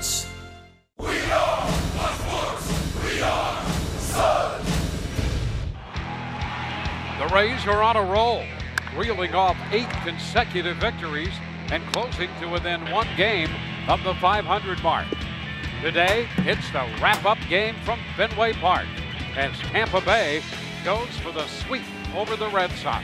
Sports. We are sports. We are Sun. The Rays are on a roll, reeling off 8 consecutive victories and closing to within 1 game of the 500 mark. Today, it's the wrap-up game from Fenway Park as Tampa Bay goes for the sweep over the Red Sox.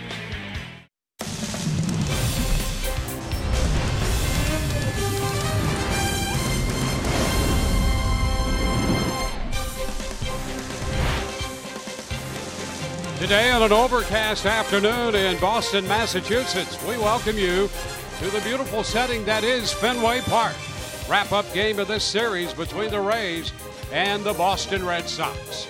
Today on an overcast afternoon in Boston, Massachusetts, we welcome you to the beautiful setting that is Fenway Park. Wrap-up game of this series between the Rays and the Boston Red Sox.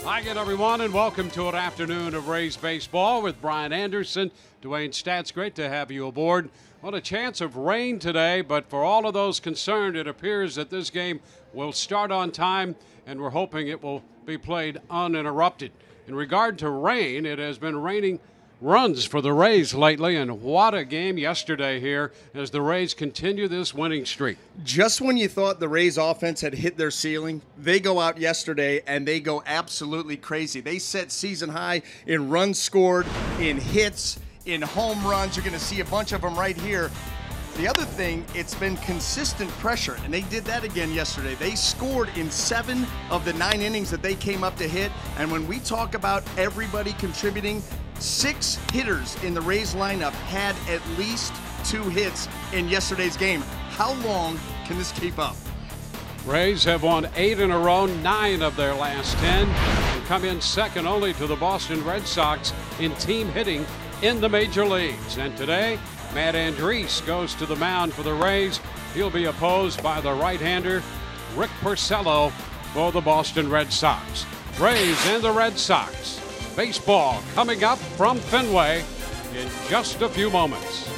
Hi again, everyone, and welcome to an afternoon of Rays baseball with Brian Anderson. Dwayne Stats, great to have you aboard. What a chance of rain today, but for all of those concerned, it appears that this game will start on time, and we're hoping it will be played uninterrupted. In regard to rain, it has been raining runs for the Rays lately, and what a game yesterday here as the Rays continue this winning streak. Just when you thought the Rays offense had hit their ceiling, they go out yesterday and they go absolutely crazy. They set season high in runs scored, in hits, in home runs. You're going to see a bunch of them right here. The other thing, it's been consistent pressure, and they did that again yesterday. They scored in 7 of the 9 innings that they came up to hit, and when we talk about everybody contributing, 6 hitters in the Rays lineup had at least 2 hits in yesterday's game. How long can this keep up? Rays have won 8 in a row, 9 of their last 10, and come in second only to the Boston Red Sox in team hitting in the major leagues. And today, Matt Andriese goes to the mound for the Rays. He'll be opposed by the right-hander Rick Porcello for the Boston Red Sox. Rays and the Red Sox. Baseball coming up from Fenway in just a few moments.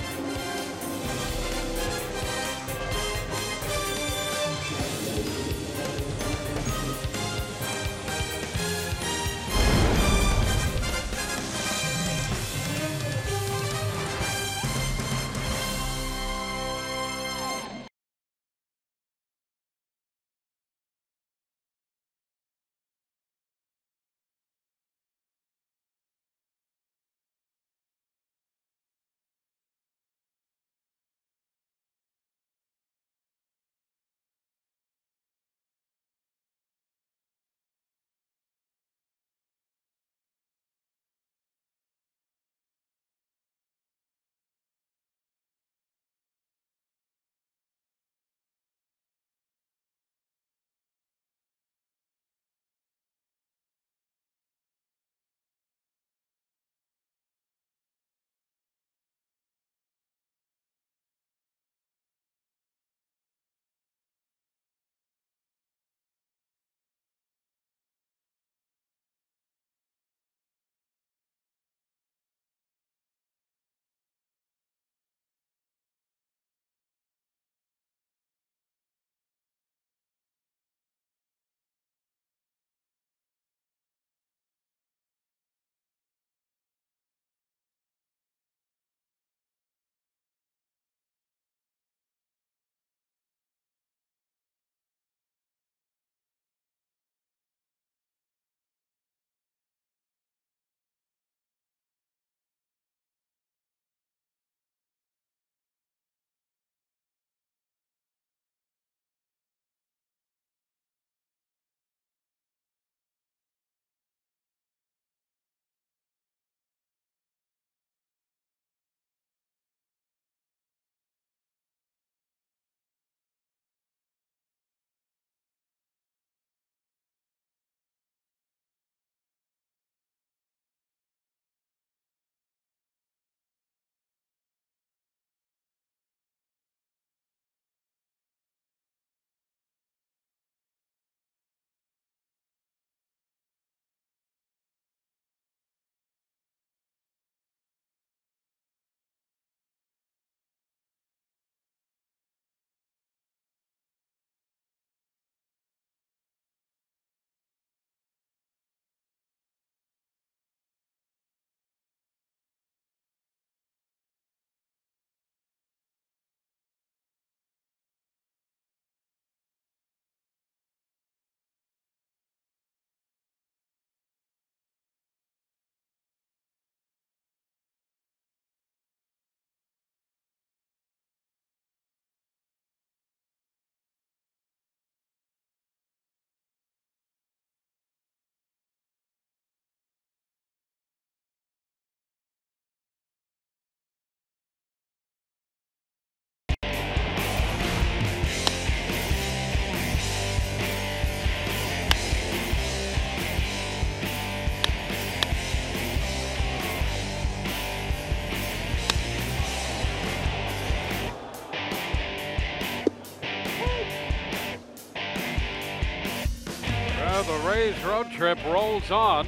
Rays road trip rolls on.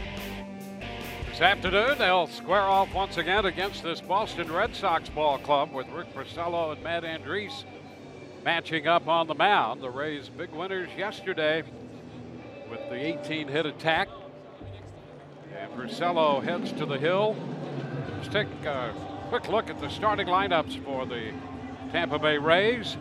This afternoon, they'll square off once again against this Boston Red Sox ball club with Rick Porcello and Matt Andriese matching up on the mound. The Rays big winners yesterday with the 18-hit attack. And Porcello heads to the hill. Let's take a quick look at the starting lineups for the Tampa Bay Rays.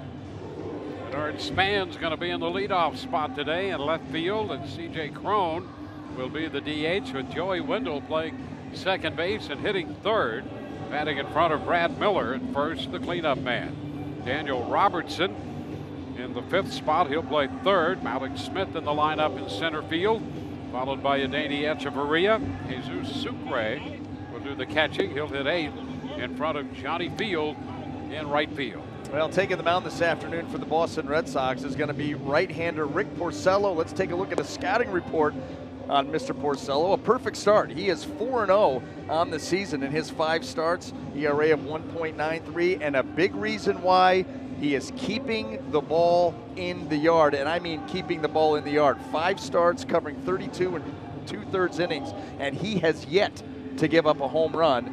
Bernard Span's going to be in the leadoff spot today in left field, and C.J. Cron will be the DH with Joey Wendell playing second base and hitting third, batting in front of Brad Miller at first, the cleanup man. Daniel Robertson in the fifth spot. He'll play third. Malik Smith in the lineup in center field, followed by Yadani Echeverria. Jesus Sucre will do the catching. He'll hit eighth in front of Johnny Field in right field. Well, taking the mound this afternoon for the Boston Red Sox is going to be right-hander Rick Porcello. Let's take a look at a scouting report on Mr. Porcello. A perfect start. He is 4-0 on the season in his 5 starts, ERA of 1.93, and a big reason why he is keeping the ball in the yard, and I mean keeping the ball in the yard. 5 starts covering 32 and 2/3 innings, and he has yet to give up a home run.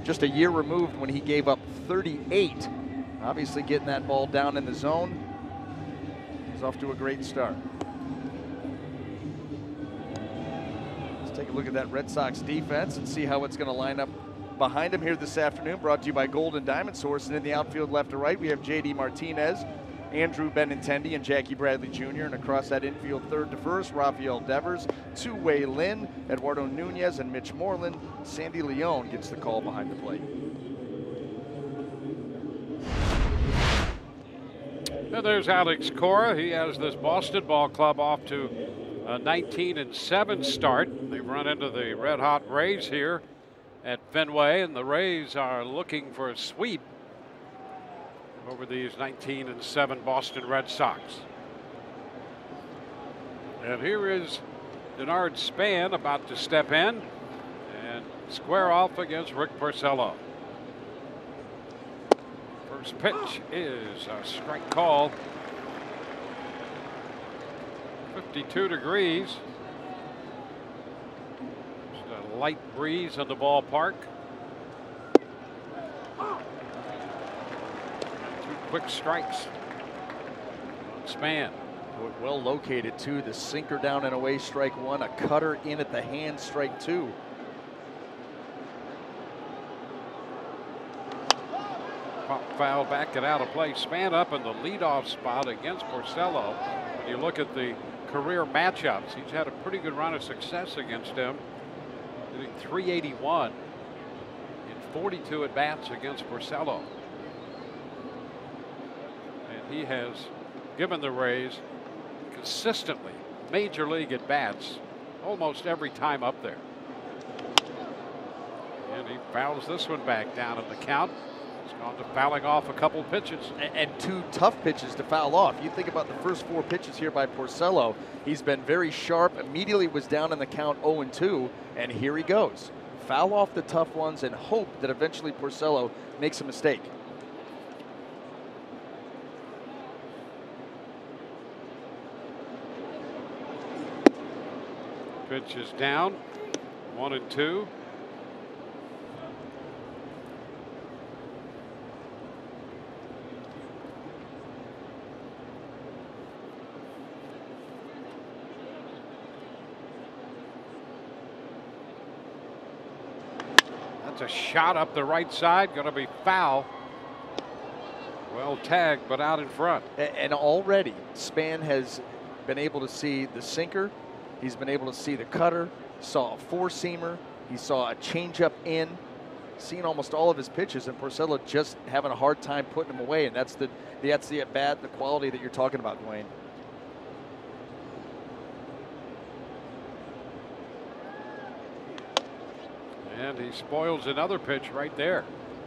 Just a year removed when he gave up 38. Obviously getting that ball down in the zone. He's off to a great start. Let's take a look at that Red Sox defense and see how it's going to line up behind him here this afternoon. Brought to you by Golden Diamond Source. And in the outfield left to right, we have J.D. Martinez, Andrew Benintendi, and Jackie Bradley Jr. And across that infield, third to first, Rafael Devers, Two-Way Lin, Eduardo Nunez, and Mitch Moreland. Sandy Leon gets the call behind the plate. And there's Alex Cora. He has this Boston ball club off to a 19-7 start. They've run into the red-hot Rays here at Fenway, and the Rays are looking for a sweep over these 19-7 Boston Red Sox. And here is Bernard Span about to step in and square off against Rick Porcello. First pitch is a strike call. 52 degrees. Just a light breeze in the ballpark. 2 quick strikes on Span. Well located too. The sinker down and away, strike 1. A cutter in at the hand, strike 2. Pop foul, back it out of play. Span up in the leadoff spot against Porcello. When you look at the career matchups, he's had a pretty good run of success against him. Hitting .381 in 42 at-bats against Porcello. And he has given the Rays consistently major league at-bats almost every time up there. And he fouls this one back down in the count. He's gone to fouling off a couple pitches. And 2 tough pitches to foul off. You think about the first 4 pitches here by Porcello. He's been very sharp. Immediately was down in the count 0-2, and here he goes. Foul off the tough ones and hope that eventually Porcello makes a mistake. Pitch is down, 1-2. That's a shot up the right side, going to be foul. Well tagged, but out in front. And already Span has been able to see the sinker. He's been able to see the cutter, saw a 4-seamer, he saw a changeup in, seen almost all of his pitches, and Porcello just having a hard time putting him away, and that's the at-bat, the quality that you're talking about, Dwayne. And he spoils another pitch right there.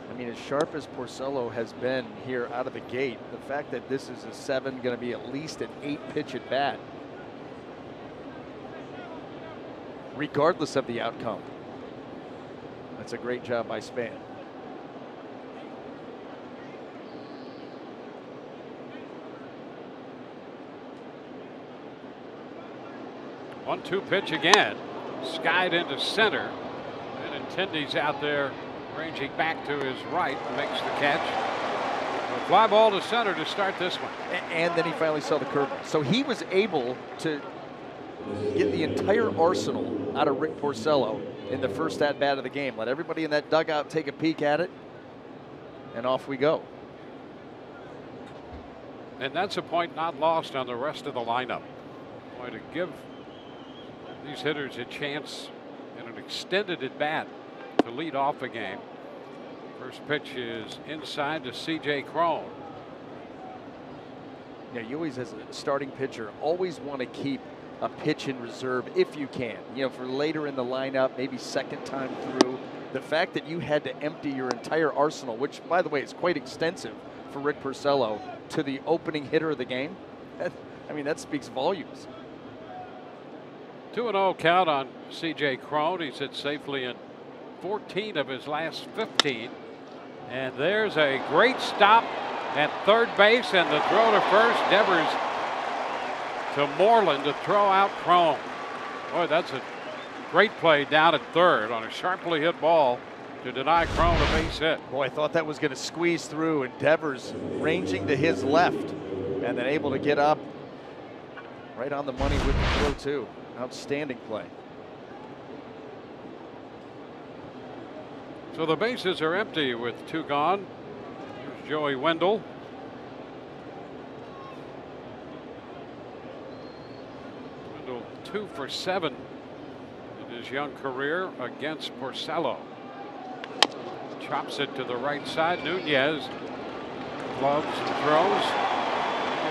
I mean, as sharp as Porcello has been here out of the gate, the fact that this is a 7, going to be at least an 8-pitch at bat, regardless of the outcome. That's a great job by Span. 1-2 pitch again. Skied into center. And Intendy's out there ranging back to his right. Makes the catch. A fly ball to center to start this one. And then he finally saw the curveball. So he was able to get the entire arsenal out of Rick Porcello in the first at-bat of the game. Let everybody in that dugout take a peek at it, and off we go. And that's a point not lost on the rest of the lineup. Boy, to give these hitters a chance in an extended at-bat to lead off a game. First pitch is inside to C.J. Cron. Yeah, you always, as a starting pitcher, always want to keep a pitch in reserve if you can. You know, for later in the lineup, maybe second time through. The fact that you had to empty your entire arsenal, which, by the way, is quite extensive for Rick Porcello, to the opening hitter of the game, I mean, that speaks volumes. 2-0 count on C.J. Cron. He's hit safely in 14 of his last 15. And there's a great stop at third base, and the throw to first. Devers to Moreland to throw out Cron. Boy, that's a great play down at third on a sharply hit ball to deny Cron a base hit. Boy, I thought that was going to squeeze through, and Devers ranging to his left and then able to get up right on the money with the throw too. Outstanding play. So the bases are empty with 2 gone. Here's Joey Wendell. Wendell 2 for 7 in his young career against Porcello. Chops it to the right side. Nunez gloves and throws.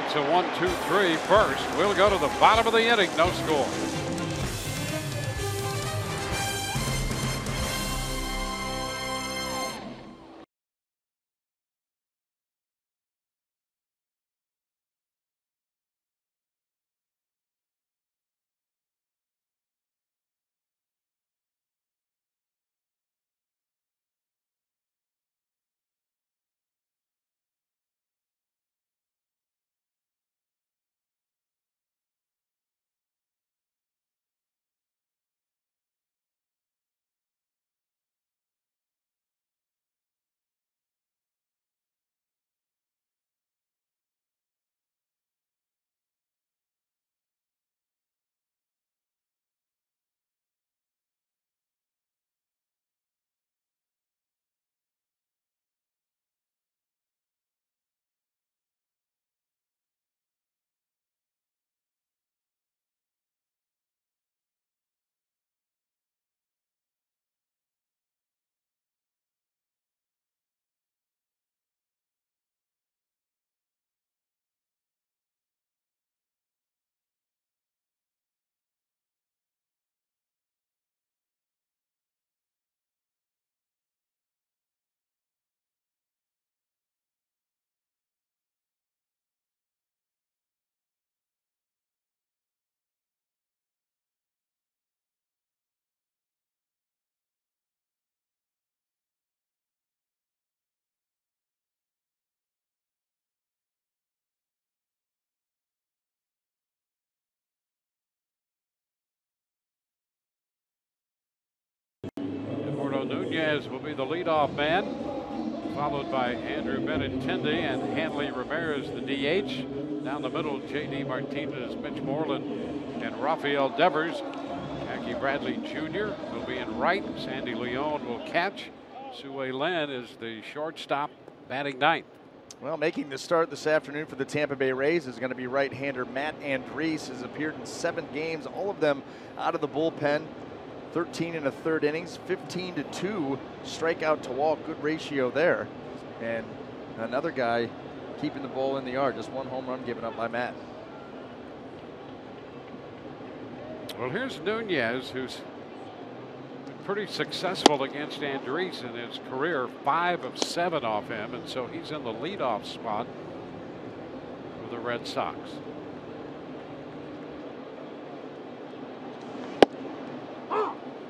It's a 1-2-3 first. We'll go to the bottom of the inning. No score. Nunez will be the leadoff man, followed by Andrew Benintendi and Hanley Ramirez, the DH. Down the middle, J.D. Martinez, Mitch Moreland, and Rafael Devers. Jackie Bradley Jr. will be in right. Sandy Leon will catch. Sue Lin is the shortstop, batting ninth. Well, making the start this afternoon for the Tampa Bay Rays is going to be right-hander Matt Andriese. Has appeared in 7 games, all of them out of the bullpen. 13 and a third innings, 15-2 strikeout to walk, good ratio there. And another guy keeping the ball in the yard, just 1 home run given up by Matt. Well, here's Nunez, who's been pretty successful against Andriese in his career, 5 of 7 off him, and so he's in the leadoff spot for the Red Sox.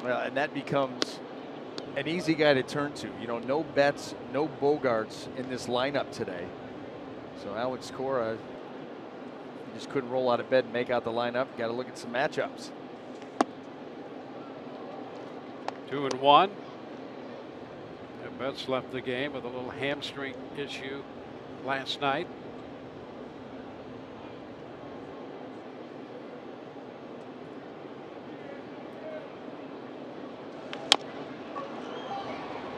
Well, and that becomes an easy guy to turn to. You know, no Betts, no Bogarts in this lineup today. So Alex Cora just couldn't roll out of bed and make out the lineup. Got to look at some matchups. 2-1. And Betts left the game with a little hamstring issue last night.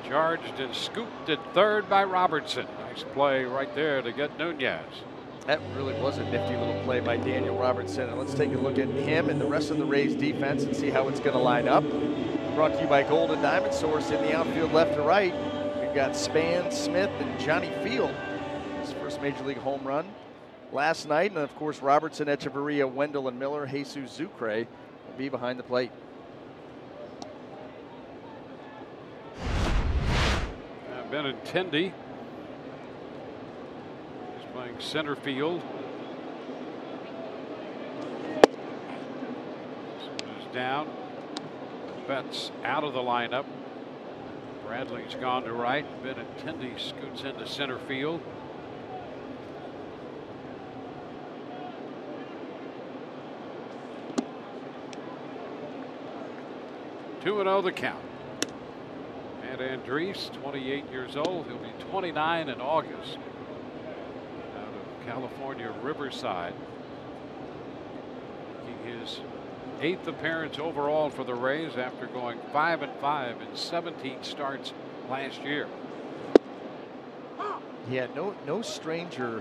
Charged and scooped at third by Robertson. Nice play right there to get Nunez. That really was a nifty little play by Daniel Robertson. And let's take a look at him and the rest of the Rays defense and see how it's going to line up. Brought to you by Golden Diamond Source in the outfield left to right. We've got Span, Smith, and Johnny Field. His first major league home run last night. And of course, Robertson, Echeverria, Wendell, and Miller, Jesus Zucre will be behind the plate. Benintendi is playing center field. This one is down. Betts out of the lineup. Bradley's gone to right. Benintendi scoots into center field. Two and 0 the count. And Andres, 28 years old. He'll be 29 in August. Out of California, Riverside. Making his 8th appearance overall for the Rays after going 5-5 in 17 starts last year. Yeah, no stranger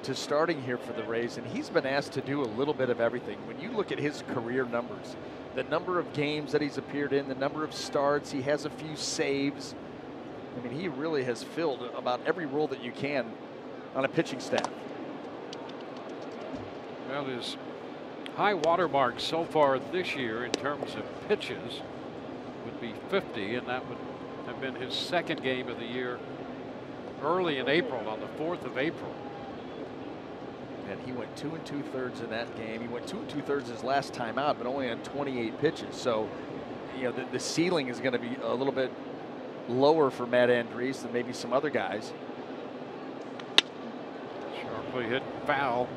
to starting here for the Rays, and he's been asked to do a little bit of everything. When you look at his career numbers, the number of games that he's appeared in, the number of starts, he has a few saves. I mean, he really has filled about every role that you can on a pitching staff. Well, his high water mark so far this year in terms of pitches would be 50, and that would have been his second game of the year early in April, on the 4th of April. And he went 2 2/3 in that game. He went 2 2/3 his last time out, but only on 28 pitches. So, you know, the ceiling is going to be a little bit lower for Matt Andres than maybe some other guys. Sharply hit foul.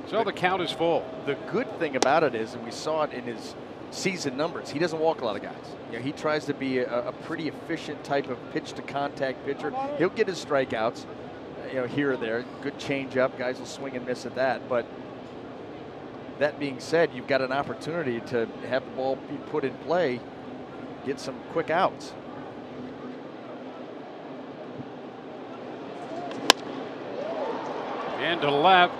So the count is full. The good thing about it is, and we saw it in his season numbers, he doesn't walk a lot of guys. You know, he tries to be a pretty efficient type of pitch to contact pitcher. He'll get his strikeouts, you know, here or there. Good changeup. Guys will swing and miss at that. But that being said, you've got an opportunity to have the ball be put in play, get some quick outs. And to left,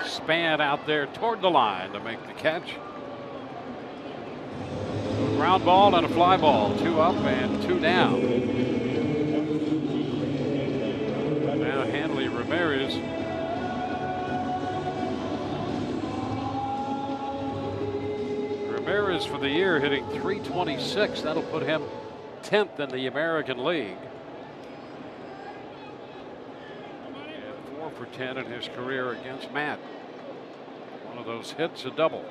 Span out there toward the line to make the catch. So a ground ball and a fly ball. 2 up and 2 down. Now Hanley Ramirez. Ramirez for the year hitting .326. That'll put him 10th in the American League. And 4 for 10 in his career against Matt. One of those hits, a double.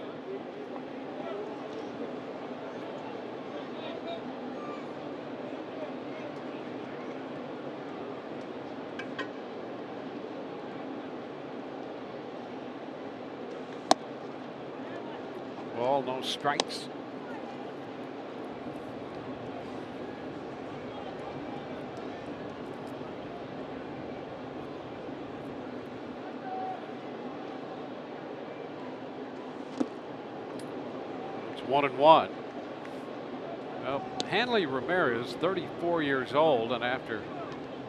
Ball, no strikes. It's 1-1. Well, Hanley Ramirez, 34 years old, and after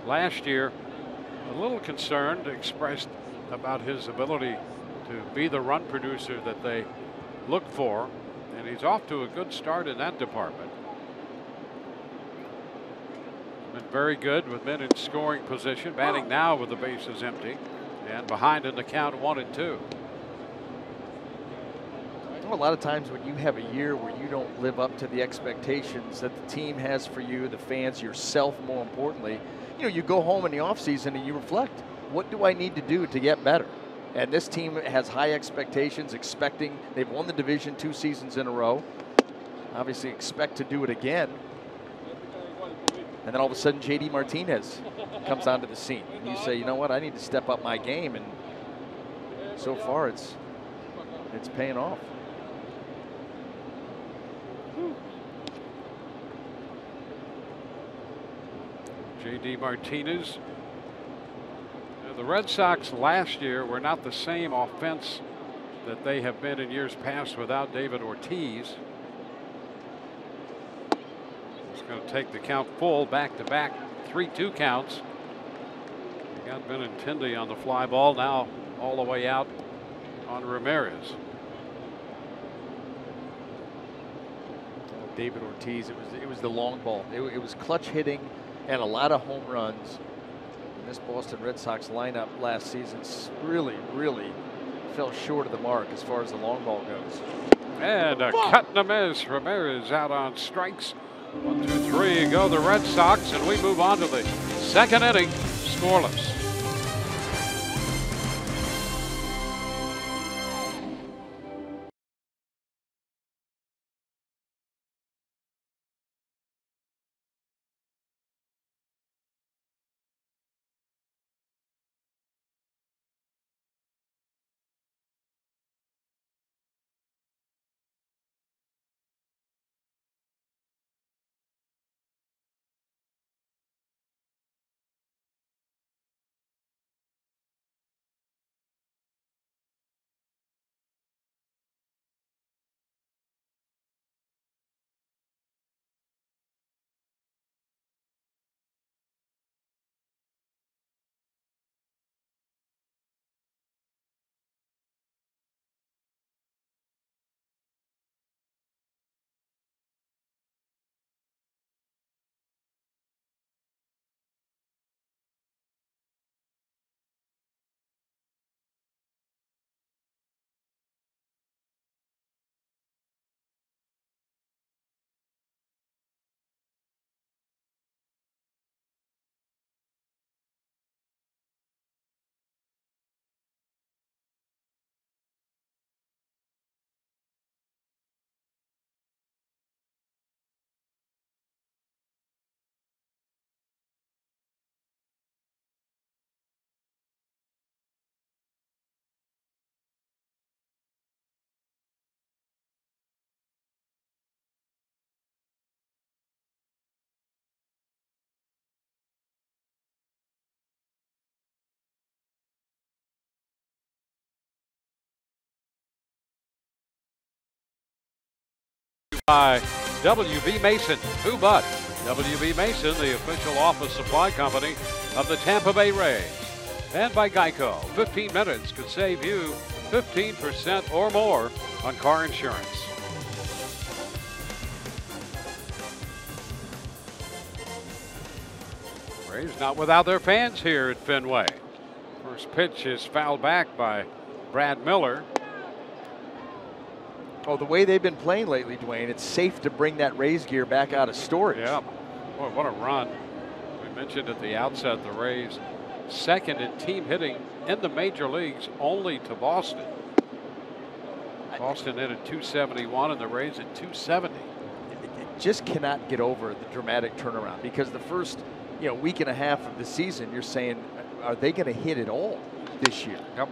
last year, a little concerned, expressed about his ability to be the run producer that they look for, and he's off to a good start in that department. Been very good with men in scoring position, batting now with the bases empty and behind in the count 1-2. A lot of times when you have a year where you don't live up to the expectations that the team has for you, the fans, yourself more importantly, you know, you go home in the offseason and you reflect, what do I need to do to get better? And this team has high expectations, expecting, they've won the division 2 seasons in a row. Obviously expect to do it again. And then all of a sudden JD Martinez comes onto the scene. And you say, you know what, I need to step up my game. And so far it's paying off. J.D. Martinez. The Red Sox last year were not the same offense that they have been in years past without David Ortiz. He's going to take the count full, back-to-back 3-2 counts. He got Benintendi on the fly ball, now all the way out on Ramirez. David Ortiz, it was the long ball. It was clutch hitting and a lot of home runs. And this Boston Red Sox lineup last season really fell short of the mark as far as the long ball goes. And a cut and a miss. Ramirez out on strikes. 1, 2, 3 go the Red Sox, and we move on to the second inning, scoreless. By W.B. Mason. Who but W.B. Mason, the official office supply company of the Tampa Bay Rays. And by Geico. 15 minutes could save you 15% or more on car insurance. Rays not without their fans here at Fenway. First pitch is fouled back by Brad Miller. Oh, the way they've been playing lately, Dwayne, it's safe to bring that Rays gear back out of storage. Yeah. Boy, what a run. We mentioned at the outset the Rays second in team hitting in the major leagues, only to Boston. Boston hit at 271 and the Rays at 270. Just cannot get over the dramatic turnaround, because the first week and a half of the season, you're saying, are they going to hit it all this year? Yep.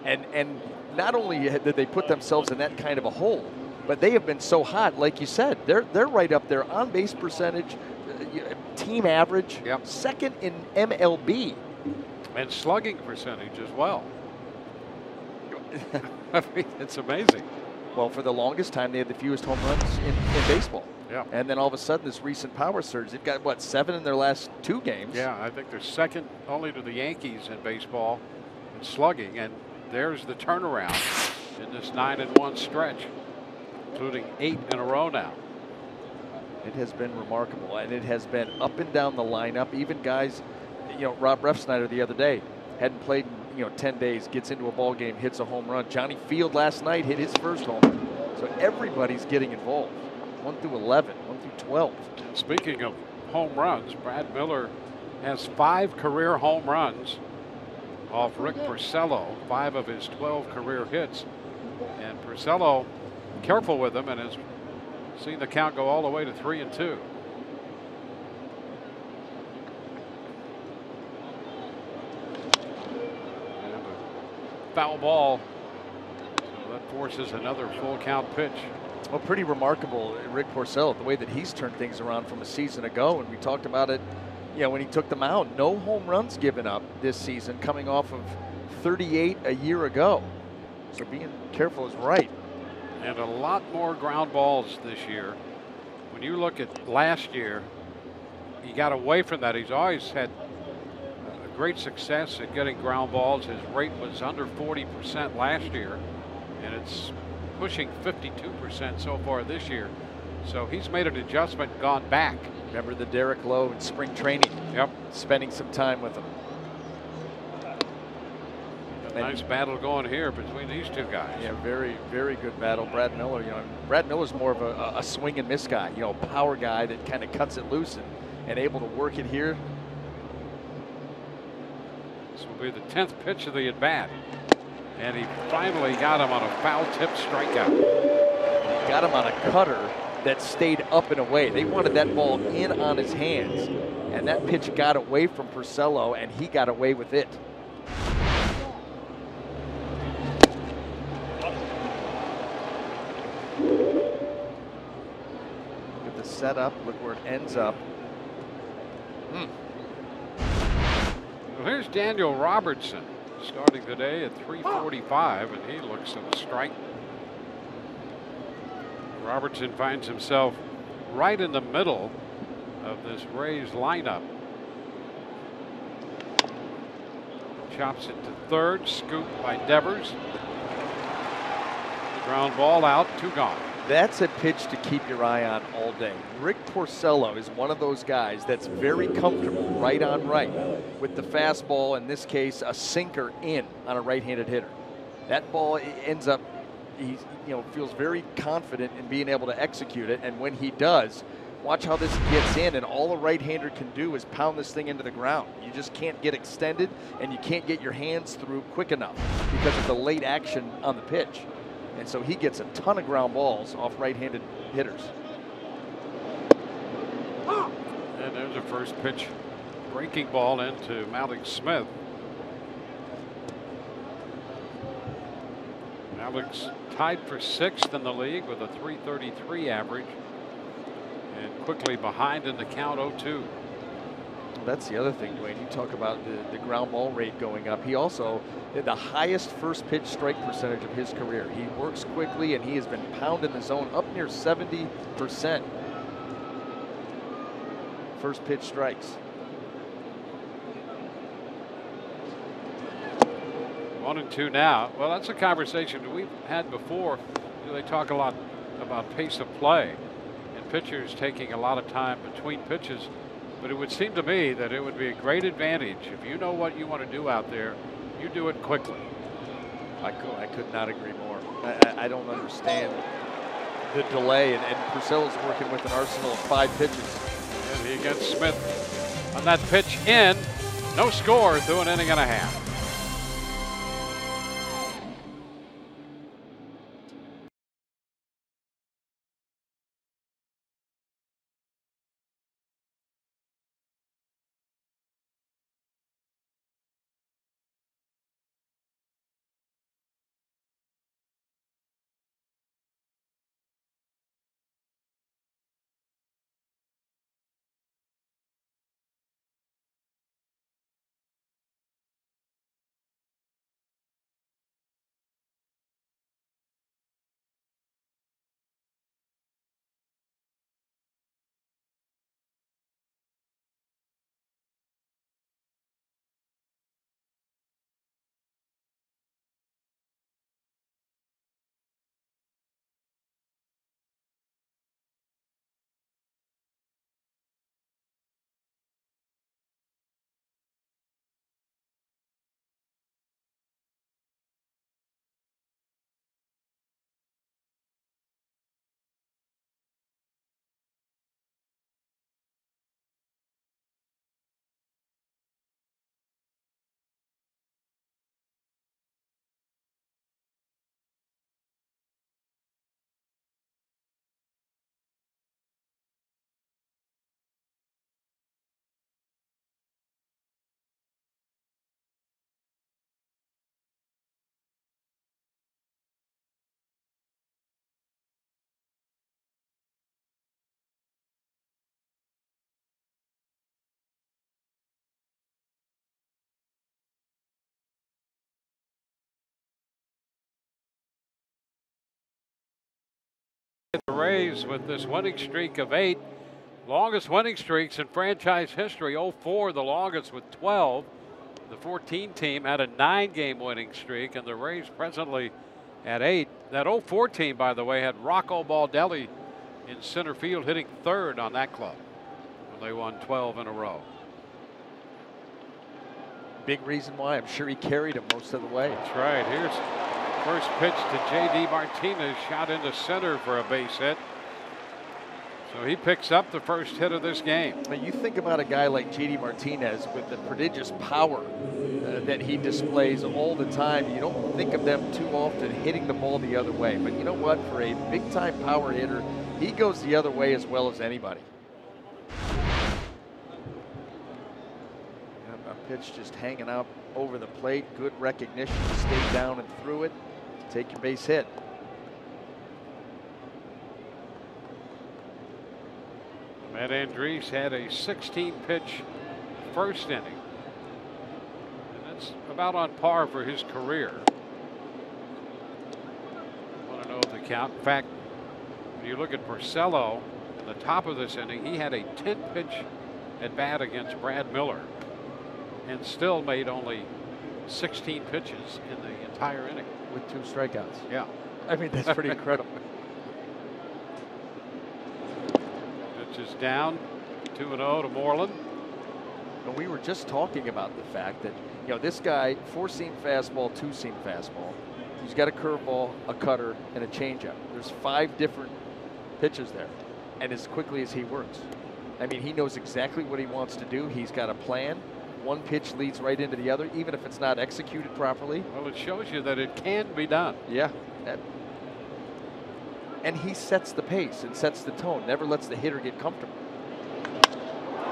And not only did they put themselves in that kind of a hole, but they have been so hot, like you said. They're right up there on base percentage, team average, yep. Second in MLB. And slugging percentage as well. I mean, it's amazing. Well, for the longest time, they had the fewest home runs in baseball. Yeah. And then all of a sudden, this recent power surge, they've got, what, 7 in their last 2 games? Yeah, I think they're second only to the Yankees in baseball in slugging. And there's the turnaround in this 9-1 stretch, including 8 in a row now. It has been remarkable, and it has been up and down the lineup. Even guys, Rob Refsnyder the other day hadn't played in 10 days, gets into a ball game, hits a home run. Johnny Field last night hit his first home run. So everybody's getting involved. 1 through 11, 1 through 12. Speaking of home runs, Brad Miller has 5 career home runs off Rick Porcello, 5 of his 12 career hits. And Porcello careful with him and has seen the count go all the way to 3-2. And a foul ball, so that forces another full count pitch. Well, pretty remarkable, Rick Porcello, the way that he's turned things around from a season ago. And we talked about it, when he took the mound. No home runs given up this season, coming off of 38 a year ago. So being careful is right. And a lot more ground balls this year. When you look at last year, he got away from that. He's always had great success at getting ground balls. His rate was under 40% last year, and it's pushing 52% so far this year. So he's made an adjustment, gone back. Remember the Derek Lowe in spring training? Yep. Spending some time with him. Nice battle going here between these two guys. Yeah, very, very good battle. Brad Miller, Brad Miller's more of a swing and miss guy, power guy that kind of cuts it loose and able to work it here. This will be the 10th pitch of the at-bat. And he finally got him on a foul tip strikeout. He got him on a cutter that stayed up and away. They wanted that ball in on his hands, and that pitch got away from Porcello, and he got away with it. Look at the setup. Look where it ends up. Well, here's Daniel Robertson starting today at 3:45, and he looks at a strike. Robertson finds himself right in the middle of this Rays lineup. Chops it to third, scooped by Devers. Ground ball out, 2 gone. That's a pitch to keep your eye on all day. Rick Porcello is one of those guys that's very comfortable right on right with the fastball, in this case a sinker in on a right-handed hitter. That ball ends up, he feels very confident in being able to execute it, and when he does, watch how this gets in, and all a right-hander can do is pound this thing into the ground. You just can't get extended, and you can't get your hands through quick enough because of the late action on the pitch. And so he gets a ton of ground balls off right-handed hitters. And there's a first pitch breaking ball into Malik Smith. Malik's tied for 6th in the league with a .333 average, and quickly behind in the count, 0-2. That's the other thing, Dwayne. You talk about the ground ball rate going up. He also had the highest first pitch strike percentage of his career. He works quickly, and he has been pounding the zone up near 70%. First pitch strikes. 1-2 now. Well, that's a conversation that we've had before. They talk a lot about pace of play and pitchers taking a lot of time between pitches. But it would seem to me that it would be a great advantage if you know what you want to do out there, you do it quickly. I could not agree more. I don't understand the delay, and Porcello's working with an arsenal of 5 pitches. And he gets Smith on that pitch in. No score through an inning and a half. The Rays with this winning streak of 8. Longest winning streaks in franchise history. 04, the longest with 12. The 14 team had a 9-game winning streak, and the Rays presently at 8. That 04 team, by the way, had Rocco Baldelli in center field hitting third on that club when they won 12 in a row. Big reason why. I'm sure he carried him most of the way. That's right. Here's first pitch to J.D. Martinez, shot into center for a base hit. So he picks up the first hit of this game. Now you think about a guy like J.D. Martinez with the prodigious power that he displays all the time. You don't think of them too often hitting the ball the other way. But you know what? For a big-time power hitter, he goes the other way as well as anybody. A pitch just hanging out over the plate. Good recognition to stay down and through it. Take your base hit. Matt Andriese had a 16-pitch first inning. And that's about on par for his career. Want to know the count. In fact, when you look at Porcello at the top of this inning, he had a 10-pitch at bat against Brad Miller and still made only 16 pitches in the entire inning. With 2 strikeouts. Yeah. I mean, that's pretty incredible. Pitch is down, 2-0 to Moreland. And we were just talking about the fact that, you know, this guy, 4-seam fastball, 2-seam fastball. He's got a curveball, a cutter, and a changeup. There's 5 different pitches there. And as quickly as he works. I mean, he knows exactly what he wants to do. He's got a plan. One pitch leads right into the other, even if it's not executed properly. Well, it shows you that it can be done. Yeah. And he sets the pace and sets the tone, never lets the hitter get comfortable.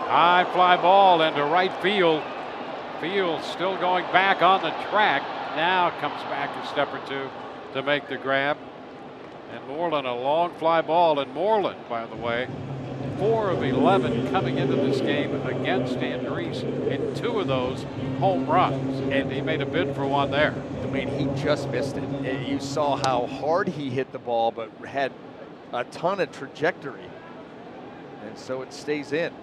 High fly ball into right field. Field still going back on the track. Now comes back a step or two to make the grab. And Moreland, a long fly ball. And Moreland, by the way, 4 of 11 coming into this game against Andriese, and 2 of those home runs. And he made a bid for one there. I mean, he just missed it. You saw how hard he hit the ball, but had a ton of trajectory. And so it stays in.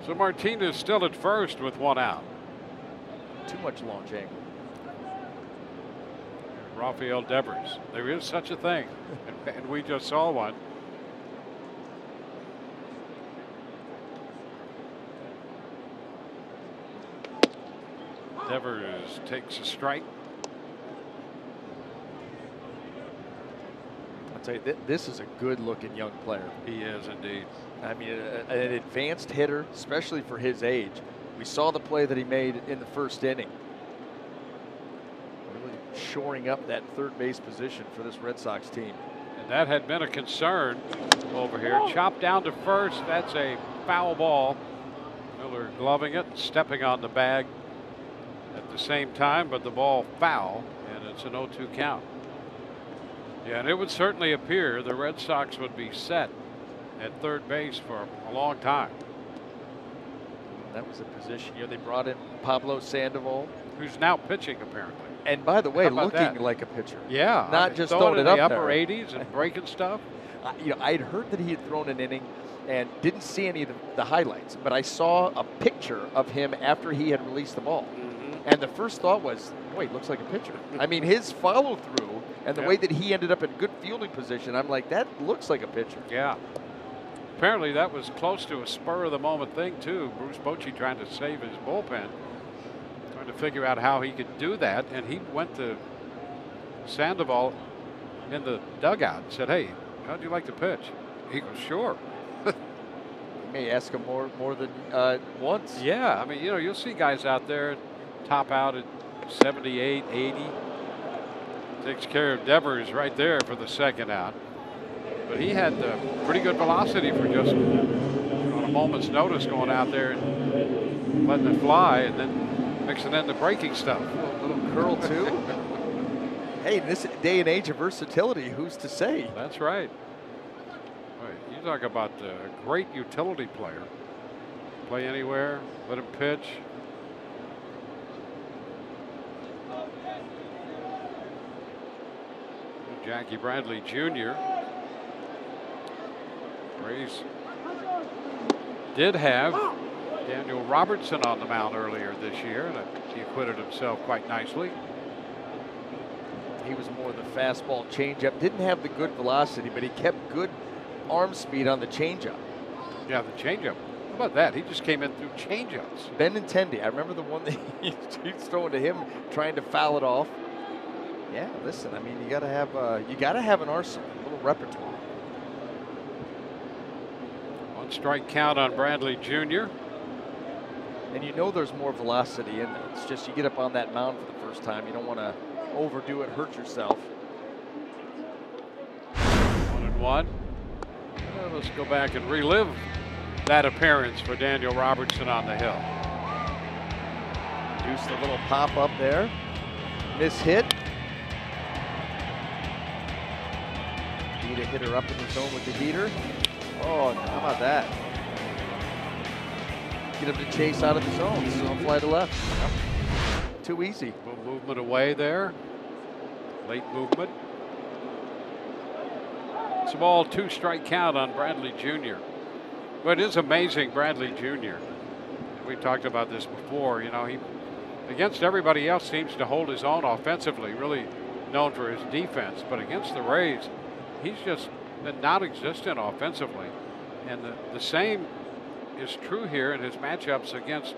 So Martinez still at first with 1 out. Too much launch angle. Rafael Devers. There is such a thing, and we just saw one. Devers takes a strike. I'll tell you, this is a good-looking young player. He is indeed. I mean, an advanced hitter, especially for his age. We saw the play that he made in the first inning. Really shoring up that third base position for this Red Sox team. And that had been a concern over here. Chopped down to first. That's a foul ball. Miller gloving it and stepping on the bag at the same time, but the ball foul, and it's an 0-2 count. Yeah, and it would certainly appear the Red Sox would be set at third base for a long time. That was a position. You know, they brought in Pablo Sandoval, who's now pitching apparently. And by the way, looking that? like a pitcher. Yeah, not just throwing it up in the there. upper 80s and breaking stuff. You know, I'd heard that he had thrown an inning and didn't see any of the highlights, but I saw a picture of him after he had released the ball. And the first thought was, wait, looks like a pitcher. I mean, his follow through and the way that he ended up in good fielding position, I'm like, that looks like a pitcher. Yeah. Apparently that was close to a spur of the moment thing too. Bruce Bochy trying to save his bullpen, trying to figure out how he could do that. And he went to Sandoval in the dugout and said, hey, how'd you like to pitch? He goes, sure. You may ask him more than once. Yeah, I mean, you know, you'll see guys out there top out at 78, 80. Takes care of Devers right there for the second out. But he had pretty good velocity for just on a moment's notice going out there and letting it fly and then mixing in the breaking stuff. A little curl too. Hey, in this day and age of versatility, who's to say? That's right. You talk about a great utility player. Play anywhere, let him pitch. Jackie Bradley Jr. Rays did have Daniel Robertson on the mound earlier this year, and he acquitted himself quite nicely. He was more the fastball changeup. Didn't have the good velocity, but he kept good arm speed on the changeup. Yeah, the changeup. How about that? He just came in through changeups. Benintendi. I remember the one that he's throwing to him, trying to foul it off. Yeah, listen. I mean, you got to have an arsenal, a little repertoire. One strike count on Bradley Jr. And you know there's more velocity in there. It's just you get up on that mound for the first time. You don't want to overdo it, hurt yourself. 1-1. Let's go back and relive that appearance for Daniel Robertson on the hill. Deuce the little pop up there. Miss hit. Need a hitter up in the zone with the heater. Oh, how about that? Get him to chase out of the zone. This is on fly to left. Yep. Too easy. A little movement away there. Late movement. It's a ball, 2-strike count on Bradley Jr. But it is amazing, Bradley Jr. We talked about this before. You know, he, against everybody else, seems to hold his own offensively, really known for his defense. But against the Rays, he's just been non-existent offensively. And the same is true here in his matchups against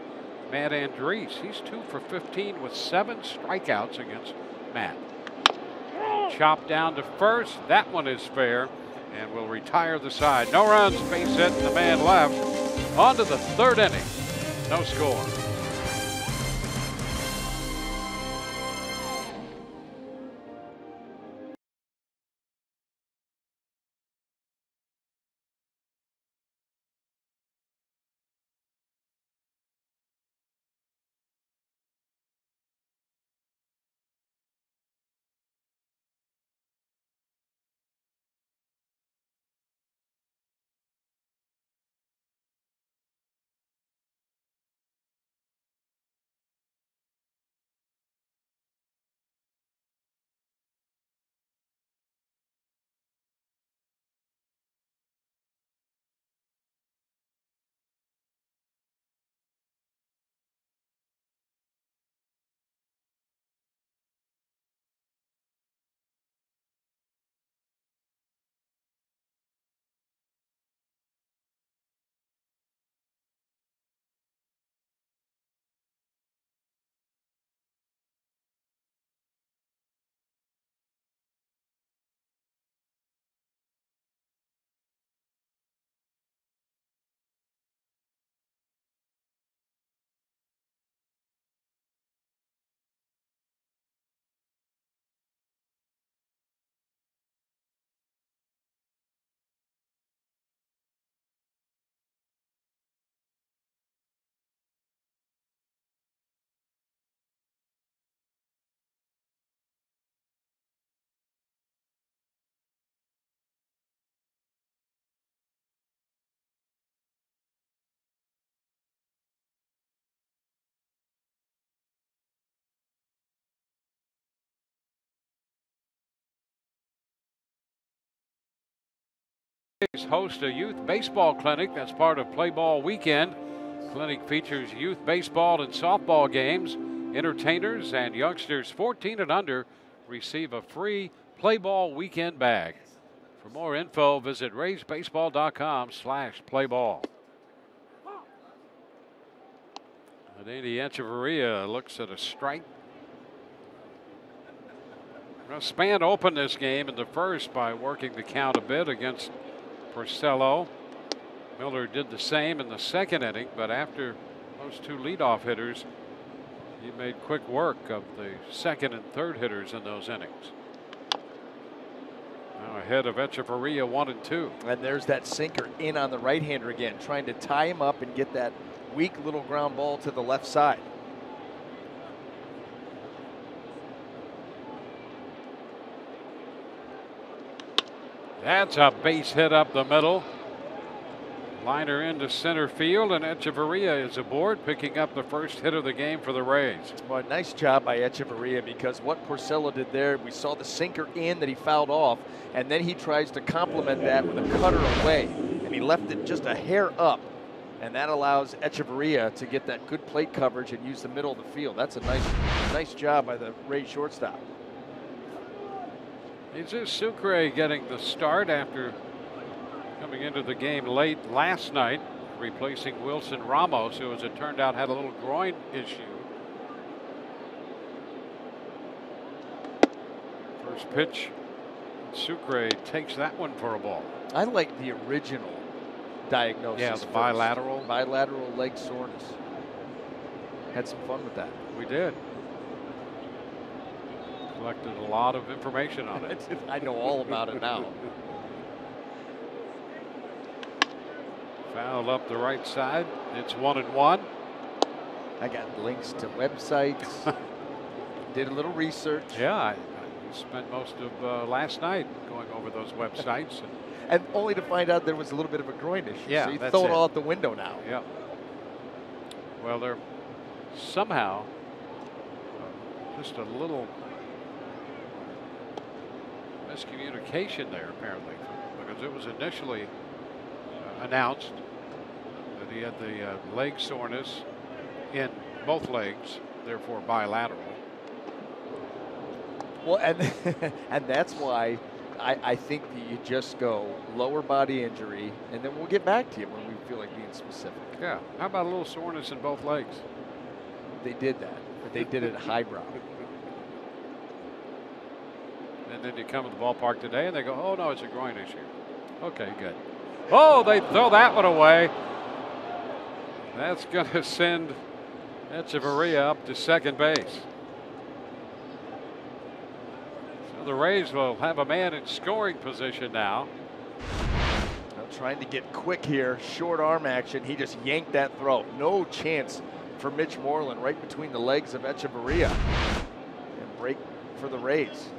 Matt Andriese. He's 2 for 15 with 7 strikeouts against Matt. Chopped down to first. That one is fair and will retire the side. No runs, base hit, and the man left. On to the 3rd inning. No score. Host a youth baseball clinic that's part of Play Ball Weekend. Clinic features youth baseball and softball games. Entertainers and youngsters 14 and under receive a free Play Ball Weekend bag. For more info, visit raysbaseball.com/playball. Danny Echeverria looks at a strike. Span opened this game in the first by working the count a bit against Porcello. Miller did the same in the 2nd inning, but after those 2 leadoff hitters, he made quick work of the 2nd and 3rd hitters in those innings. Now ahead of Echeverria 1-2. And there's that sinker in on the right-hander again, trying to tie him up and get that weak little ground ball to the left side. That's a base hit up the middle. Liner into center field, and Echeverria is aboard, picking up the first hit of the game for the Rays. Well, nice job by Echeverria, because what Porcello did there, we saw the sinker in that he fouled off, and then he tries to complement that with a cutter away, and he left it just a hair up, and that allows Echeverria to get that good plate coverage and use the middle of the field. That's a nice job by the Rays shortstop. Jesus Sucre getting the start after coming into the game late last night, replacing Wilson Ramos, who, as it turned out, had a little groin issue. First pitch, Sucre takes that one for a ball. I like the original diagnosis. Yeah, the bilateral. Bilateral leg soreness. Had some fun with that. We did. Collected a lot of information on it. I know all about it now. Foul up the right side. It's 1-1. I got links to websites. Did a little research. Yeah, I spent most of last night going over those websites. And only to find out there was a little bit of a groin issue. Yeah, so you that's throw it it. all out the window now. Yeah. Well, they're somehow just a little miscommunication there, apparently, because it was initially announced that he had the leg soreness in both legs, therefore bilateral. Well, and that's why I think that you just go lower body injury, and then we'll get back to you when we feel like being specific. Yeah. How about a little soreness in both legs? They did that, but they did it highbrow. And then you come to the ballpark today and they go, oh, no, it's a groin issue. Okay, good. Oh, they throw that one away. That's going to send Echeverria up to second base. So the Rays will have a man in scoring position now. Trying to get quick here, short arm action. He just yanked that throw. No chance for Mitch Moreland, right between the legs of Echeverria. And break for the Rays.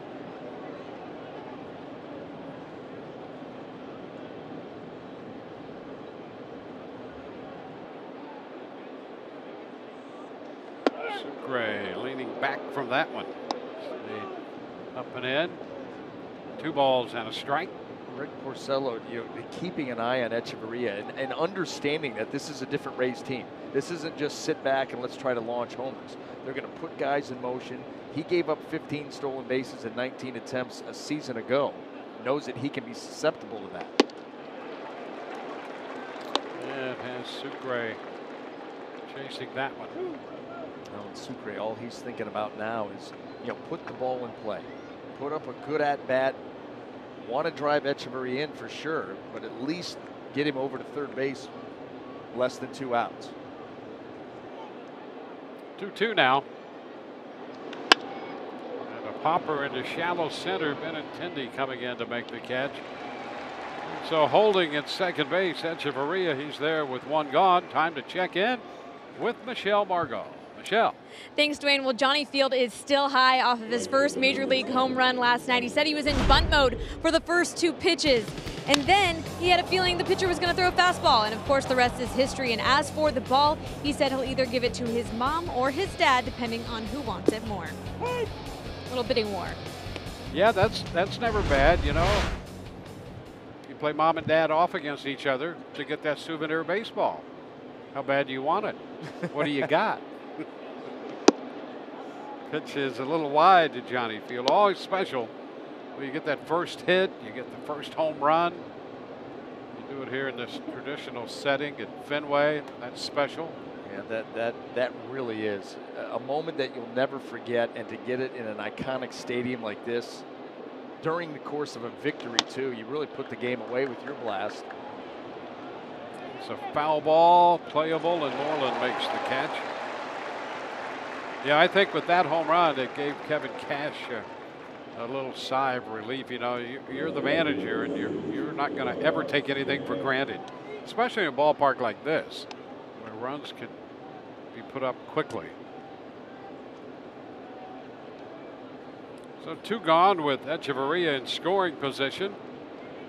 Sucre leaning back from that one. Up and in. 2 balls and a strike. Rick Porcello, keeping an eye on Echeverria and understanding that this is a different Rays team. This isn't just sit back and let's try to launch homers. They're going to put guys in motion. He gave up 15 stolen bases in 19 attempts a season ago. Knows that he can be susceptible to that. Yeah, it has Sucre chasing that one. Well, and Sucre, all he's thinking about now is, put the ball in play. Put up a good at-bat. Want to drive Echeverria in for sure, but at least get him over to third base less than 2 outs. 2-2 now. And a popper into shallow center. Benintendi coming in to make the catch. So holding at second base, Echeverria, he's there with 1 gone. Time to check in with Michelle Margot. Michelle. Thanks, Dwayne. Well, Johnny Field is still high off of his first major league home run last night. He said he was in bunt mode for the first 2 pitches. And then he had a feeling the pitcher was going to throw a fastball. And of course, the rest is history. And as for the ball, he said he'll either give it to his mom or his dad, depending on who wants it more. A little bidding war. Yeah, that's never bad, You play mom and dad off against each other to get that souvenir baseball. How bad do you want it? What do you got? Pitch is a little wide to Johnny Field. Always special. Well, you get that first hit, you get the first home run. You do it here in this traditional setting at Fenway. That's special. Yeah, that really is a moment that you'll never forget, and to get it in an iconic stadium like this during the course of a victory too. You really put the game away with your blast. It's a foul ball, playable, and Moreland makes the catch. Yeah, I think with that home run, it gave Kevin Cash a little sigh of relief. You're the manager, and you're not going to ever take anything for granted, especially in a ballpark like this, where runs can be put up quickly. So 2 gone with Echeverria in scoring position.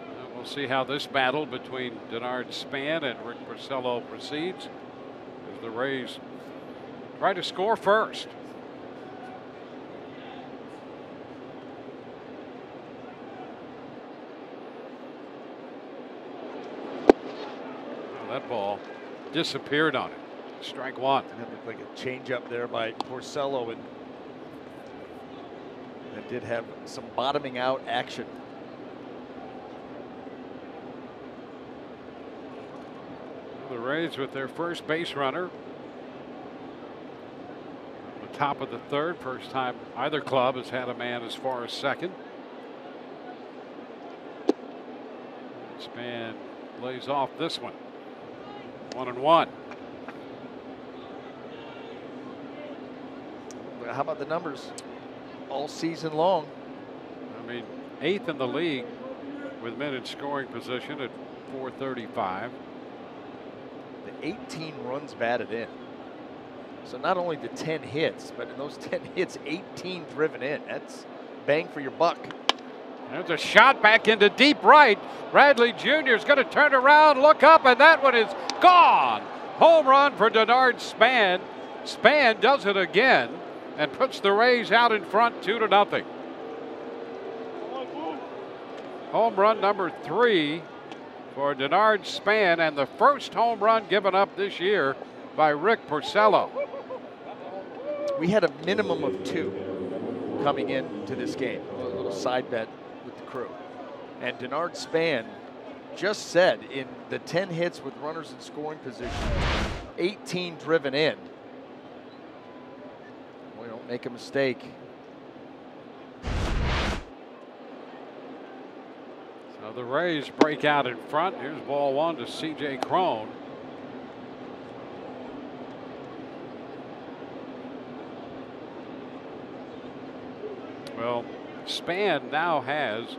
And we'll We'll see how this battle between Denard Span and Rick Porcello proceeds as the Rays try to score first. That ball disappeared on it. Strike one. That looked like a changeup there by Porcello, and that did have some bottoming out action. The Rays with their first base runner. On the top of the third, first time either club has had a man as far as second. Span lays off this one. 1-1. How about the numbers all season long? I mean, 8th in the league with men in scoring position at 435. The 18 runs batted in. So not only the 10 hits, but in those 10 hits, 18 driven in. That's bang for your buck. There's a shot back into deep right. Bradley Jr. is going to turn around, look up, and that one is gone. Home run for Denard Span. Span does it again and puts the Rays out in front 2-0. Home run number 3 for Denard Span, and the first home run given up this year by Rick Porcello. We had a minimum of 2 coming into this game. A little side bet with the crew. And Denard Span just said in the 10 hits with runners in scoring position, 18 driven in. We don't make a mistake. So the Rays break out in front. Here's ball 1 to C.J. Cron. Well, Span now has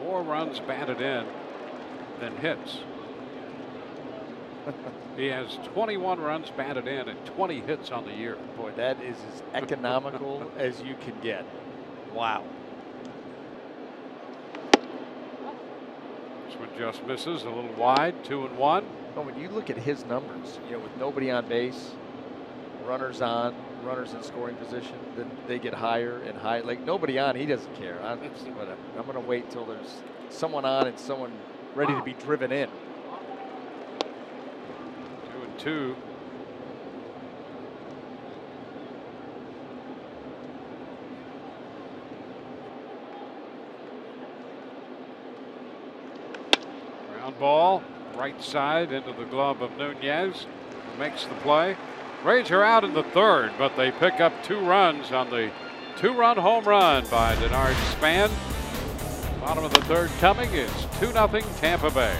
more runs batted in than hits. He has 21 runs batted in and 20 hits on the year. Boy, that is as economical as you can get. Wow. This one just misses a little wide, 2-1. But when you look at his numbers, you know, with nobody on base, runners on, runners in scoring position, then they get higher and higher. Like nobody on, he doesn't care. Whatever. I'm going to wait till there's someone on and someone ready to be driven in. 2-2. Ground ball, right side into the glove of Nunez. Makes the play. Rays are out in the third, but they pick up 2 runs on the 2-run home run by Denard Span. Bottom of the third coming. It's 2-0 Tampa Bay.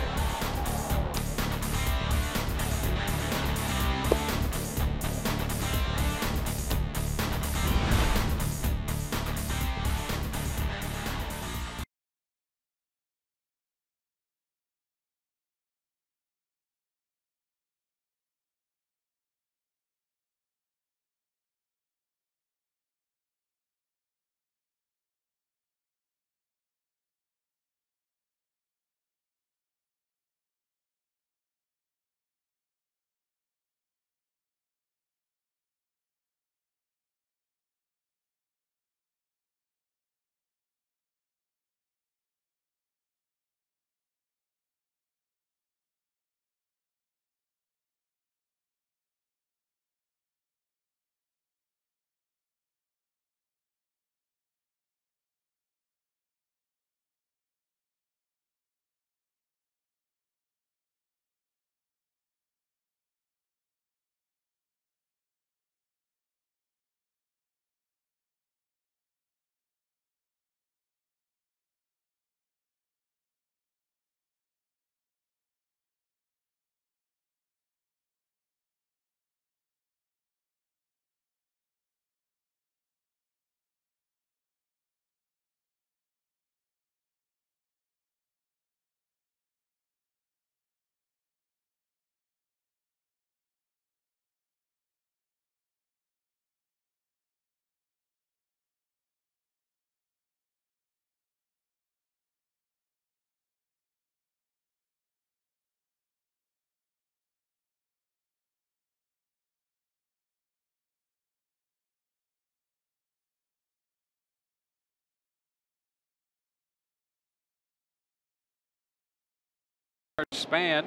span.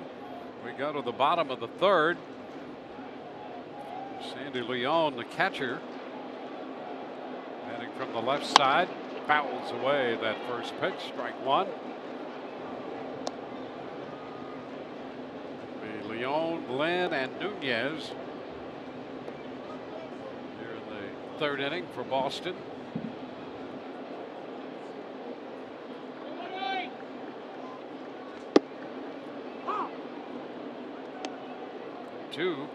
We go to the bottom of the third. Sandy Leon, the catcher, heading from the left side, fouls away that first pitch. Strike one. Leon, Lynn, and Nunez here in the third inning for Boston. Two.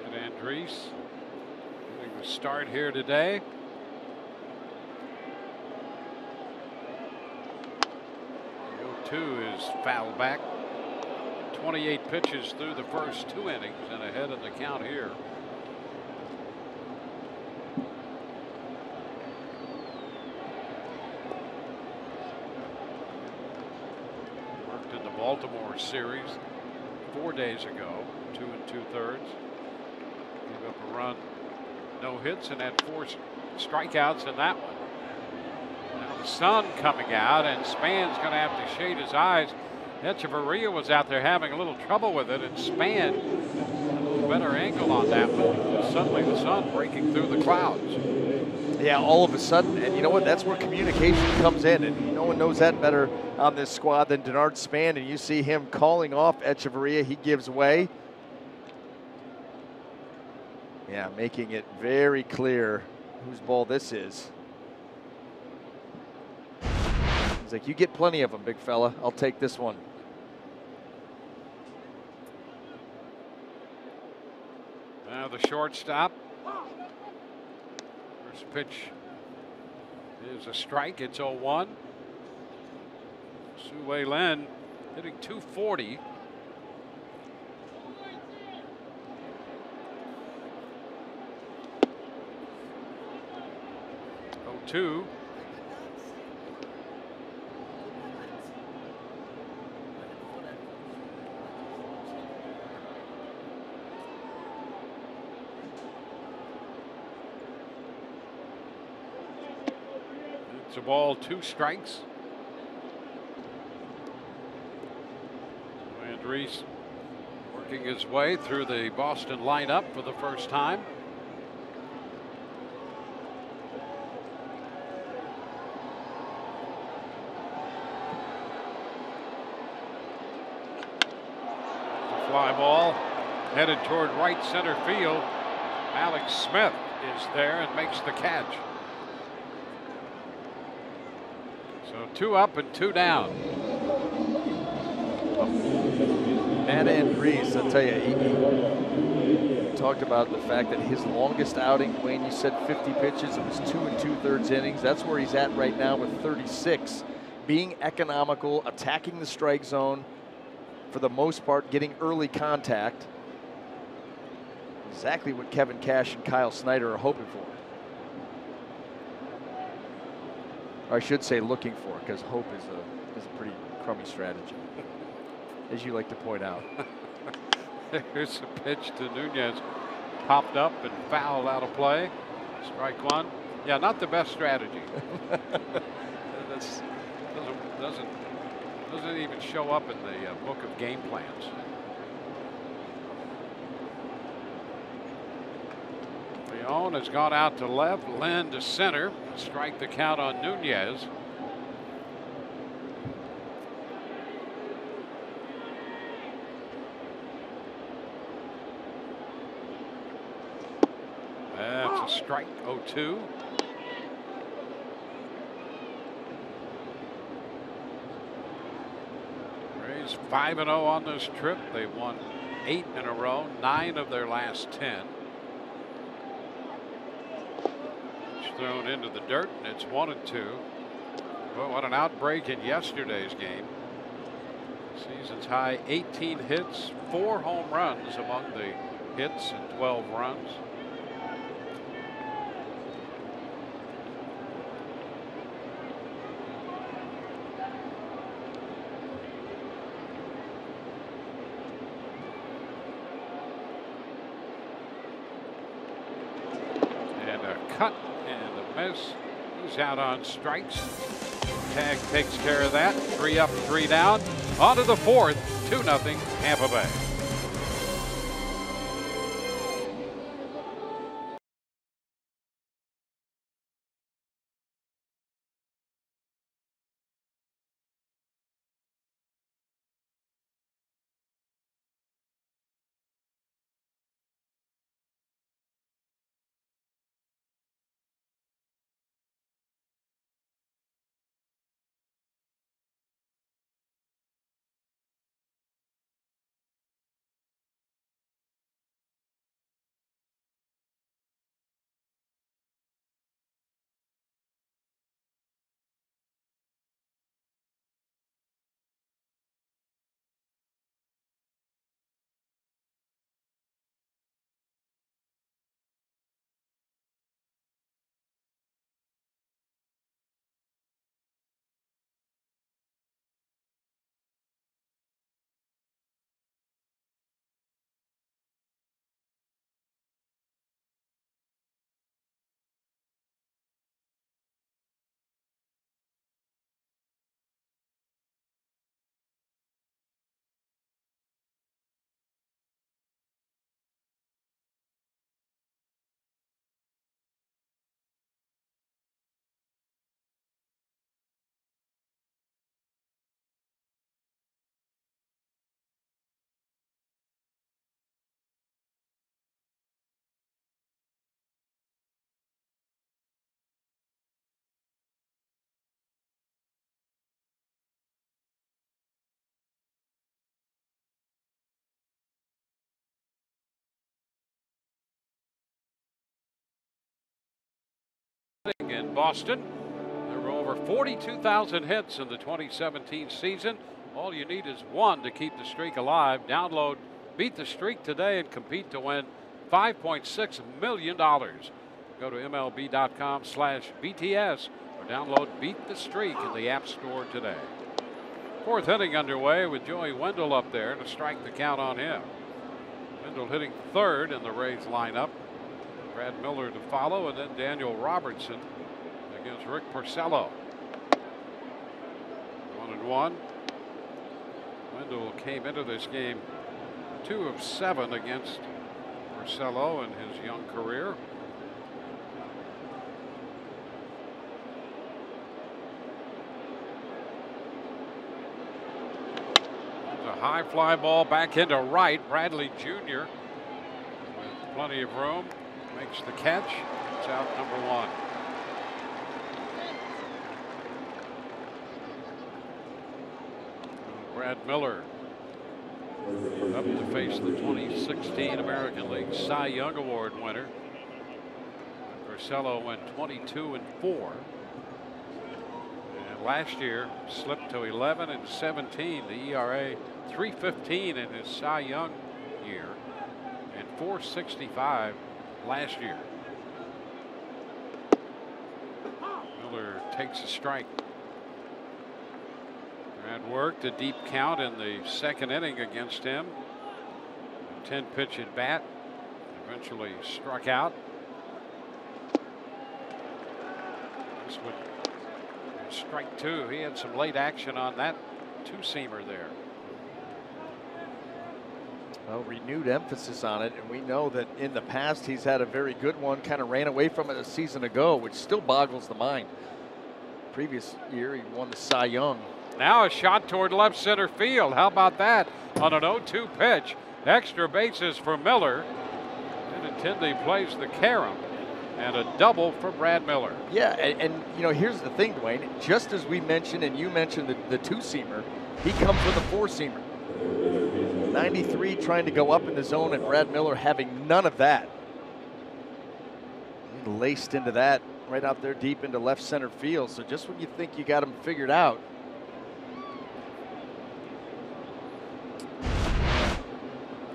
And Andres getting the start here today. The 0-2 is foul back. 28 pitches through the first 2 innings and ahead in the count here. Baltimore series 4 days ago, 2 2/3. Gave up a run, no hits, and had 4 strikeouts in that one. Now the sun coming out, and Span's going to have to shade his eyes. Echeverria was out there having a little trouble with it, and Span a little better angle on that one. Suddenly the sun breaking through the clouds. Yeah, all of a sudden, and you know what? That's where communication comes in, and no one knows that better on this squad than Denard Span. And you see him calling off Echeverria. He gives way. Yeah, making it very clear whose ball this is. He's like, you get plenty of them, big fella. I'll take this one. Now the shortstop. First pitch is a strike. It's 0-1. Sue Len hitting .240. .2. It's a ball, 2 strikes. Andres working his way through the Boston lineup for the first time. The fly ball headed toward right center field. Alex Smith is there and makes the catch. So 2 up and 2 down. Matt Andres, I'll tell you, he talked about the fact that his longest outing, Wayne, you said 50 pitches, it was 2 2/3 innings. That's where he's at right now with 36. Being economical, attacking the strike zone, for the most part, getting early contact. Exactly what Kevin Cash and Kyle Snyder are hoping for. Or I should say looking for, because hope is a pretty crummy strategy, as you like to point out. Here's a pitch to Nunez, popped up and fouled out of play. Strike one. Yeah, not the best strategy. That's doesn't even show up in the book of game plans. Leon has gone out to left, Lynn to center. Strike the count on Nunez. That's a strike. 0-2. Rays 5-0 on this trip. They've won 8 in a row, 9 of their last 10. Thrown into the dirt, and it's 1-2. Well, what an outbreak in yesterday's game. Season's high 18 hits, 4 home runs among the hits and 12 runs. cut and a miss. He's out on strikes. Tag takes care of that. 3 up, 3 down. On to the 4th. 2-0 Tampa Bay. In Boston, there were over 42,000 hits in the 2017 season. All you need is one to keep the streak alive. Download Beat the Streak today and compete to win $5.6 million. Go to MLB.com/BTS or download Beat the Streak in the App Store today. 4th inning underway with Joey Wendell up there to strike the count on him. Wendell hitting 3rd in the Rays lineup. Brad Miller to follow, and then Daniel Robertson against Rick Porcello. 1-1. Wendell came into this game 2 of 7 against Porcello in his young career. There's a high fly ball back into right. Bradley Jr. with plenty of room. Makes the catch. It's out number 1. Brad Miller up to face the 2016 American League Cy Young Award winner. Porcello went 22-4. And last year slipped to 11-17. The ERA 3.15 in his Cy Young year and 4.65 last year. Miller takes a strike. Brad worked a deep count in the 2nd inning against him. A 10-pitch at bat. Eventually struck out. This would strike 2. He had some late action on that 2-seamer there. Well, renewed emphasis on it, and we know that in the past he's had a very good one, kind of ran away from it a season ago, which still boggles the mind. Previous year he won the Cy Young. Now a shot toward left center field. How about that on an 0-2 pitch? Extra bases for Miller. Benintendi plays the carom, and a double for Brad Miller. Yeah, and you know, here's the thing, Dwayne. Just as we mentioned, and you mentioned the 2-seamer, he comes with a 4-seamer. 93 trying to go up in the zone, and Brad Miller having none of that. He laced into that right out there deep into left center field. So just when you think you got him figured out.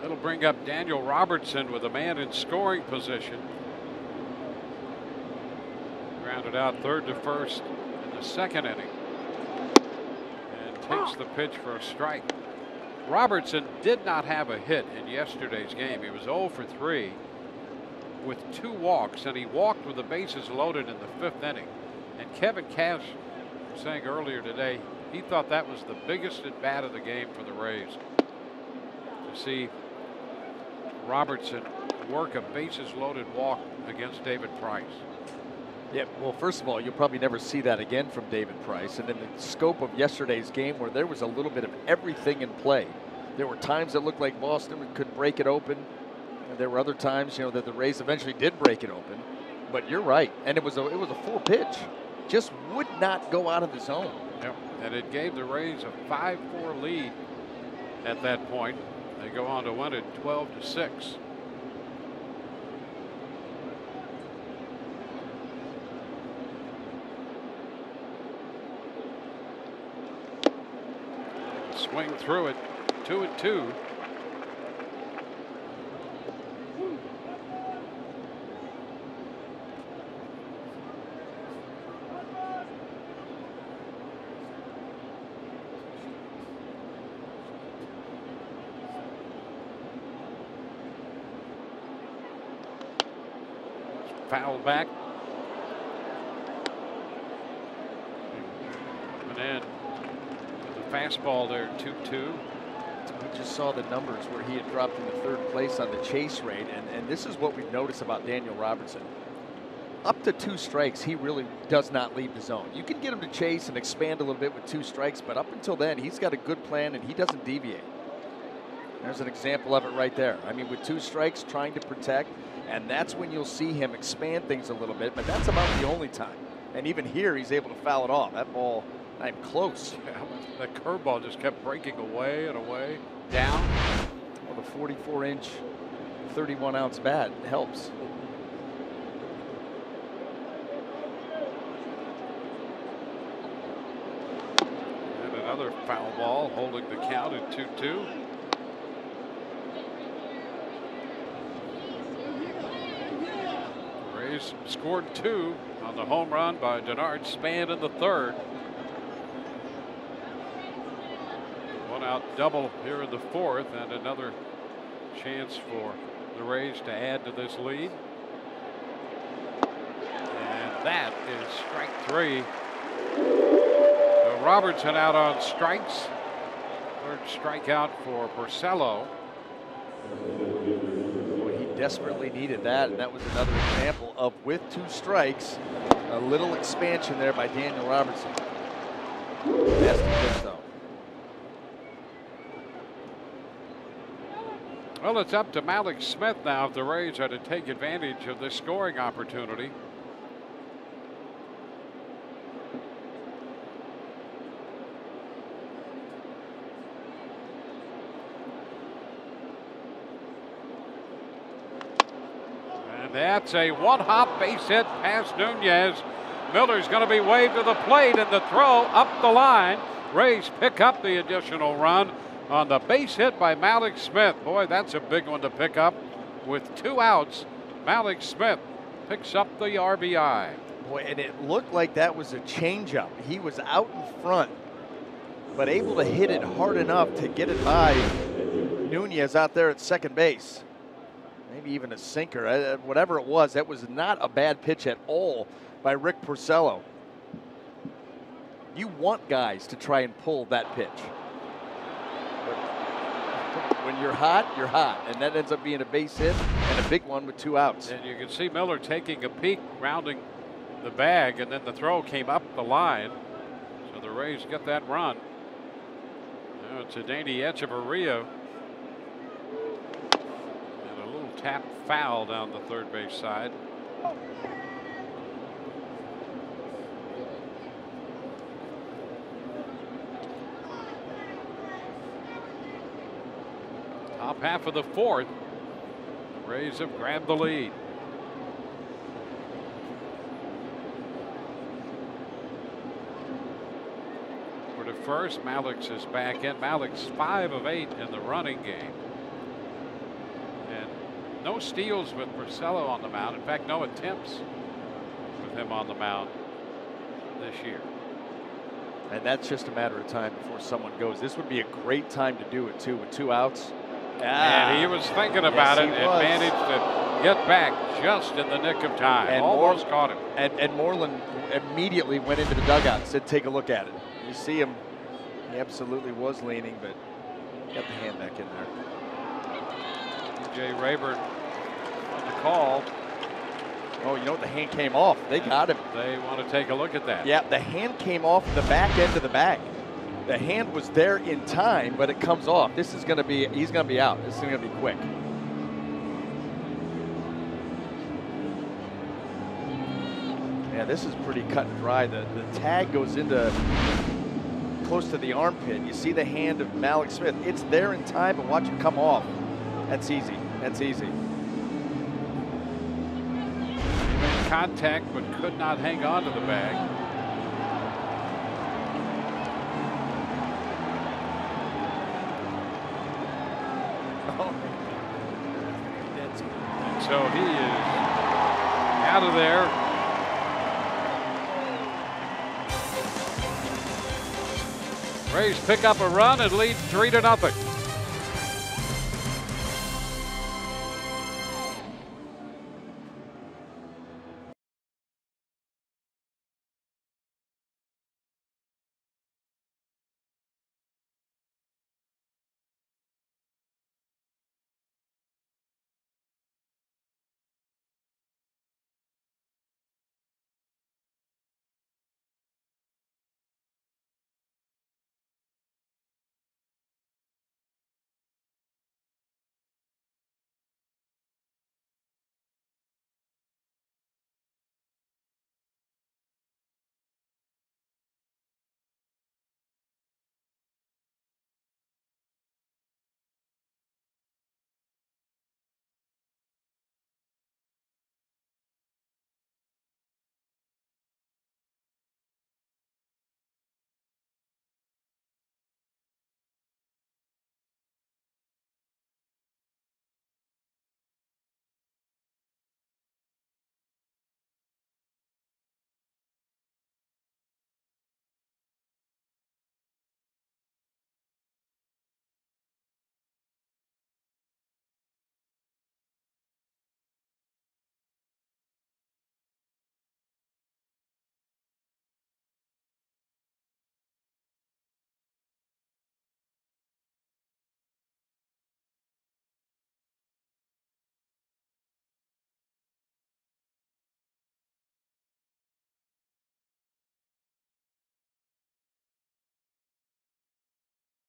It'll bring up Daniel Robertson with a man in scoring position. Grounded out 3rd to 1st in the 2nd inning. And takes the pitch for a strike. Robertson did not have a hit in yesterday's game. He was 0 for 3. with 2 walks, and he walked with the bases loaded in the 5th inning. And Kevin Cash was saying earlier today he thought that was the biggest at bat of the game for the Rays. To see Robertson work a bases loaded walk against David Price. Yeah, well, first of all, you'll probably never see that again from David Price. And in the scope of yesterday's game, where there was a little bit of everything in play, there were times that looked like Boston could break it open. And there were other times, you know, that the Rays eventually did break it open. But you're right, and it was a full pitch. Just would not go out of the zone. Yep, and it gave the Rays a 5-4 lead at that point. They go on to win it 12-6. Swing through it, 2-2. Foul back. And then the fastball there, 2-2. We just saw the numbers where he had dropped into 3rd place on the chase rate, and this is what we've noticed about Daniel Robertson. Up to 2 strikes, he really does not leave the zone. You can get him to chase and expand a little bit with 2 strikes, but up until then, he's got a good plan and he doesn't deviate. There's an example of it right there. I mean, with 2 strikes, trying to protect, and that's when you'll see him expand things a little bit, but that's about the only time. And even here, he's able to foul it off. That ball, not even close. Yeah, that curveball just kept breaking away and away, down. Well, the 44-inch, 31-ounce bat helps. And another foul ball, holding the count at 2-2. Rays scored 2 on the home run by Denard Span in the 3rd. 1-out double here in the 4th, and another chance for the Rays to add to this lead. And that is strike 3. So Robertson out on strikes. 3rd strikeout for Porcello. Desperately needed that, and that was another example of, with 2 strikes, a little expansion there by Daniel Robertson. Nasty pitch, though. Well, it's up to Malik Smith now if the Rays are to take advantage of this scoring opportunity. That's a 1-hop base hit past Nunez. Miller's going to be waved to the plate, and the throw up the line. Rays pick up the additional run on the base hit by Malik Smith. Boy, that's a big one to pick up. With 2 outs, Malik Smith picks up the RBI. Boy, and it looked like that was a changeup. He was out in front, but able to hit it hard enough to get it by Nunez out there at 2nd base. Maybe even a sinker, whatever it was. That was not a bad pitch at all by Rick Porcello. You want guys to try and pull that pitch. But when you're hot, and that ends up being a base hit and a big one with 2 outs. And you can see Miller taking a peek, rounding the bag, and then the throw came up the line. So the Rays get that run. Now it's a Danny Echeverria. Tap foul down the 3rd base side. Top half of the 4th. The Rays have grabbed the lead. For the first, Malik's is back in. Malik's 5 of 8 in the running game. No steals with Porcello on the mound. In fact, no attempts with him on the mound this year. And that's just a matter of time before someone goes. This would be a great time to do it, too, with 2 outs. And he was thinking about it and managed to get back just in the nick of time. And Almost caught him. And Moreland immediately went into the dugout and said, take a look at it. You see him, he absolutely was leaning, but got the hand back in there. Jay Rayburn on the call. Oh, you know what? The hand came off. They got him. They want to take a look at that. Yeah, the hand came off the back end of the bag. The hand was there in time, but it comes off. This is going to be, he's going to be out. This is going to be quick. Yeah, this is pretty cut and dry. The tag goes into close to the armpit. You see the hand of Malik Smith. It's there in time, but watch it come off. That's easy. That's easy. Contact, but could not hang on to the bag. And so he is out of there. Rays pick up a run and lead 3-0.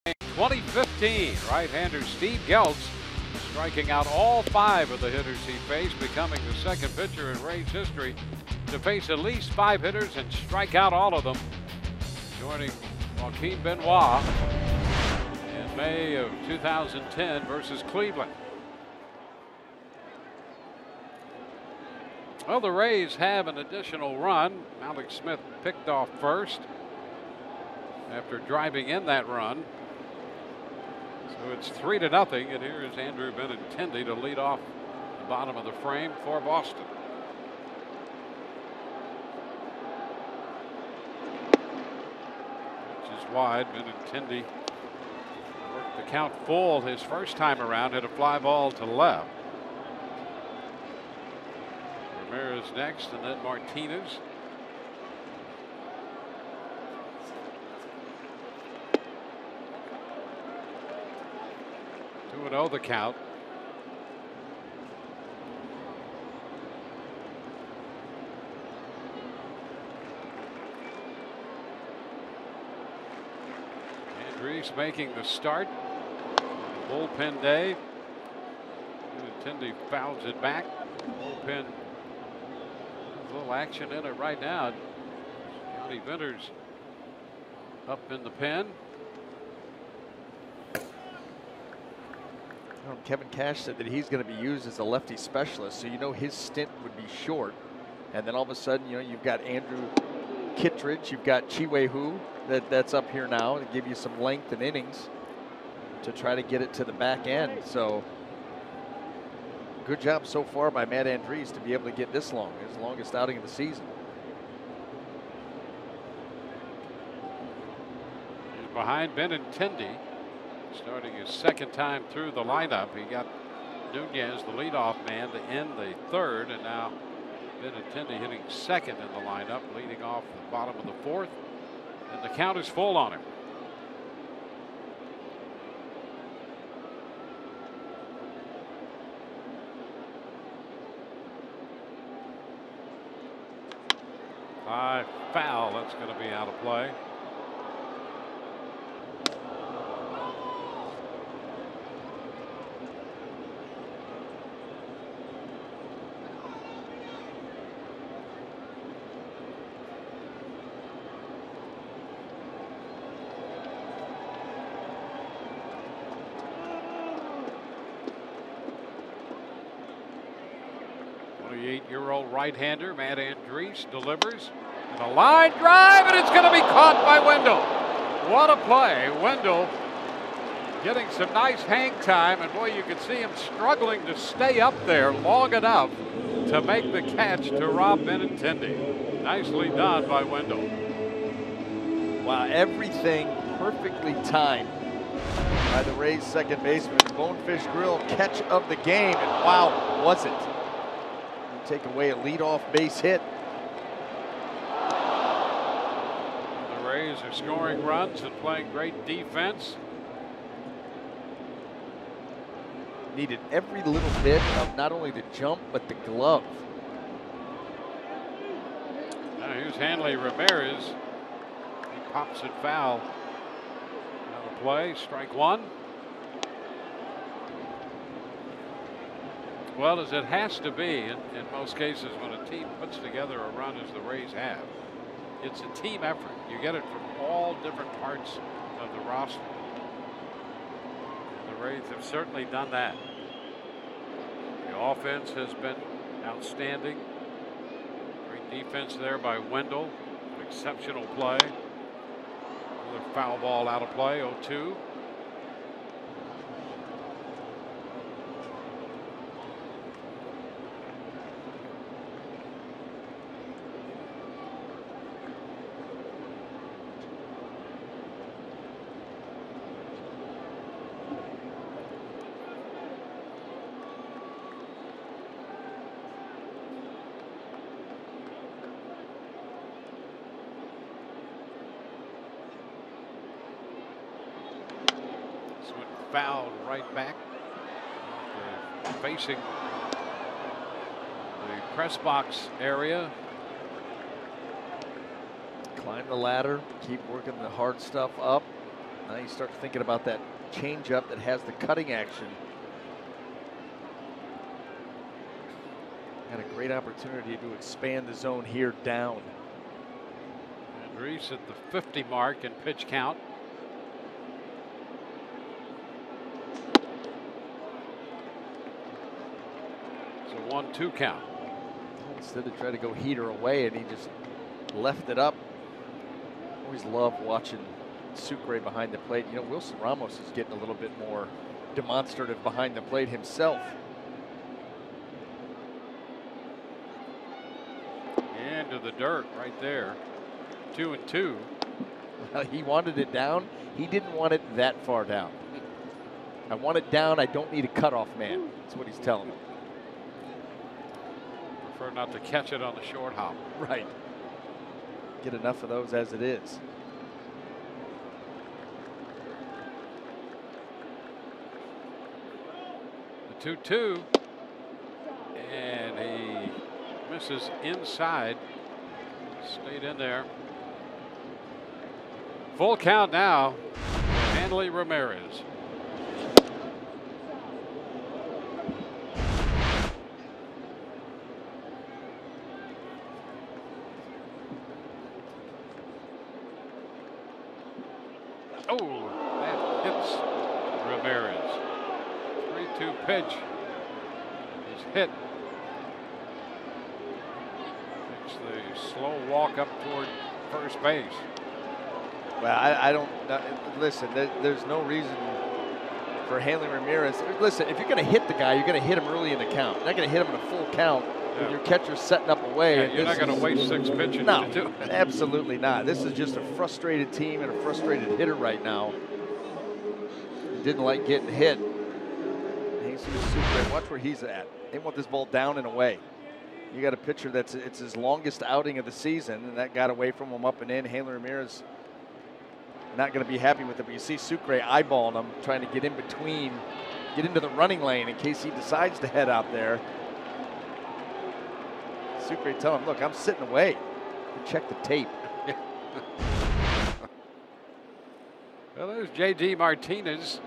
In 2015, right-hander Steve Geltz striking out all 5 of the hitters he faced, becoming the second pitcher in Rays history to face at least 5 hitters and strike out all of them, joining Joaquin Benoit in May of 2010 versus Cleveland. Well, the Rays have an additional run. Malik Smith picked off first after driving in that run. So it's 3-0, and here is Andrew Benintendi to lead off the bottom of the frame for Boston. Which is wide. Benintendi worked the count full his first time around, hit a fly ball to left. Ramirez next, and then Martinez. 2-0 the count. Andrews making the start. Bullpen day. Benintendi fouls it back. Bullpen. A little action in it right now. Johnny Venters up in the pen. Kevin Cash said that he's going to be used as a lefty specialist, so you know his stint would be short. And then all of a sudden, you know, you've got Andrew Kittredge, you've got Chi-Wei Hu that's up here now to give you some length and innings to try to get it to the back end. So good job so far by Matt Andrees to be able to get this long, his longest outing of the season. He's behind Benintendi, starting his second time through the lineup. He got Nunez, the leadoff man, to end the third, and now Benintendi hitting second in the lineup, leading off the bottom of the fourth, and the count is full on him. High foul, that's going to be out of play. Year-old right-hander Matt Andriese delivers, and a line drive, and it's going to be caught by Wendell. What a play. Wendell getting some nice hang time, and boy, you can see him struggling to stay up there long enough to make the catch to rob Benintendi. Nicely done by Wendell. Wow, everything perfectly timed by the Rays second baseman. Bonefish Grill catch of the game, and wow, was it. Take away a leadoff base hit. The Rays are scoring runs and playing great defense. Needed every little bit of not only the jump, but the glove. Now here's Hanley Ramirez. He pops it foul. Out of play, strike one. Well, as it has to be in most cases when a team puts together a run as the Rays have. It's a team effort. You get it from all different parts of the roster. And the Rays have certainly done that. The offense has been outstanding. Great defense there by Wendell. An exceptional play. Another foul ball out of play, 0-2. Fouled right back, facing the press box area. Climb the ladder, keep working the hard stuff up. Now you start thinking about that changeup that has the cutting action. Got a great opportunity to expand the zone here down. Andriese at the 50 mark in pitch count. It's a 1-2 count. Instead of trying to go heater away, and he just left it up. Always love watching Sucre behind the plate. You know, Wilson Ramos is getting a little bit more demonstrative behind the plate himself. Into the dirt right there. 2-2. Well, he wanted it down. He didn't want it that far down. I want it down. I don't need a cutoff man. That's what he's telling me. Prefer not to catch it on the short hop. Right. Get enough of those as it is. The 2-2. And he misses inside. Stayed in there. Full count now. Hanley Ramirez. Oh, that hits Ramirez. 3-2 pitch. He's hit. Takes the slow walk up toward first base. Well, I don't listen. There's no reason for Hanley Ramirez. Listen, if you're going to hit the guy, you're going to hit him early in the count. You're not going to hit him in a full count when your catcher's setting up away. Yeah, you're not going to waste 6 pitches no, to do it. Absolutely not. This is just a frustrated team and a frustrated hitter right now. He didn't like getting hit. He's see Sucre. Watch where he's at. They want this ball down and away. You got a pitcher it's his longest outing of the season, and that got away from him up and in. Haley Ramirez not going to be happy with it, but you see Sucre eyeballing him, trying to get in between, get into the running lane in case he decides to head out there. Sucre telling him, look, I'm sitting away. Check the tape. Well, there's J.D. Martinez.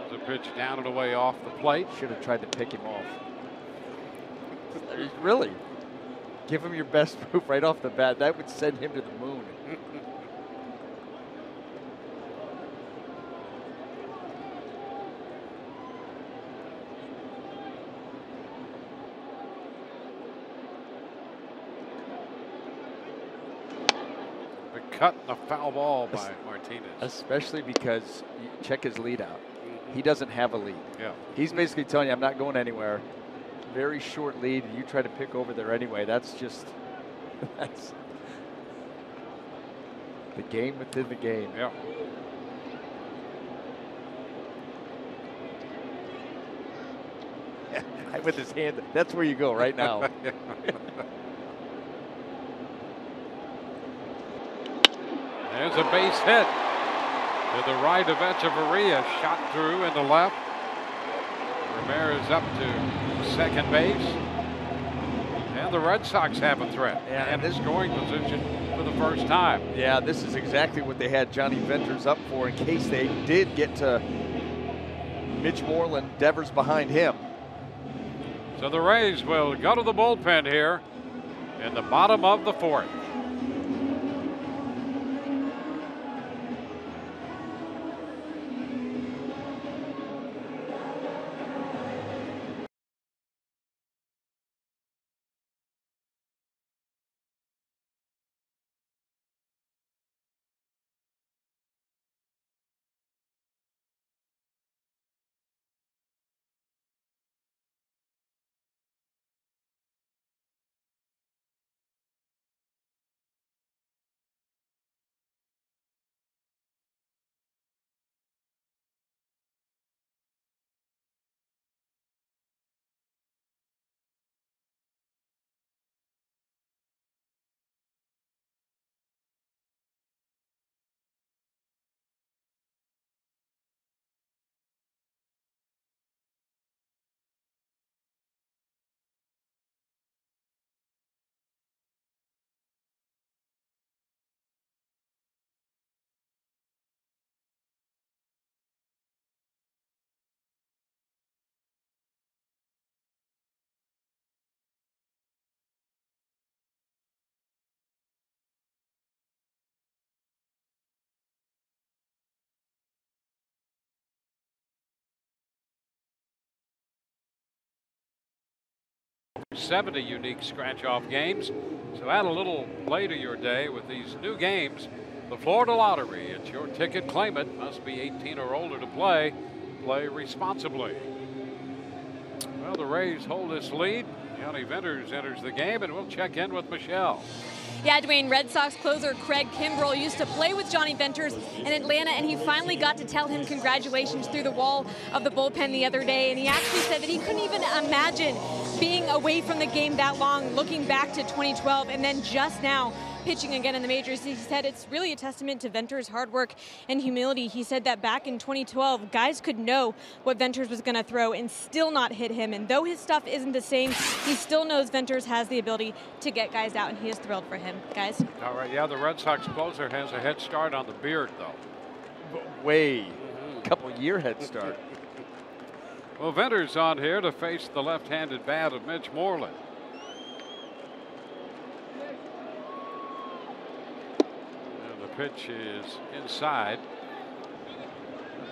There's a pitch down and away off the plate. Should have tried to pick him off. Really? Give him your best move right off the bat. That would send him to the moon. Cut a foul ball by Martinez. Especially because you check his lead out. He doesn't have a lead. Yeah. He's basically telling you, I'm not going anywhere. Very short lead, and you try to pick over there anyway. That's just, that's the game within the game. Yeah. With his hand, that's where you go right now. There's a base hit to the right of Echeverria, shot through in the left. Ramirez up to second base. And the Red Sox have a threat. Yeah, and in scoring position for the first time. Yeah, this is exactly what they had Johnny Venters up for in case they did get to Mitch Moreland. Devers behind him. So the Rays will go to the bullpen here in the bottom of the fourth. '70 unique scratch-off games. So add a little play to your day with these new games. The Florida Lottery. It's your ticket. Claim it. Must be 18 or older to play. Play responsibly. Well, the Rays hold this lead. Johnny Venters enters the game, and we'll check in with Michelle. Yeah, Dwayne, Red Sox closer Craig Kimbrell used to play with Johnny Venters in Atlanta, and he finally got to tell him congratulations through the wall of the bullpen the other day. And he actually said that he couldn't even imagine being away from the game that long, looking back to 2012, and then just now pitching again in the majors. He said it's really a testament to Venters' hard work and humility. He said that back in 2012, guys could know what Venters was going to throw and still not hit him. And though his stuff isn't the same, he still knows Venters has the ability to get guys out, and he is thrilled for him. Guys? All right, yeah, the Red Sox closer has a head start on the Beard, though. Way, couple year head start. Well, Venters on here to face the left-handed bat of Mitch Moreland. Pitch is inside.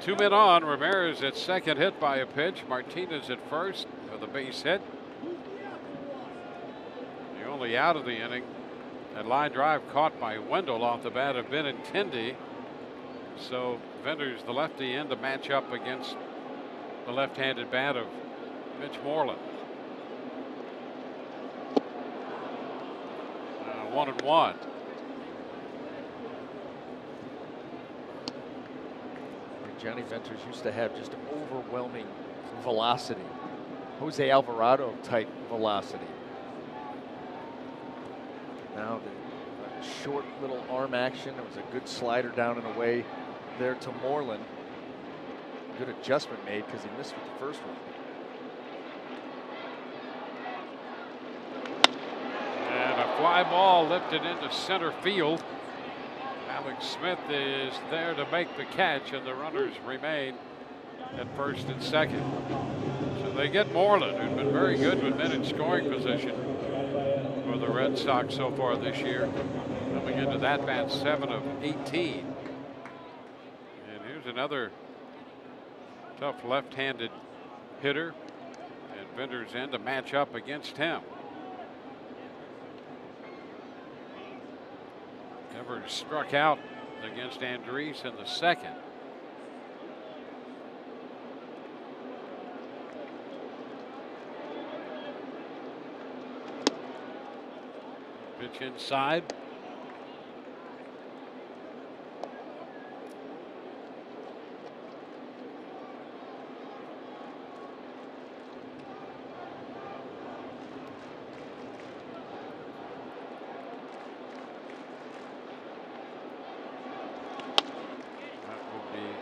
2 men on. Ramirez at second, hit by a pitch. Martinez at first for the base hit. The only out of the inning. That line drive caught by Wendell off the bat of Benintendi. So Venters, the lefty, in to match up against the left-handed bat of Mitch Moreland. 1-1. Johnny Venters used to have just overwhelming velocity. Jose Alvarado type velocity. Now the short little arm action. It was a good slider down and away there to Moreland. Good adjustment made because he missed with the first one. And a fly ball lifted into center field. Alex Smith is there to make the catch, and the runners remain at first and second. So they get Moreland, who's been very good with men in scoring position for the Red Sox so far this year. Coming into that bat, 7 of 18. And here's another tough left-handed hitter, and Venters in to match up against him. Evers struck out against Andriese in the second. Pitch inside.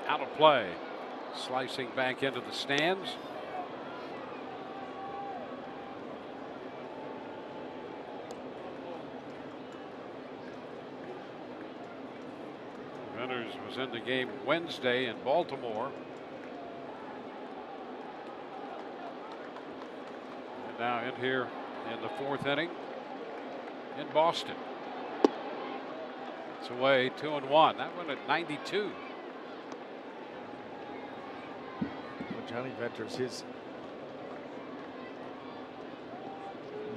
Out of play. Slicing back into the stands. Venters was in the game Wednesday in Baltimore. And now in here in the fourth inning in Boston. It's away 2-1. That one at 92. Johnny Venters, his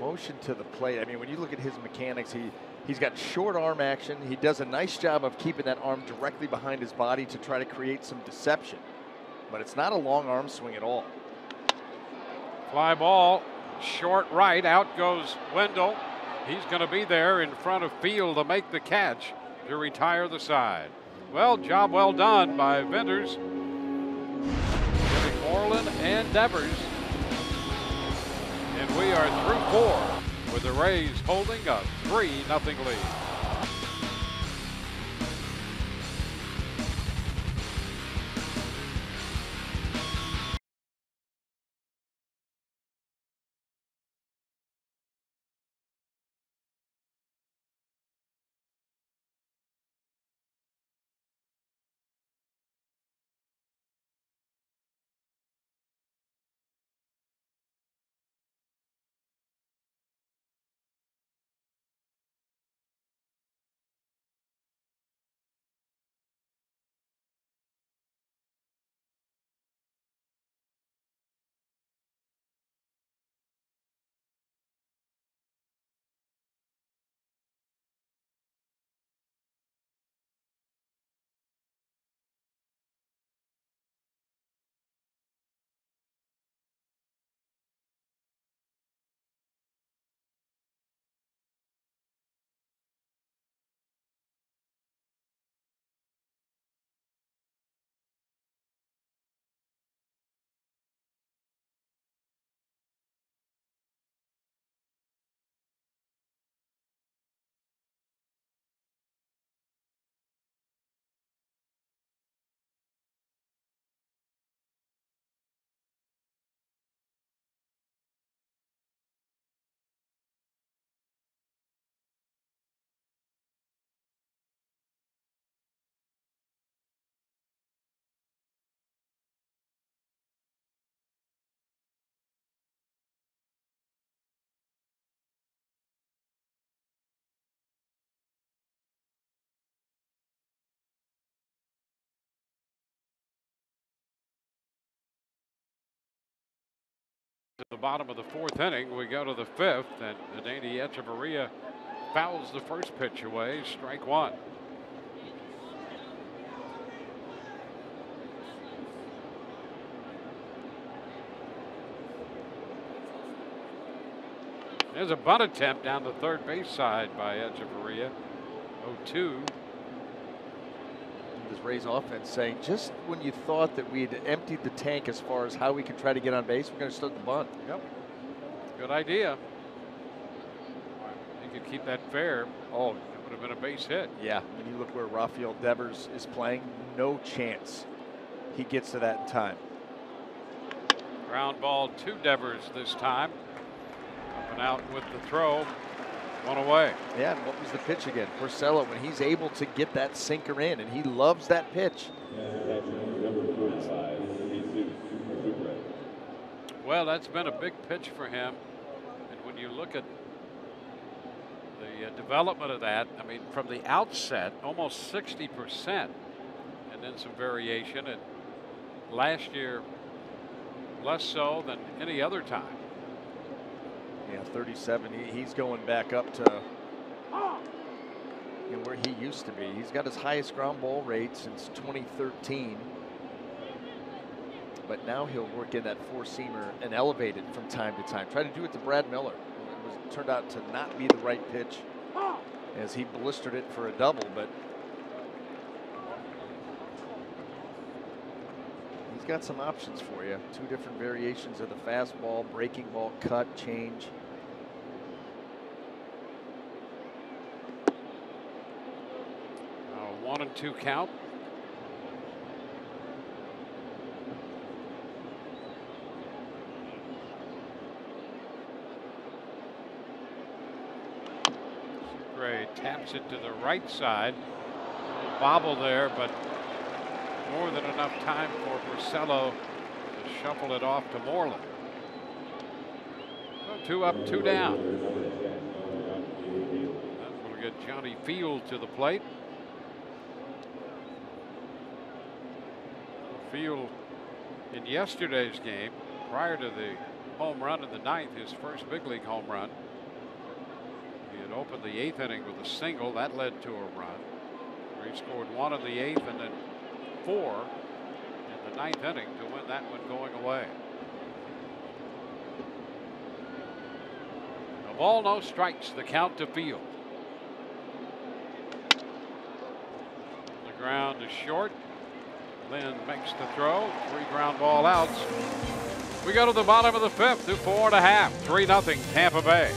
motion to the plate, I mean, when you look at his mechanics, he's got short arm action. He does a nice job of keeping that arm directly behind his body to try to create some deception. But it's not a long arm swing at all. Fly ball, short right, out goes Wendell. He's going to be there in front of field to make the catch to retire the side. Well, job well done by Venters. Moreland and Devers. And we are through 4 with the Rays holding a 3-0 lead. At the bottom of the fourth inning, we go to the fifth, and Adeiny Echeverria fouls the first pitch away, strike 1. There's a bunt attempt down the third base side by Echeverria. 0-2. this Rays offense saying, just when you thought that we'd emptied the tank as far as how we could try to get on base, we're going to start the bunt. Yep. Good idea. You could keep that fair. Oh, it would have been a base hit. Yeah, when you look where Rafael Devers is playing, no chance he gets to that in time. Ground ball to Devers this time. Up and out with the throw. One away. Yeah, and what was the pitch again? Porcello, when he's able to get that sinker in, and he loves that pitch. Well, that's been a big pitch for him. And when you look at the development of that, I mean, from the outset, almost 60%, and then some variation. And last year, less so than any other time. Yeah, 37. He's going back up to where he used to be. He's got his highest ground ball rate since 2013. But now he'll work in that four-seamer and elevate it from time to time. Try to do it to Brad Miller. It turned out to not be the right pitch as he blistered it for a double, but he's got some options for you. Two different variations of the fastball, breaking ball, cut, change. 1-2 count. Gray taps it to the right side. A little bobble there, but more than enough time for Porcello to shuffle it off to Moreland. So 2 up, 2 down. That will get Johnny Field to the plate. Field in yesterday's game, prior to the home run in the 9th, his first big league home run. He had opened the 8th inning with a single that led to a run. He scored 1 in the 8th and then 4 in the 9th inning to win that one going away. A ball, no strikes, the count to Field. The ground is short. Lynn makes the throw. 3 ground ball outs. We go to the bottom of the 5th to 4 1/2. 3-0 Tampa Bay.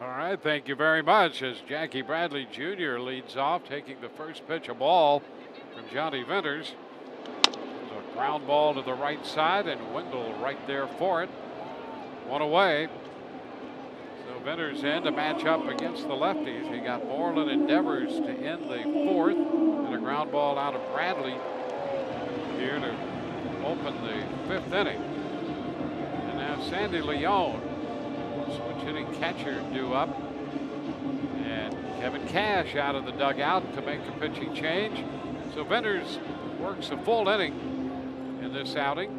All right, thank you very much as Jackie Bradley Jr. leads off, taking the first pitch, a ball from Johnny Venters. There's a Ground ball to the right side, and Wendell right there for it. One away. So Venner's in to match up against the lefties. He got Moreland and Devers to end the 4th, and a ground ball out of Bradley here to open the 5th inning. And now Sandy Leone, switch hitting catcher, due up. And Kevin Cash out of the dugout to make a pitching change. So Venner's works a full inning in this outing.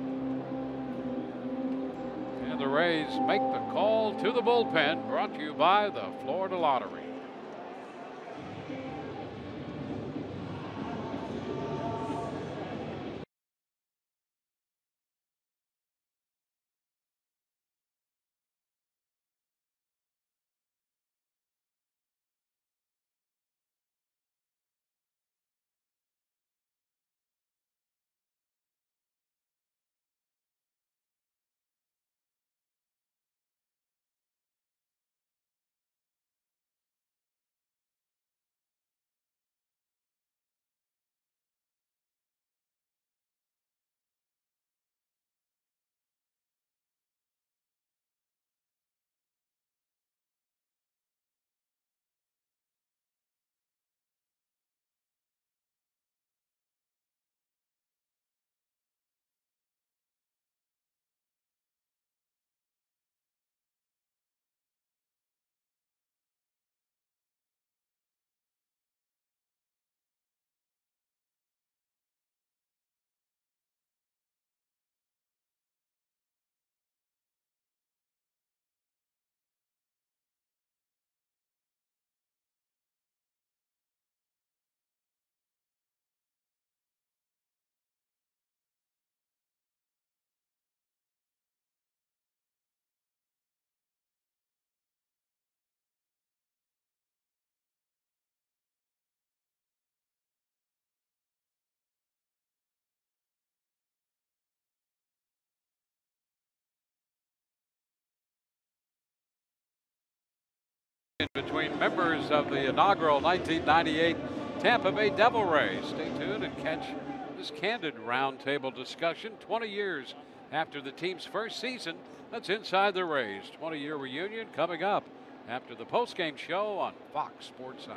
And the Rays make the call to the bullpen, brought to you by the Florida Lottery. Between members of the inaugural 1998 Tampa Bay Devil Rays. Stay tuned and catch this candid roundtable discussion 20 years after the team's first season. That's Inside the Rays 20-year reunion coming up after the postgame show on Fox Sports Sun.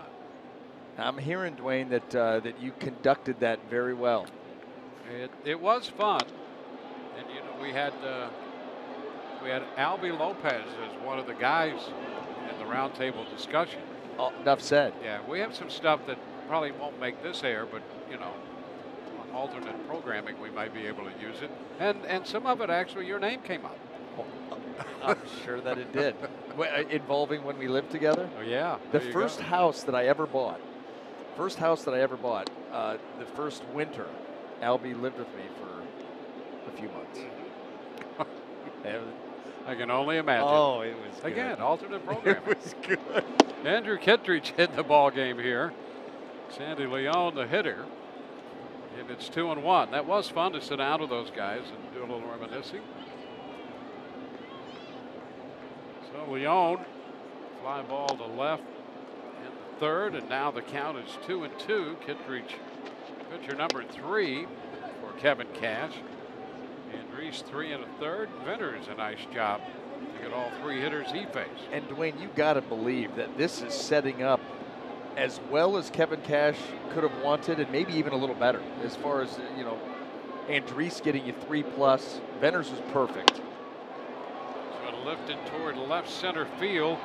I'm hearing, Dwayne, that you conducted that very well. It was fun, and you know we had Albie Lopez as one of the guys in the roundtable discussion. Oh, enough said. Yeah, we have some stuff that probably won't make this air, but you know, on alternate programming we might be able to use it. And some of it actually your name came up. I'm sure that it did. Involving when we lived together? Oh yeah. The first house that I ever bought. The first winter, Albie lived with me for a few months. I can only imagine. Oh, it was good. Again, alternate programming. It was good. Andrew Kittredge hit the ball game here. Sandy Leone, the hitter. And it's 2-1. That was fun to sit down with those guys and do a little reminiscing. So Leone, fly ball to left in the 3rd, and now the count is 2-2. Kittredge, pitcher number 3 for Kevin Cash. Andrees 3 1/3. Venner's a nice job to get all 3 hitters he faced. And Dwayne, you got to believe that this is setting up as well as Kevin Cash could have wanted, and maybe even a little better as far as, you know, Andrees getting you 3+. Venner's was perfect. So it lifted toward left center field,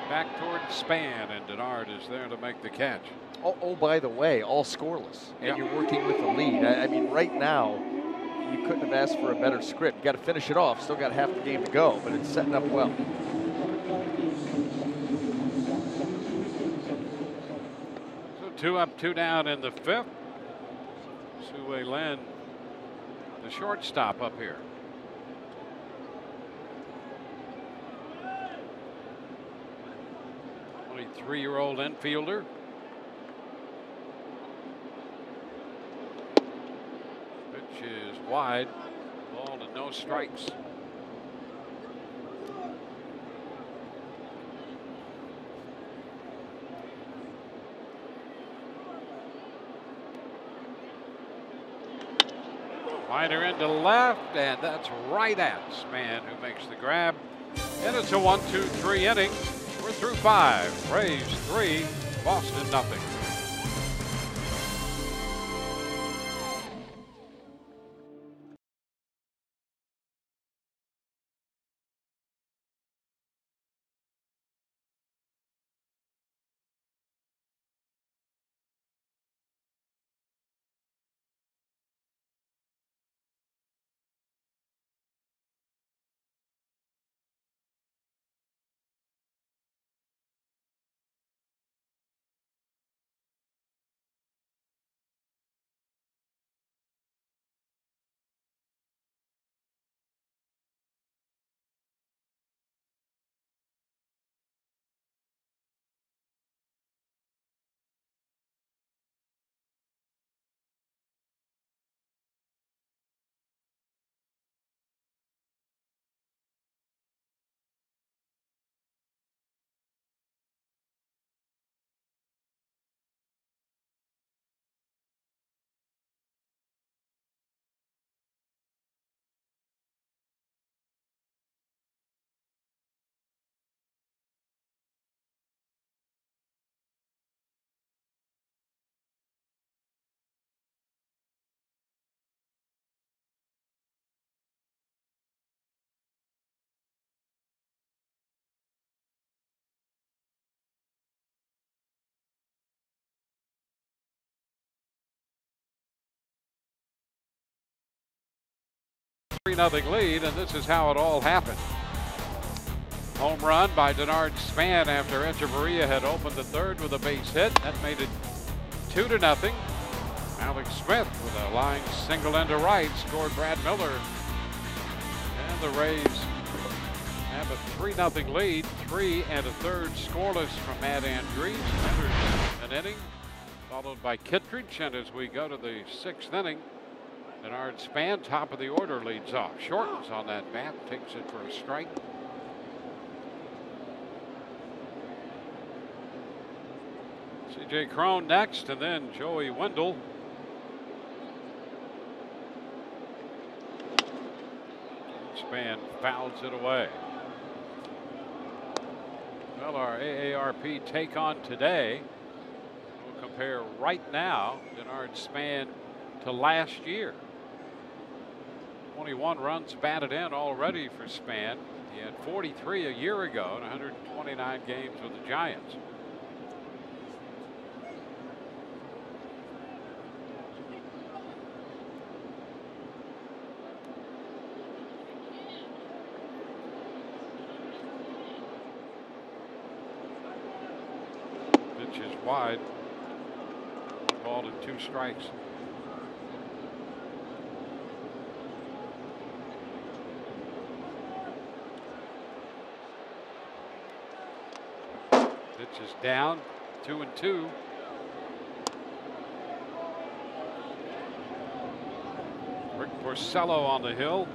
back toward Span, and Denard is there to make the catch. Oh, by the way, all scoreless, and you're working with the lead. I mean, right now, you couldn't have asked for a better script. You got to finish it off. Still got half the game to go, but it's setting up well. So 2 up, 2 down in the 5th. Sue Lin, the shortstop up here. The 23-year-old infielder. Pitch is wide. Ball to no strikes. Liner into left, and that's right at Span, who makes the grab. And it's a 1-2-3 inning. We're through 5. Rays 3, Boston nothing. Nothing lead, and this is how it all happened. Home run by Denard Span after Echeverria had opened the third with a base hit. That made it 2-0. Alex Smith with a line single into right scored Brad Miller, and the Rays have a 3-0 lead. 3 1/3 scoreless from Matt Andrees. Enters an inning, followed by Kittredge, and as we go to the 6th inning, Denard Span, top of the order, leads off. Shortens on that bat, takes it for a strike. C.J. Cron next, and then Joey Wendell. Span fouls it away. Well, our AARP take on today, we'll compare right now Denard Span to last year. 21 runs batted in already for Span. He had 43 a year ago in 129 games with the Giants. Pitch is wide. 1 ball and 2 strikes. Pitch is down, 2-2. Rick Porcello on the hill,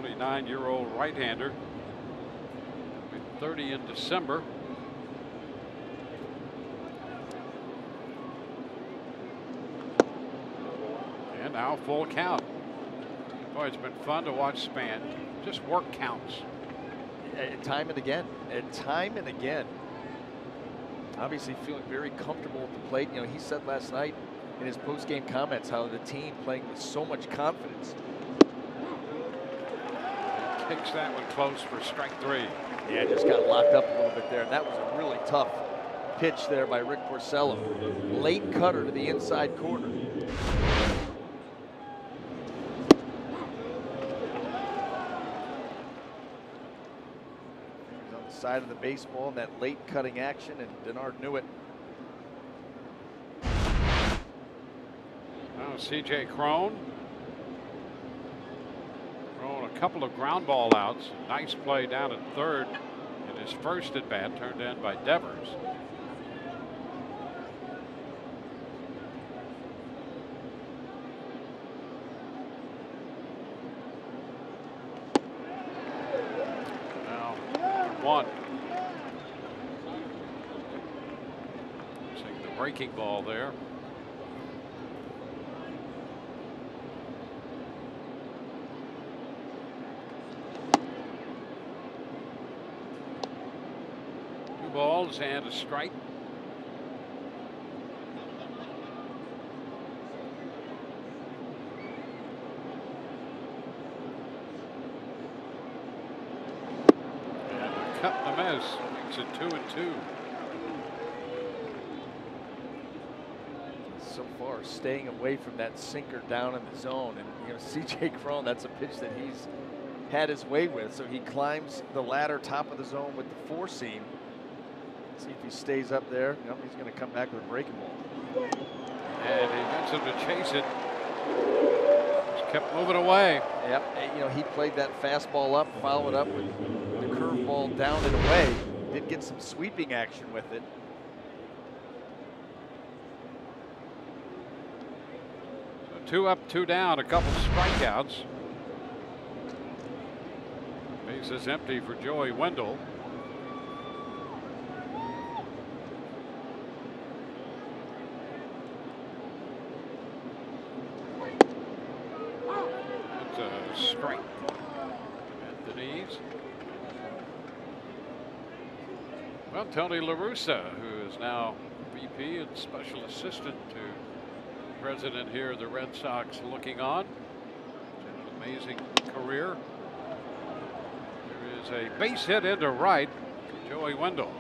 29-year-old right-hander. He'll be 30 in December. And now full count. Boy, it's been fun to watch Span. Just work counts. Time and again. Time and again. Obviously feeling very comfortable at the plate. You know, he said last night in his post-game comments how the team playing with so much confidence. Kicks that one close for strike 3. Yeah, just got locked up a little bit there. And that was a really tough pitch there by Rick Porcello. Late cutter to the inside corner. Side of the baseball in that late cutting action, and Denard knew it. Now C.J. Cron. Cron a couple of ground ball outs. Nice play down at third in his first at bat, turned in by Devers. One. Seeing the breaking ball there. balls and a strike. And a cut and a miss. Makes it 2-2. So far, staying away from that sinker down in the zone. And, you know, C.J. Cron, that's a pitch that he's had his way with. So he climbs the ladder top of the zone with the four seam. See if he stays up there. Nope, he's going to come back with a breaking ball. And he gets him to chase it. Just kept moving away. Yep, and, you know, he played that fastball up, followed up with the curveball down and away. Did get some sweeping action with it. So 2 up, 2 down, a couple strikeouts. Base is empty for Joey Wendell. That's a strike at the knees. Well, Tony La Russa, who is now VP and special assistant to president here of the Red Sox, looking on. An amazing career. There is a base hit into right for Joey Wendell.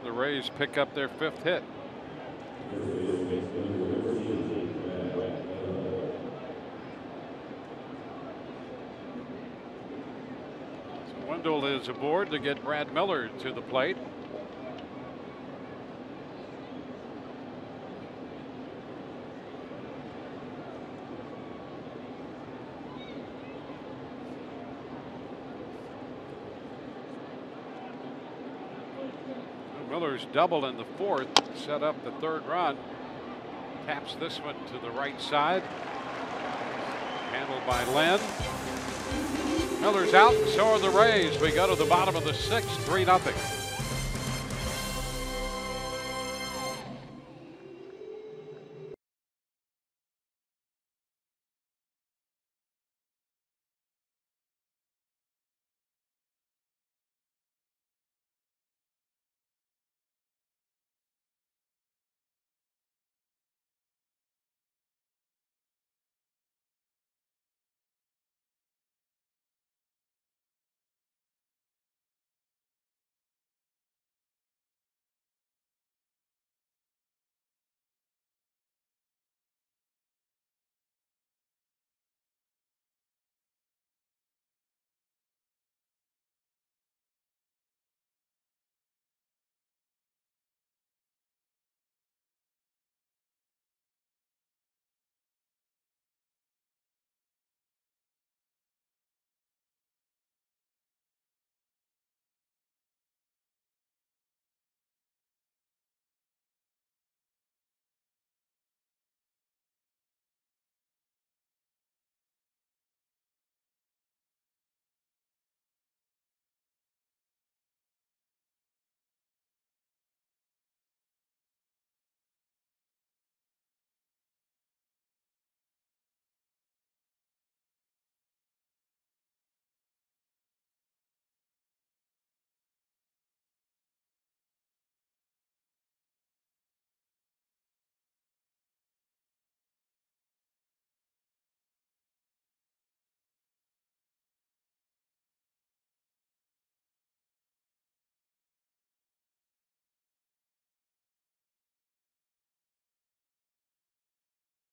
The Rays pick up their 5th hit. So Wendell is aboard to get Brad Miller to the plate. Miller's double in the 4th, set up the 3rd run. Taps this one to the right side. Handled by Lynn. Miller's out, and so are the Rays. We go to the bottom of the 6th, 3-0.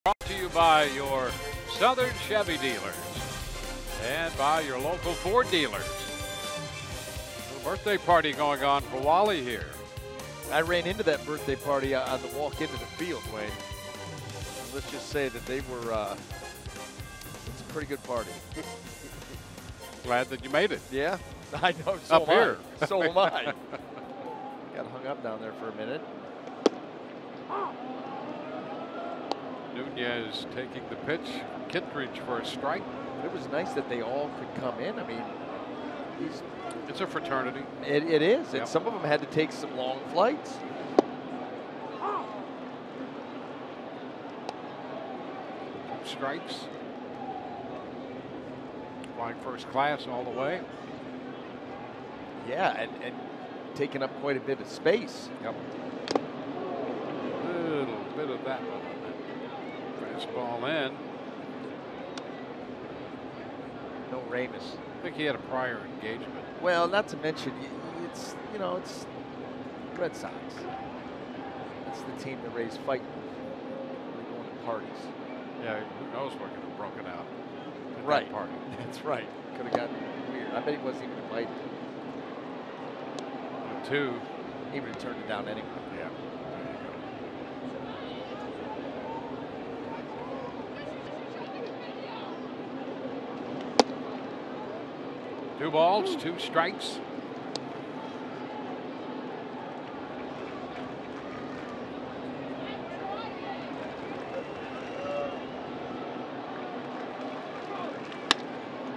Brought to you by your Southern Chevy dealers and by your local Ford dealers. A birthday party going on for Wally here. I ran into that birthday party on the walk into the field, Wayne. Let's just say that they were, it's a pretty good party. Glad that you made it. Yeah, I know. So Up here. So am I. Got hung up down there for a minute. Nunez taking the pitch. Kittredge for a strike. It was nice that they all could come in. I mean, it's a fraternity. It is. Yep. And some of them had to take some long flights. Strikes. Flying first class all the way. Yeah, and taking up quite a bit of space. Yep. A little bit of that one. Fastball in. No Ramus. I think he had a prior engagement. Well, not to mention, it's Red Sox. It's the team that Rays fight. They're going to parties. Yeah, who knows what could have broken out at Right. that party. That's right. Could have gotten weird. I bet he wasn't even invited. 2. He would have turned it down anyway. Yeah. There you go. 2 balls, 2 strikes.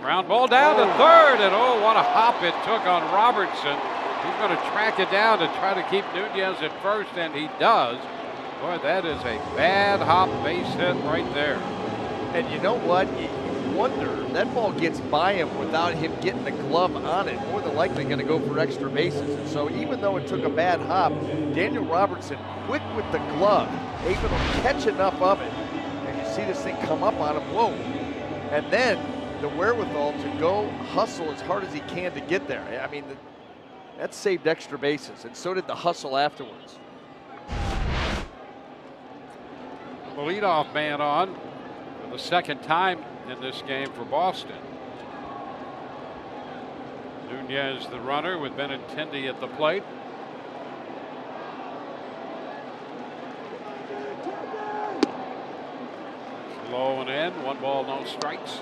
Ground ball down to third, and oh, what a hop it took on Robertson. He's going to track it down to try to keep Nunez at first, and he does. Boy, that is a bad hop base hit right there. And you know what? You wonder, that ball gets by him without him getting the glove on it. More than likely going to go for extra bases. And so even though it took a bad hop, Daniel Robertson, quick with the glove, able to catch enough of it. And you see this thing come up on him, whoa. And then the wherewithal to go hustle as hard as he can to get there. I mean, that saved extra bases, and so did the hustle afterwards. The leadoff man on for the second time in this game for Boston. Nunez the runner with Benintendi at the plate. Low and in, 1 ball, no strikes.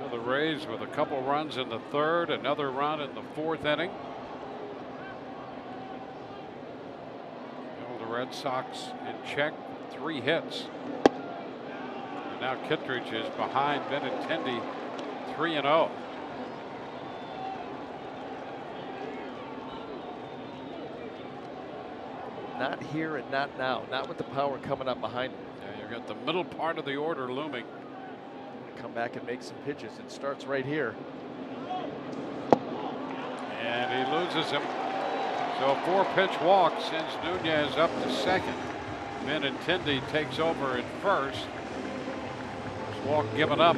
The Rays with a couple runs in the third, another run in the fourth inning. The Red Sox in check, 3 hits. And now Kittredge is behind Benintendi, 3-0. Not here and not now. Not with the power coming up behind him. Yeah, you've got the middle part of the order looming. Come back and make some pitches. It starts right here. And he loses him. So a 4-pitch walk sends Nunez up to second. Benintendi takes over at first. First walk given up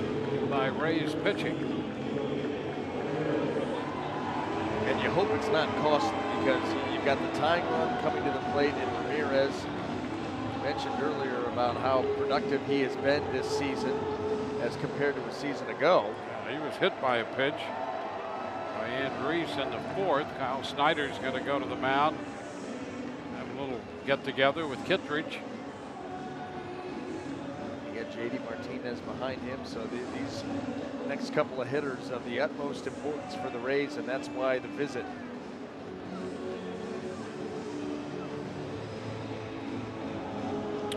by Rays pitching. And you hope it's not costly, because you've got the tying run coming to the plate, and Ramirez mentioned earlier about how productive he has been this season as compared to a season ago. Yeah, he was hit by a pitch by Andrees in the fourth. Kyle Snyder's going to go to the mound. Have a little get together with Kittredge. You got JD Martinez behind him, so these next couple of hitters of the utmost importance for the Rays, and that's why the visit.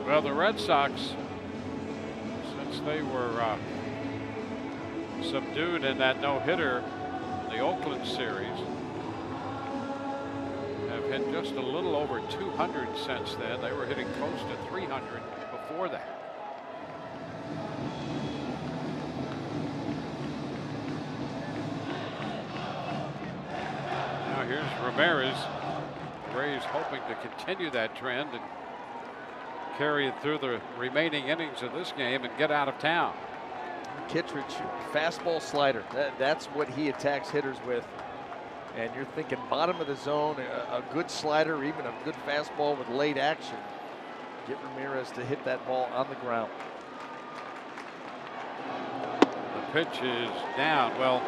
Well, the Red Sox, since they were subdued in that no-hitter in the Oakland series, have hit just a little over 200 since then. They were hitting close to 300 before that. Now here's Ramirez. Rays hoping to continue that trend and carry it through the remaining innings of this game and get out of town. Kittredge, fastball slider. That's what he attacks hitters with. And you're thinking bottom of the zone, a good slider, even a good fastball with late action. Get Ramirez to hit that ball on the ground. The pitch is down. Well,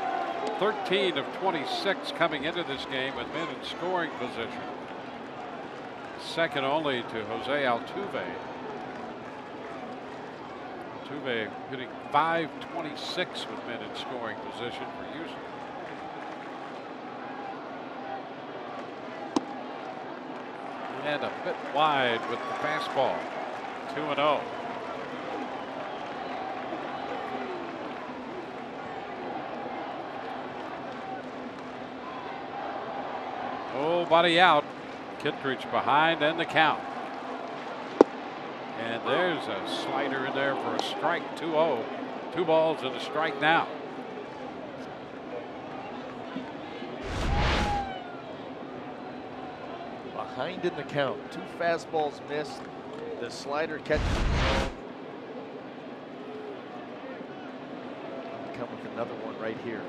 13 of 26 coming into this game with men in scoring position. Second only to Jose Altuve. Altuve hitting .526 with men in scoring position for Houston. And a bit wide with the fastball. 2-0. Oh, body out. Kittredge behind and the count. And there's a slider in there for a strike. 2-0. 2 balls and a strike now. Behind in the count. 2 fastballs missed. The slider catches the zone. Come with another one right here.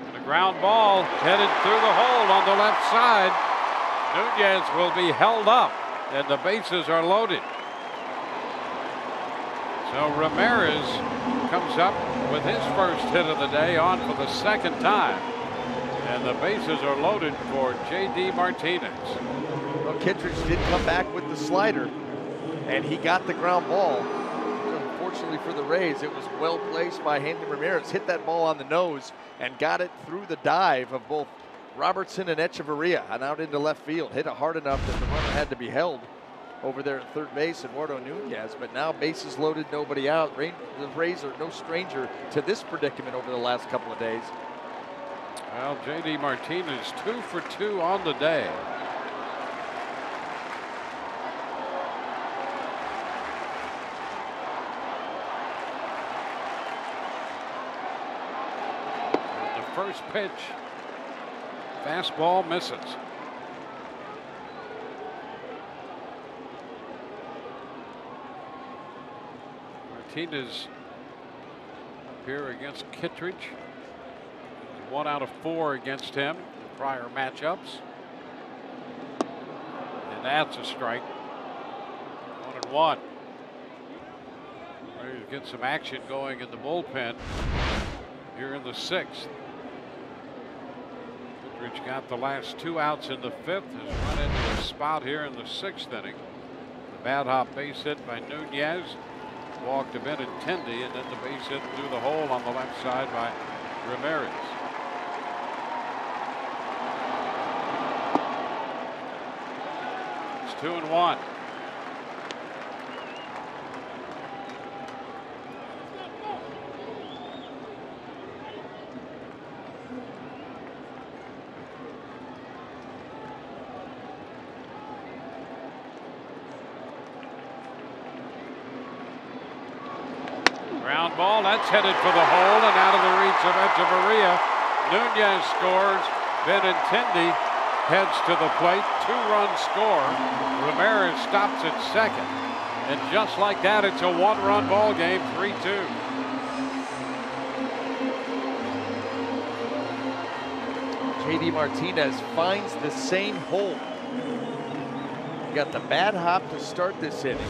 And a ground ball headed through the hole on the left side. Nunez will be held up, and the bases are loaded. So Ramirez comes up with his first hit of the day on for the second time. And the bases are loaded for J.D. Martinez. Well, Kittredge did come back with the slider, and he got the ground ball. Unfortunately for the Rays, it was well placed by Handy Ramirez. Hit that ball on the nose and got it through the dive of both Robertson and Echeverria and out into left field. Hit it hard enough that the runner had to be held over there at third base, Eduardo Nunez. But now bases loaded, nobody out. The Rays are no stranger to this predicament over the last couple of days. Well, J.D. Martinez 2 for 2 on the day. And the first pitch, fastball misses. Martinez up here against Kittredge. 1 out of 4 against him in prior matchups. And that's a strike. 1-1. Ready to get some action going in the bullpen here in the 6th. Kittredge got the last 2 outs in the 5th. Has run into a spot here in the 6th inning. The bad hop base hit by Nunez. Walked to Benintendi, and then the base hit through the hole on the left side by Ramirez. It's 2-1. Ground ball, that's headed for the hole and out of the reach of Echeverria. Nunez scores. Benintendi heads to the plate. 2-run score. Ramirez stops at second. And just like that, it's a 1-run ball game, 3-2. J.D. Martinez finds the same hole. Got the bad hop to start this inning,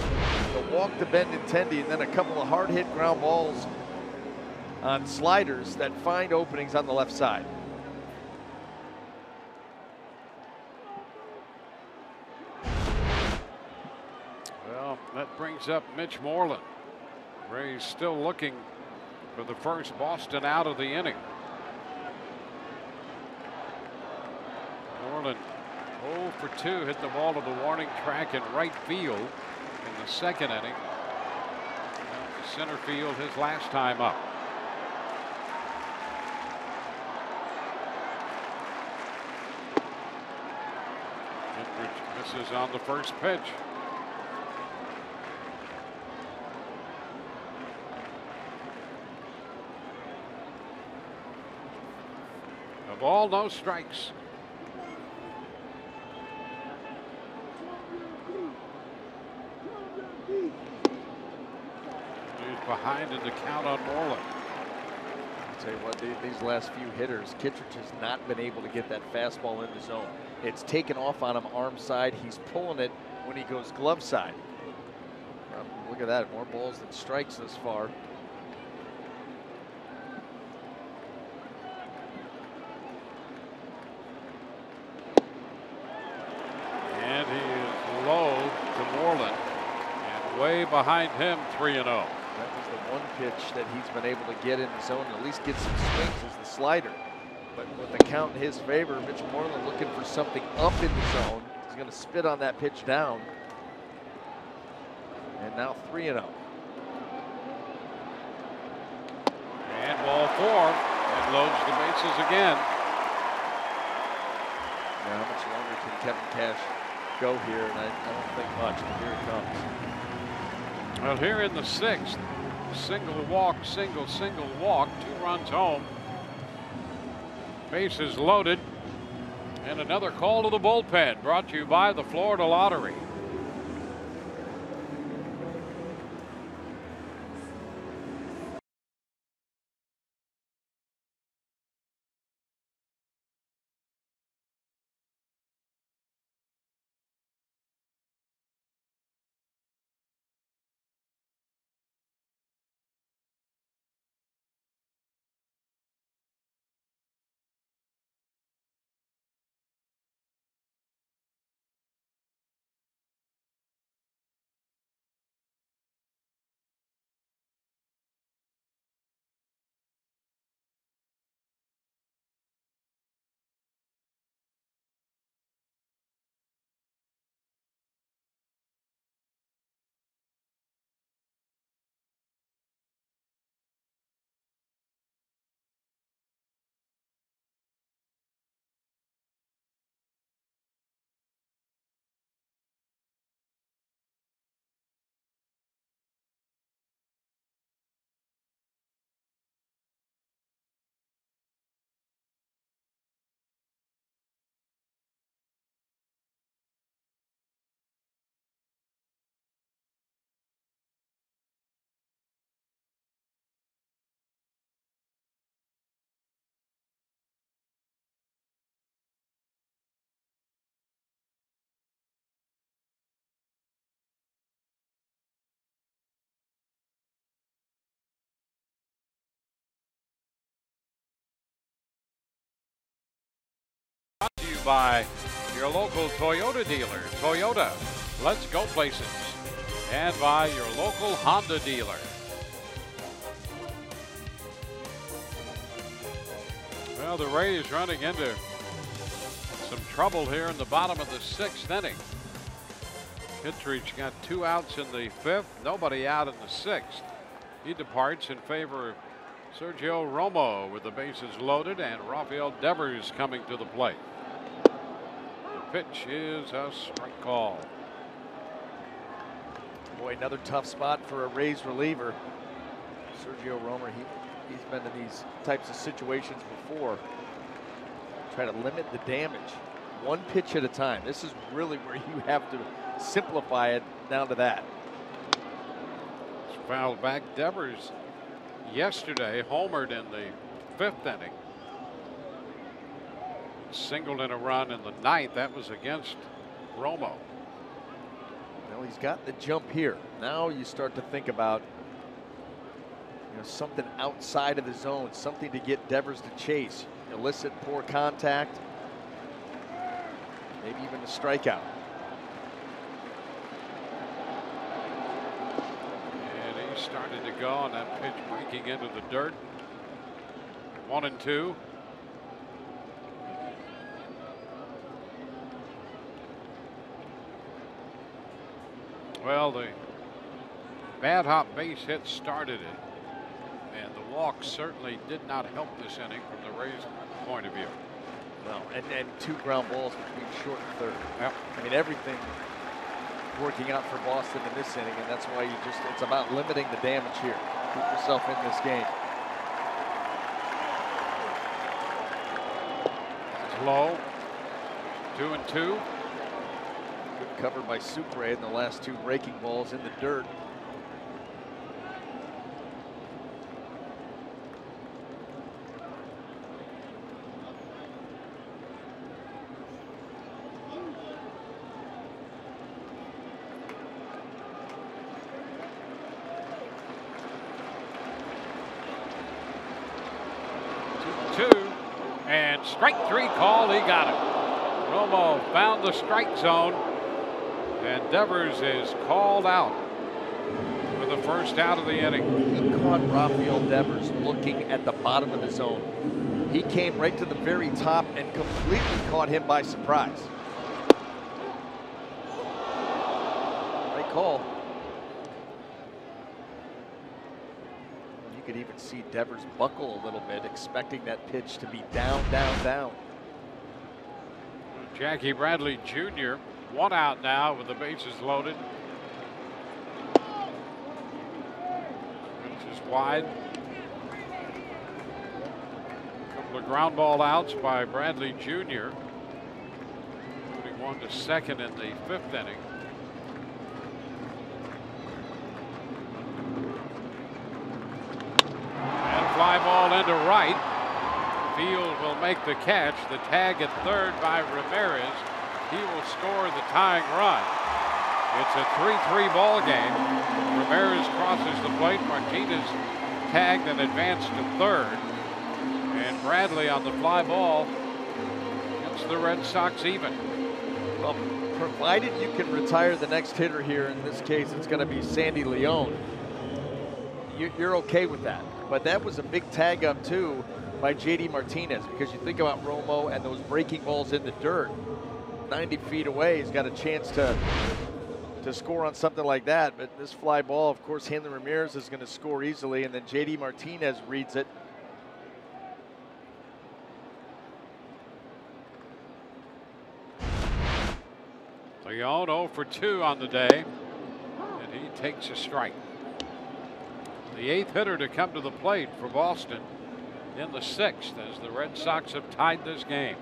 the walk to Benintendi, and then a couple of hard hit ground balls on sliders that find openings on the left side. Well, that brings up Mitch Moreland. Rays still looking for the first Boston out of the inning. Moreland 0 for 2, hit the ball to the warning track in right field in the second inning. Out to center field his last time up. Kittredge misses on the first pitch. A ball, no strikes. Behind in the count on Moreland. I'll tell you what, these last few hitters, Kittredge has not been able to get that fastball in the zone. It's taken off on him arm side. He's pulling it when he goes glove side. Look at that, more balls than strikes thus far. And he is low to Moreland. And way behind him, 3-0. That was the one pitch that he's been able to get in the zone and at least get some swings, is the slider. But with the count in his favor, Mitch Moreland looking for something up in the zone. He's going to spit on that pitch down. And now 3-0. And ball 4. It loads the bases again. Now, how much longer can Kevin Cash go here? And I don't think much, but here it comes. Well, here in the 6th, single walk, single walk, 2 runs home. Bases loaded. And another call to the bullpen, brought to you by the Florida Lottery. Brought to you by your local Toyota dealer, Toyota. Let's go places. And by your local Honda dealer. Well, the Rays running into some trouble here in the bottom of the 6th inning. Kittredge got 2 outs in the 5th, nobody out in the 6th. He departs in favor of Sergio Romo with the bases loaded, and Rafael Devers coming to the plate. The pitch is a strike call. Boy, another tough spot for a Rays reliever. Sergio Romer, he's been in these types of situations before. Try to limit the damage. 1 pitch at a time. This is really where you have to simplify it down to that. It's fouled back. Devers yesterday homered in the 5th inning. Singled in a run in the 9th. That was against Romo. Well, he's got the jump here. Now you start to think about, something outside of the zone, something to get Devers to chase. Elicit poor contact, maybe even a strikeout. And he started to go on that pitch, breaking into the dirt. 1-2. Well, the bad hop base hit started it, and the walk certainly did not help this inning from the Rays' point of view. No, and 2 ground balls between short and third. Yep. I mean, everything working out for Boston in this inning, and that's why it's about limiting the damage here. Keep yourself in this game. It's low. 2-2. Good cover by Sucre in the last 2 breaking balls in the dirt. And strike 3 call, he got it. Romo found the strike zone, and Devers is called out with the first out of the inning. He caught Rafael Devers looking at the bottom of the zone. He came right to the very top and completely caught him by surprise. Right call. You could even see Devers buckle a little bit, expecting that pitch to be down, down, down. Jackie Bradley Jr. 1 out now with the bases loaded. Pitch is wide. Couple of ground ball outs by Bradley Jr. Putting one to second in the 5th inning. And fly ball into right. Field will make the catch. The tag at third by Ramirez. He will score the tying run. It's a 3-3 ball game. Ramirez crosses the plate. Martinez tagged and advanced to third. And Bradley on the fly ball gets the Red Sox even. Well, provided you can retire the next hitter here, in this case it's going to be Sandy Leon, you're okay with that. But that was a big tag up too by JD Martinez, because you think about Romo and those breaking balls in the dirt. 90 feet away, he's got a chance to score on something like that. But this fly ball, of course, Hanley Ramirez is going to score easily, and then JD Martinez reads it. Leon 0 for 2 on the day, and he takes a strike. The 8th hitter to come to the plate for Boston in the 6th, as the Red Sox have tied this game.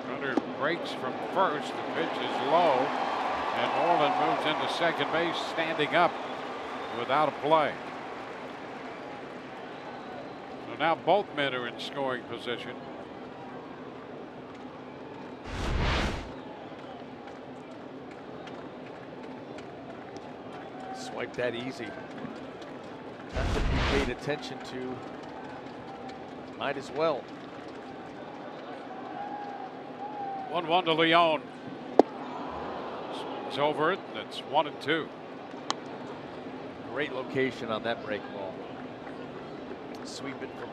Runner breaks from first. The pitch is low, and Moreland moves into second base, standing up without a play. So now both men are in scoring position. Swipe that easy. Not to be paid attention to. Might as well. 1-1 to Leon. Swings over it. That's 1-2. Great location on that break ball. Sweep it from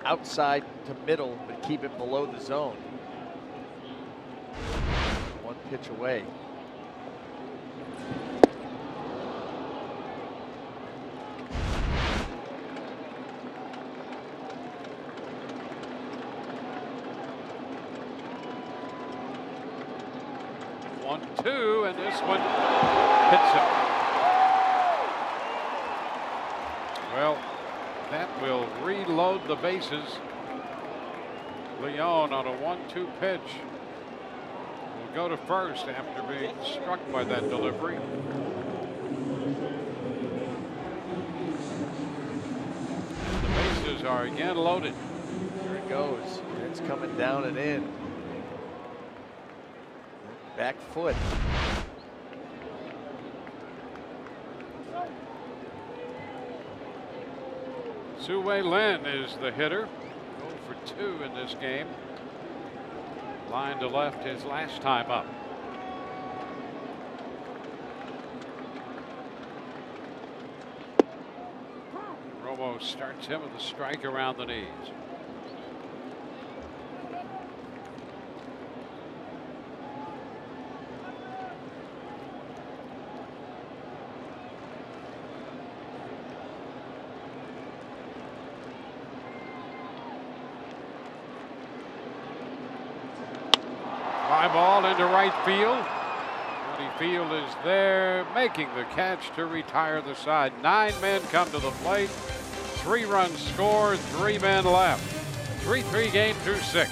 outside to middle, but keep it below the zone. One pitch away. And this one hits him. Well, that will reload the bases. Leon on a 1-2 pitch will go to first after being struck by that delivery. And the bases are again loaded. There it goes. It's coming down and in. Back foot. Sue-Wei Lin is the hitter. 0 for 2 in this game. Line to left his last time up. Romo starts him with a strike around the knees. Fly ball into right field. Johnny Field is there making the catch to retire the side. 9 men come to the plate. 3 runs scored, 3 men left. 3-3 game through 6.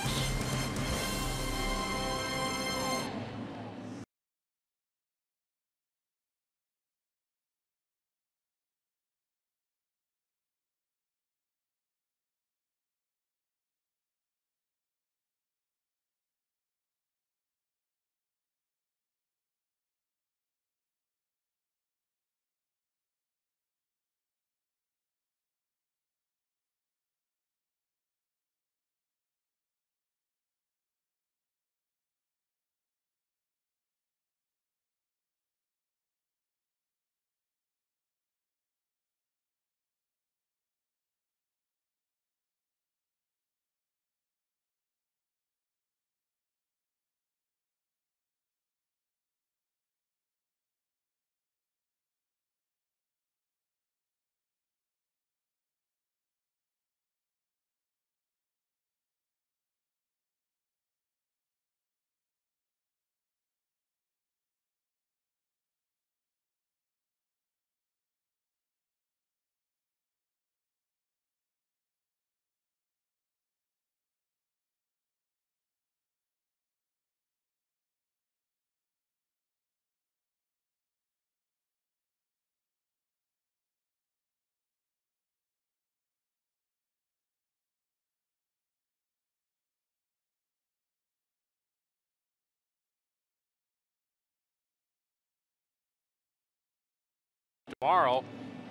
Tomorrow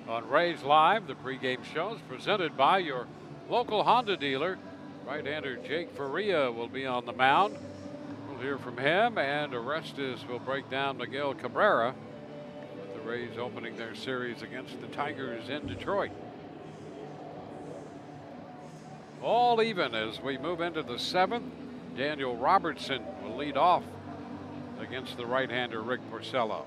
on Rays Live, the pregame shows presented by your local Honda dealer. Right-hander Jake Faria will be on the mound. We'll hear from him, and Orestes will break down Miguel Cabrera, with the Rays opening their series against the Tigers in Detroit. All even as we move into the 7th. Daniel Robertson will lead off against the right-hander Rick Porcello.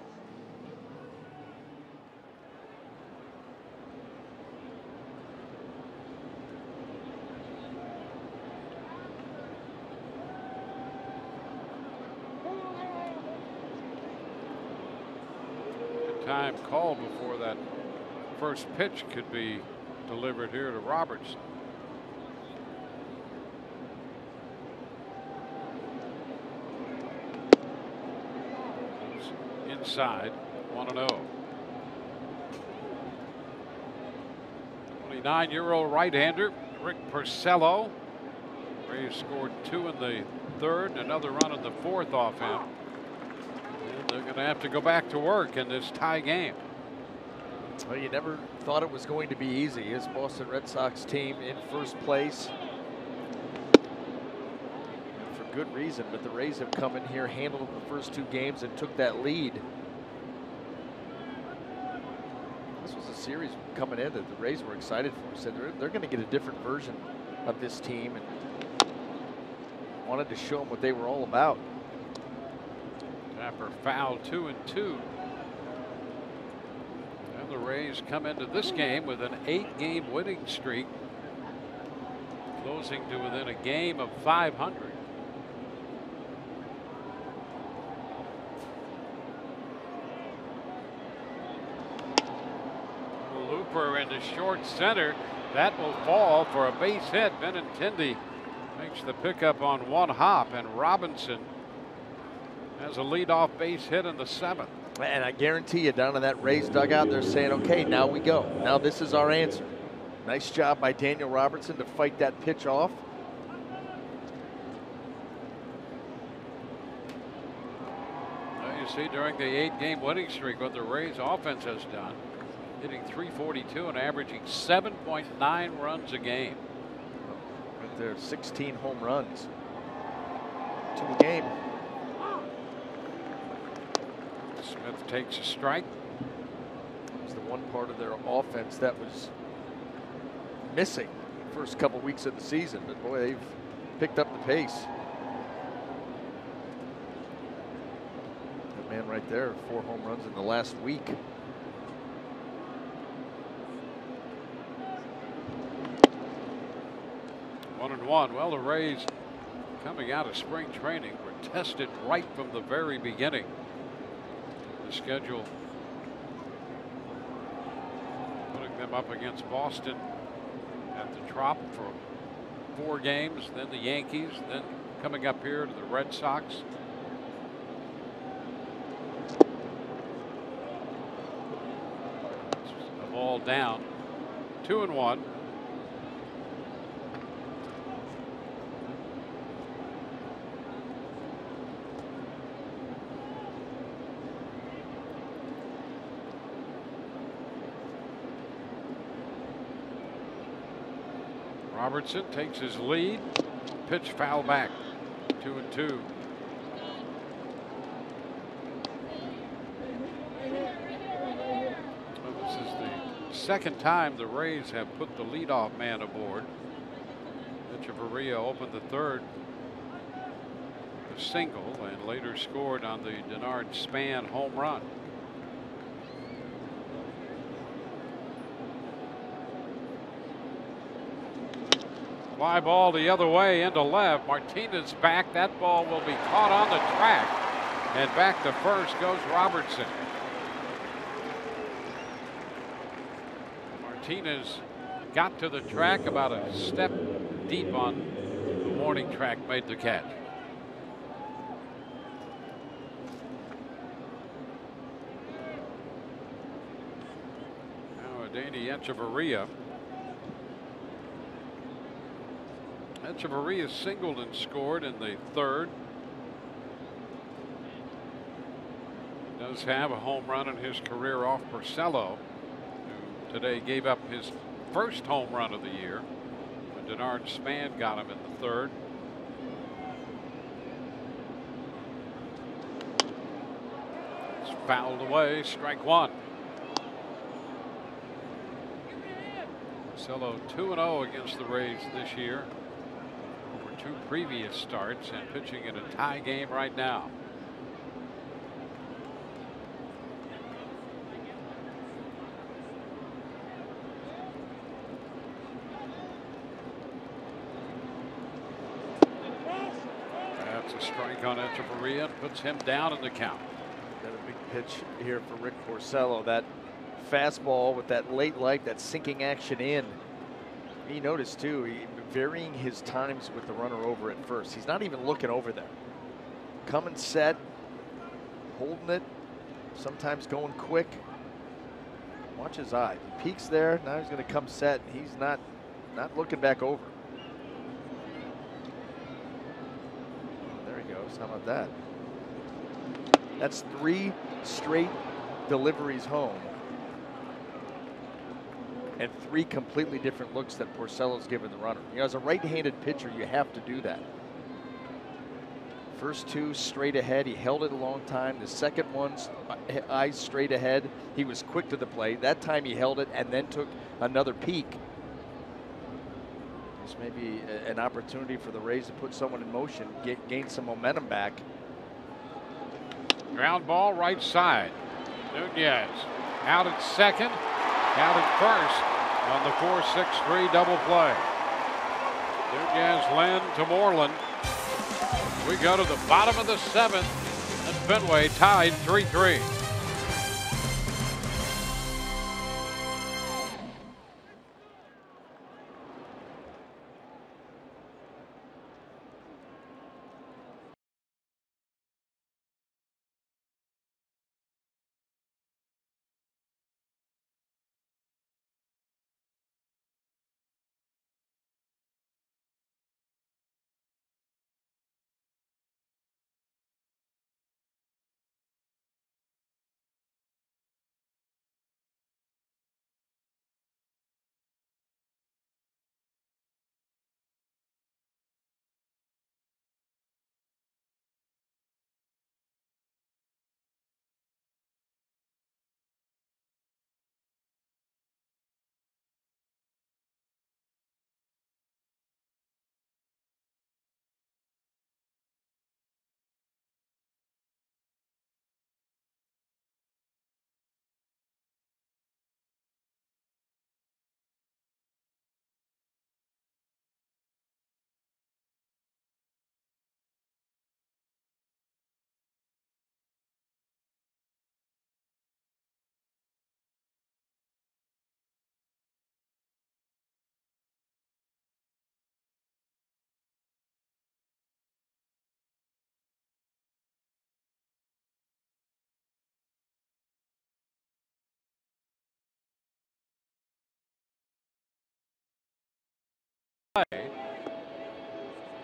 Time called before that first pitch could be delivered here to Robertson. Inside, 1-0. 29-year-old right-hander Rick Porcello. Rays scored 2 in the 3rd, and another run in the 4th off him. They're going to have to go back to work in this tie game. Well, you never thought it was going to be easy. This Boston Red Sox team in first place. And for good reason, but the Rays have come in here, handled the first 2 games, and took that lead. This was a series coming in that the Rays were excited for. Said they're going to get a different version of this team, and wanted to show them what they were all about. Tapper foul, 2-2. And the Rays come into this game with an 8-game winning streak, closing to within a game of 500. Looper into short center. That will fall for a base hit. Benintendi makes the pickup on 1 hop, and Robinson has a leadoff base hit in the 7th. And I guarantee you, down in that Rays dugout, they're saying, okay, now we go. Now this is our answer. Nice job by Daniel Robertson to fight that pitch off. Well, you see during the 8-game winning streak what the Rays offense has done, hitting .342 and averaging 7.9 runs a game. Right there, 16 home runs to a game. Smith takes a strike. It was the one part of their offense that was missing the first couple weeks of the season, but boy, they've picked up the pace. That man right there, 4 home runs in the last week. One and one. Well, the Rays coming out of spring training were tested right from the very beginning. The schedule putting them up against Boston at the Trop for 4 games, then the Yankees, then coming up here to the Red Sox. A ball down, 2-1. Robertson takes his lead. Pitch foul back. 2-2. Well, this is the second time the Rays have put the leadoff man aboard. Echeverria opened the 3rd, a single, and later scored on the Denard Span home run. Fly ball the other way into left. Martinez back. That ball will be caught on the track. And back to first goes Robertson. Martinez got to the track about a step deep on the warning track, made the catch. Now Adeiny Echeverria. Echeverria singled and scored in the 3rd. Does have a home run in his career off Porcello, who today gave up his first home run of the year. But Denard Span got him in the third. It's fouled away, strike one. Porcello 2-0 against the Rays this year over 2 previous starts, and pitching in a tie game right now. That's a strike on Echeverria, puts him down in the count. Got a big pitch here for Rick Porcello. That fastball with that late light, that sinking action in. You notice too, he varying his times with the runner over at first. He's not even looking over there. Coming set, holding it, sometimes going quick. Watch his eye. He peeks there. Now he's going to come set. He's not looking back over. There he goes. How about that? That's 3 straight deliveries home. And 3 completely different looks that Porcello's given the runner. You know, as a right-handed pitcher, you have to do that. First 2 straight ahead. He held it a long time. The second one's eyes straight ahead. He was quick to the plate. That time he held it and then took another peek. This may be an opportunity for the Rays to put someone in motion, gain some momentum back. Ground ball right side. Nunez out at second, out at first on the 4-6-3 double play. Nunez, Lynn to Moreland. We go to the bottom of the 7th, and Fenway tied 3-3.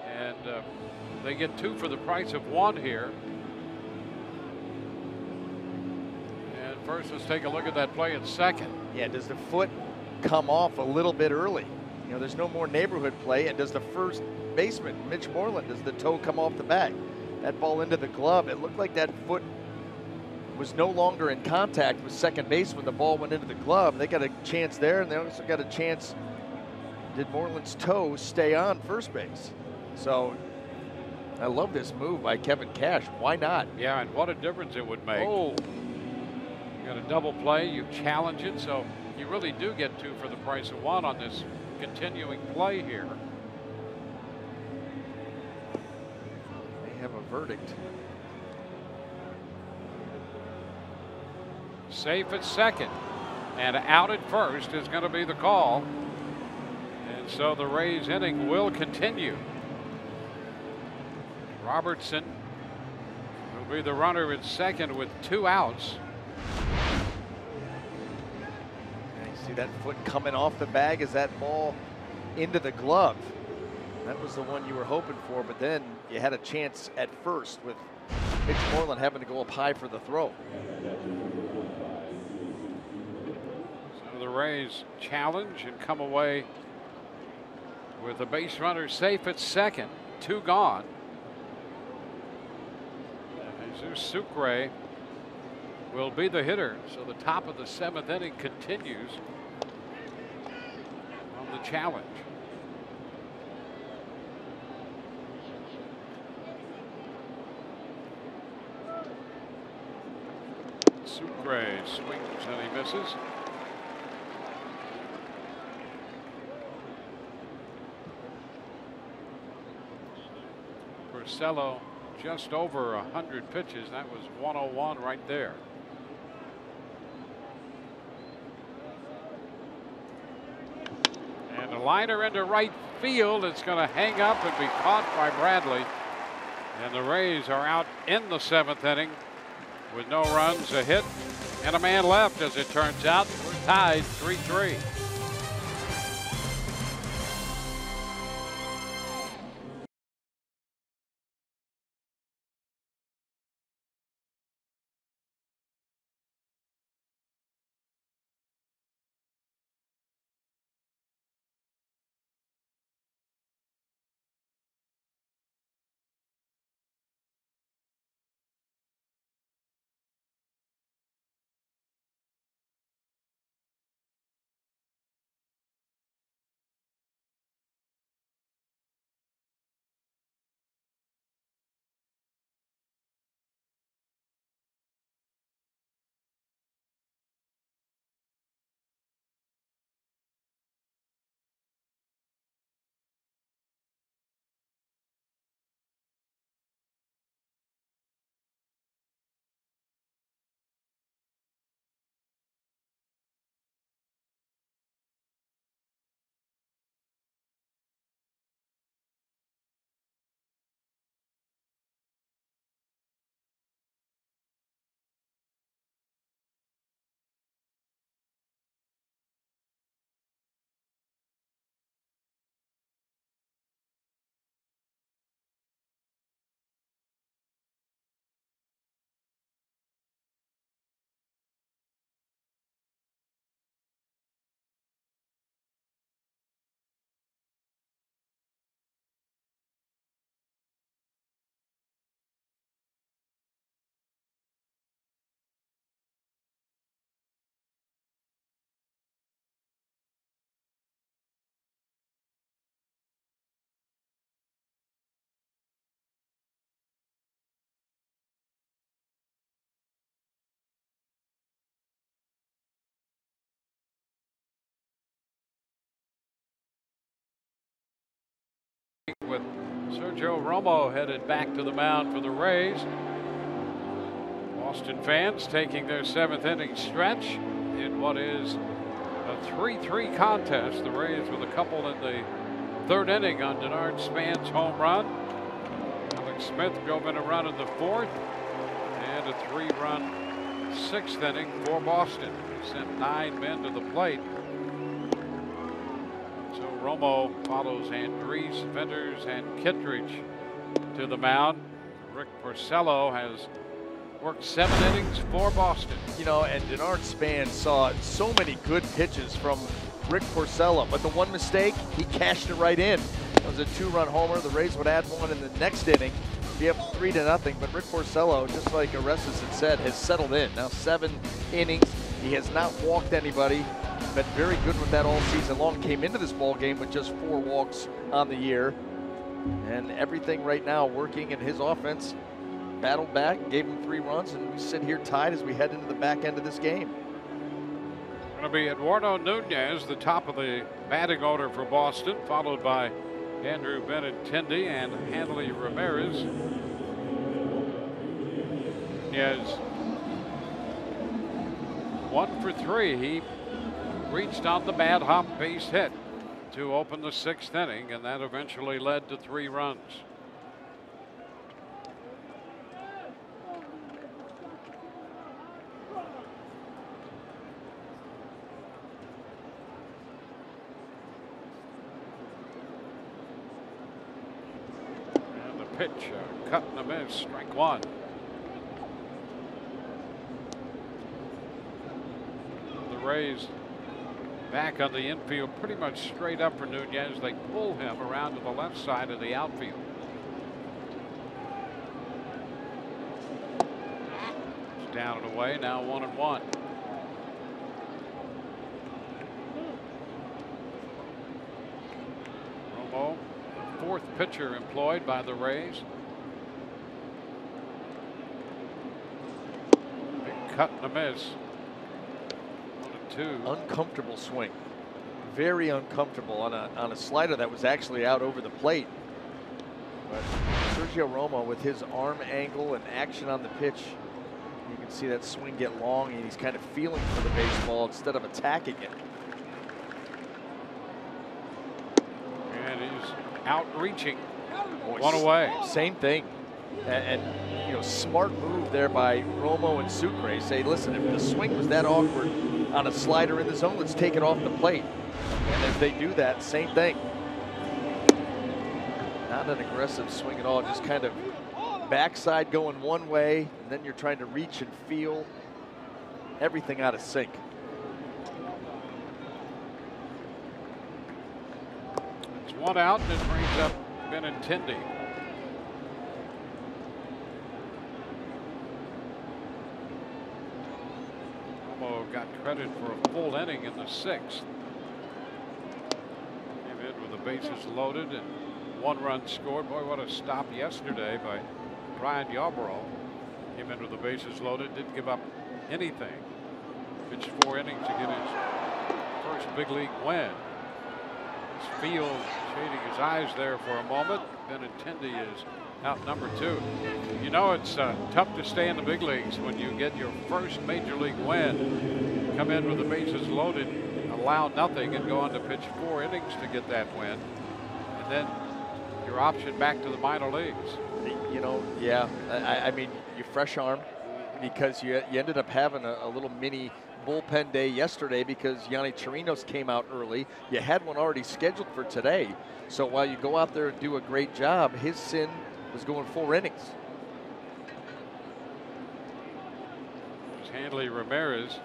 And they get 2 for the price of 1 here. And first, let's take a look at that play at second. Yeah, does the foot come off a little bit early? You know, there's no more neighborhood play. And does the first baseman, Mitch Moreland, does the toe come off the bag? That ball into the glove, it looked like that foot was no longer in contact with second base when the ball went into the glove. They got a chance there, and they also got a chance. Did Moreland's toe stay on first base? So I love this move by Kevin Cash. Why not? Yeah, and what a difference it would make. Oh, You got a double play, you challenge it, so you really do get 2 for the price of 1 on this continuing play here. they have a verdict. Safe at second, and out at first is going to be the call. And so the Rays inning will continue. Robertson will be the runner at second with 2 outs. And you see that foot coming off the bag as that ball into the glove. That was the one you were hoping for, but then you had a chance at first with Mitch Moreland having to go up high for the throw. So the Rays challenge and come away with a base runner safe at second, 2 gone. Jesus Sucre will be the hitter. So the top of the 7th inning continues on the challenge. Sucre swings and he misses. Porcello just over 100 pitches. That was 101 right there. And a liner into right field. It's going to hang up and be caught by Bradley. And the Rays are out in the 7th inning with no runs, a hit, and a man left. As it turns out, we're tied 3-3. With Sergio Romo headed back to the mound for the Rays. Boston fans taking their 7th inning stretch in what is a 3-3 contest. The Rays with a couple in the 3rd inning on Denard Span's home run. Alex Smith drove in a run in the 4th and a 3-run 6th inning for Boston. He sent 9 men to the plate. Romo follows Andrees, Venters, and Kittredge to the mound. Rick Porcello has worked 7 innings for Boston. You know, and Denard Span saw so many good pitches from Rick Porcello, but the one mistake, he cashed it right in. It was a 2-run homer. The Rays would add one in the next inning. Be up 3-0, but Rick Porcello, just like Orestes had said, has settled in. Now 7 innings. He has not walked anybody. Been very good with that all season long. Came into this ball game with just 4 walks on the year, and everything right now working in his offense. Battled back, gave him 3 runs, and we sit here tied as we head into the back end of this game. Going to be Eduardo Nunez, the top of the batting order for Boston, followed by Andrew Benintendi and Hanley Ramirez. Nunez 1 for 3. He reached on the bad hop base hit to open the 6th inning, and that eventually led to 3 runs. And the pitch, cut and a miss, strike 1. Rays back on the infield, pretty much straight up for Nunez. They pull him around to the left side of the outfield. It's down and away, now 1-1. Romo, the fourth pitcher employed by the Rays. Big cut and a miss. 1-2. Uncomfortable swing. Very uncomfortable on a slider that was actually out over the plate. But Sergio Romo, with his arm angle and action on the pitch, you can see that swing get long, and he's kind of feeling for the baseball instead of attacking it. And he's outreaching. One away. Same thing. And you know, smart move there by Romo and Sucre. Say, listen, if the swing was that awkward on a slider in the zone, let's take it off the plate. And if they do that, same thing. Not an aggressive swing at all, just kind of backside going one way, and then you're trying to reach and feel everything out of sync. It's one out, and it brings up Benintendi. Romo got credit for a full inning in the sixth. Came in with the bases loaded and 1 run scored. Boy, what a stop yesterday by Brian Yarbrough. Came in with the bases loaded, didn't give up anything. Pitched 4 innings to get his first big league win. His field shading his eyes there for a moment. Benintendi is out number 2. You know, it's tough to stay in the big leagues when you get your first major league win. Come in with the bases loaded, allow nothing, and go on to pitch 4 innings to get that win. And then your option back to the minor leagues. You know, yeah, I mean, you fresh arm, because you ended up having a little mini bullpen day yesterday because Yanni Chirinos came out early. You had one already scheduled for today. So while you go out there and do a great job, his sin was going 4 innings. It's Hanley Ramirez,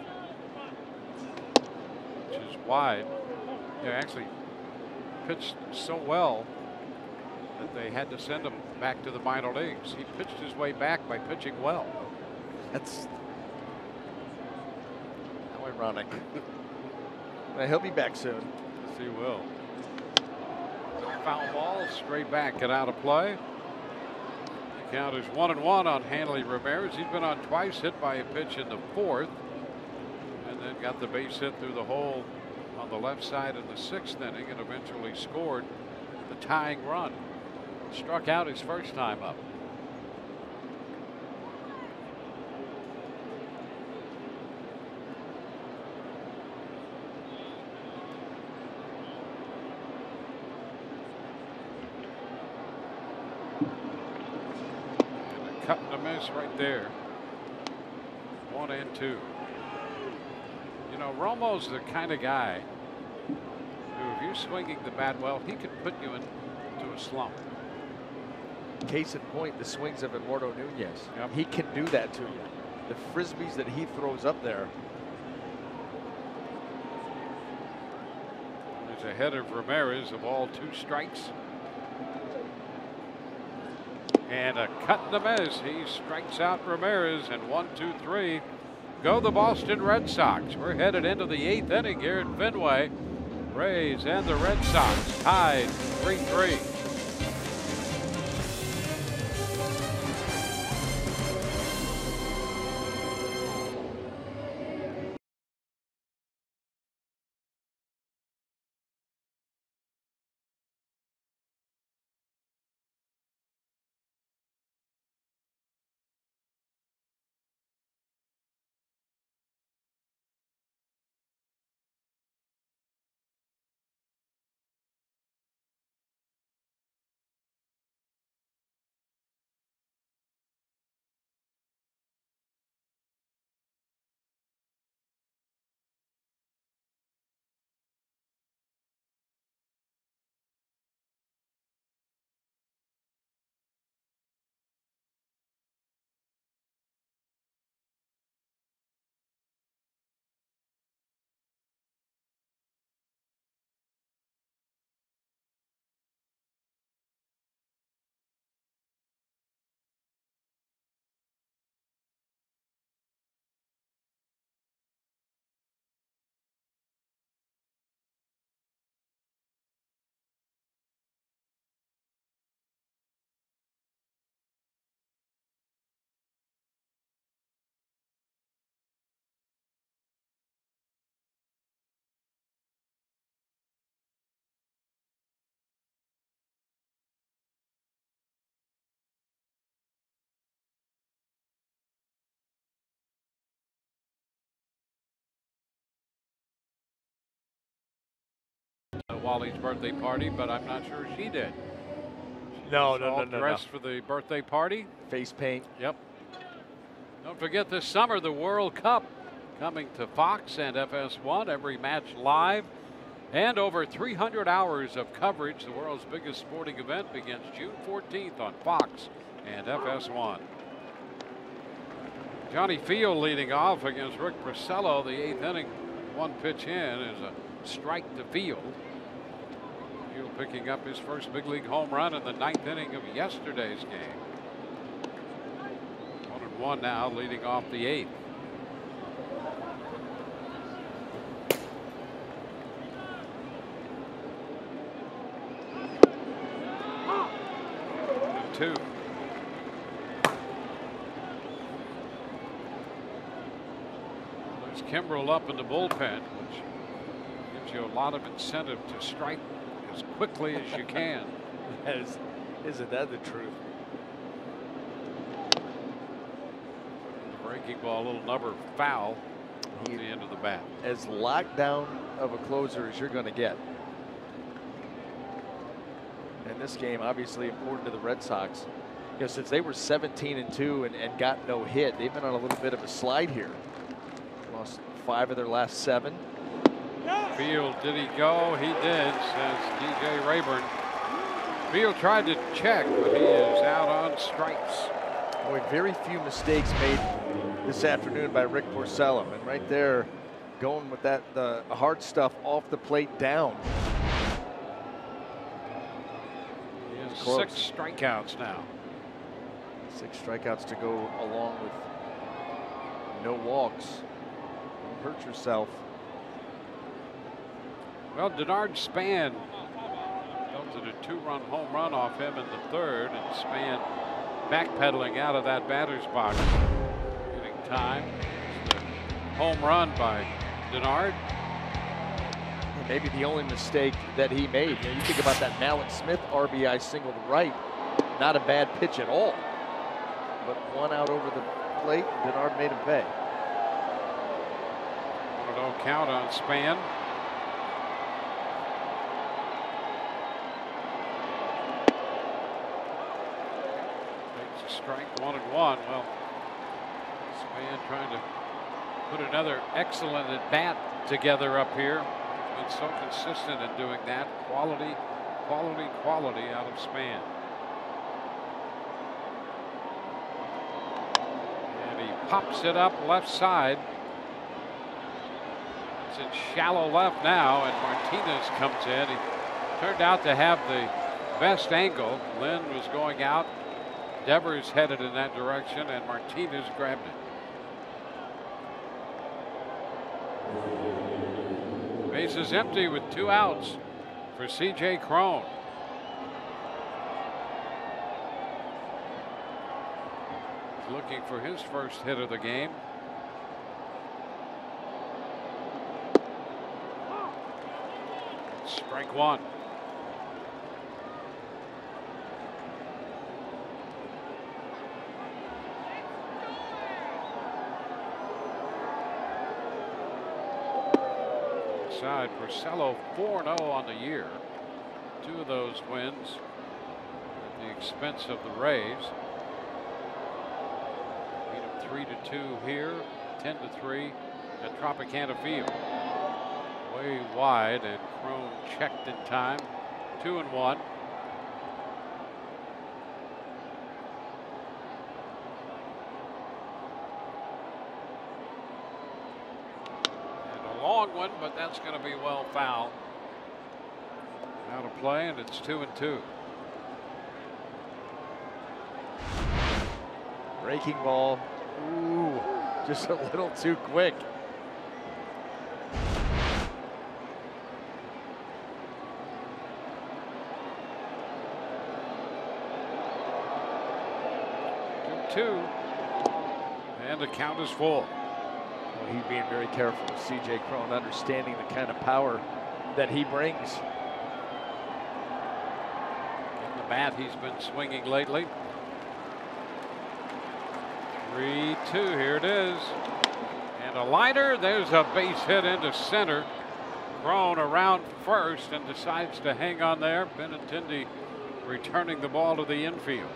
which is wide. Yeah, actually pitched so well that they had to send him back to the minor leagues. He pitched his way back by pitching well. That's how ironic. Well, he'll be back soon. Yes, he will. Foul ball straight back and out of play. The count is 1-1 on Hanley Ramirez. He's been on twice, hit by a pitch in the 4th, and then got the base hit through the hole on the left side in the 6th inning, and eventually scored the tying run. Struck out his first time up. And a cut and a miss right there. 1-2. You know, Romo's the kind of guy who, if you're swinging the bat well, he could put you into a slump. Case in point, the swings of Eduardo Nunez. Yep. He can do that to you. The frisbees that he throws up there. He's ahead of Ramirez of all 2 strikes. And a cut and a miss. He strikes out Ramirez, and 1-2-3 go the Boston Red Sox. We're headed into the 8th inning here at Fenway. Rays and the Red Sox tied 3-3. Wally's birthday party, but I'm not sure she did. No, Dressed for the birthday party. Face paint. Yep. Don't forget this summer, the World Cup coming to Fox and FS1, every match live. And over 300 hours of coverage. The world's biggest sporting event begins June 14th on Fox and FS1. Johnny Field leading off against Rick Porcello. The 8th inning, 1 pitch in is a strike to Field. Field picking up his first big league home run in the 9th inning of yesterday's game. 1-1 now, leading off the 8th. Two. There's Kimbrel up in the bullpen, which gives you a lot of incentive to strike as quickly as you can. Isn't that the truth? The breaking ball, a little number foul at the end of the bat. As locked down of a closer as you're going to get. And this game obviously important to the Red Sox. You know, since they were 17-2 and got no hit, they've been on a little bit of a slide here. Lost 5 of their last 7. Field, did he go? He did, says DJ Rayburn. Field tried to check, but he is out on strikes. Boy, very few mistakes made this afternoon by Rick Porcello. And right there, going with that, the hard stuff off the plate down. 6 strikeouts now. 6 strikeouts to go along with no walks. Don't hurt yourself. Well, Denard Span built a 2-run home run off him in the 3rd, and Span backpedaling out of that batter's box, getting time. Home run by Denard. Maybe the only mistake that he made. You know, you think about that Malik Smith RBI single to right. Not a bad pitch at all. But 1 out over the plate, Denard made him pay. 1-0 count on Span. Takes a strike, 1-1. Well, Span trying to put another excellent at bat together up here. Been so consistent in doing that. Quality out of Span. And he pops it up left side. It's in shallow left now, and Martinez comes in. He turned out to have the best angle. Lynn was going out. Devers headed in that direction, and Martinez grabbed it. Base is empty with 2 outs for C.J. Cron. He's looking for his first hit of the game. Strike 1. Side, Porcello 4-0 on the year. 2 of those wins at the expense of the Rays. Beat them 3-2 here, 10-3 at Tropicana Field. Way wide, and Cron checked in time. 2-1. Long one, but that's going to be well foul. Out of play, and it's 2-2. Breaking ball. Ooh, just a little too quick. Two, and the count is full. Well, he's being very careful with C.J. Cron, understanding the kind of power that he brings. In the bat, he's been swinging lately. 3-2, here it is. And a liner, there's a base hit into center. Crone around first and decides to hang on there. Benintendi returning the ball to the infield.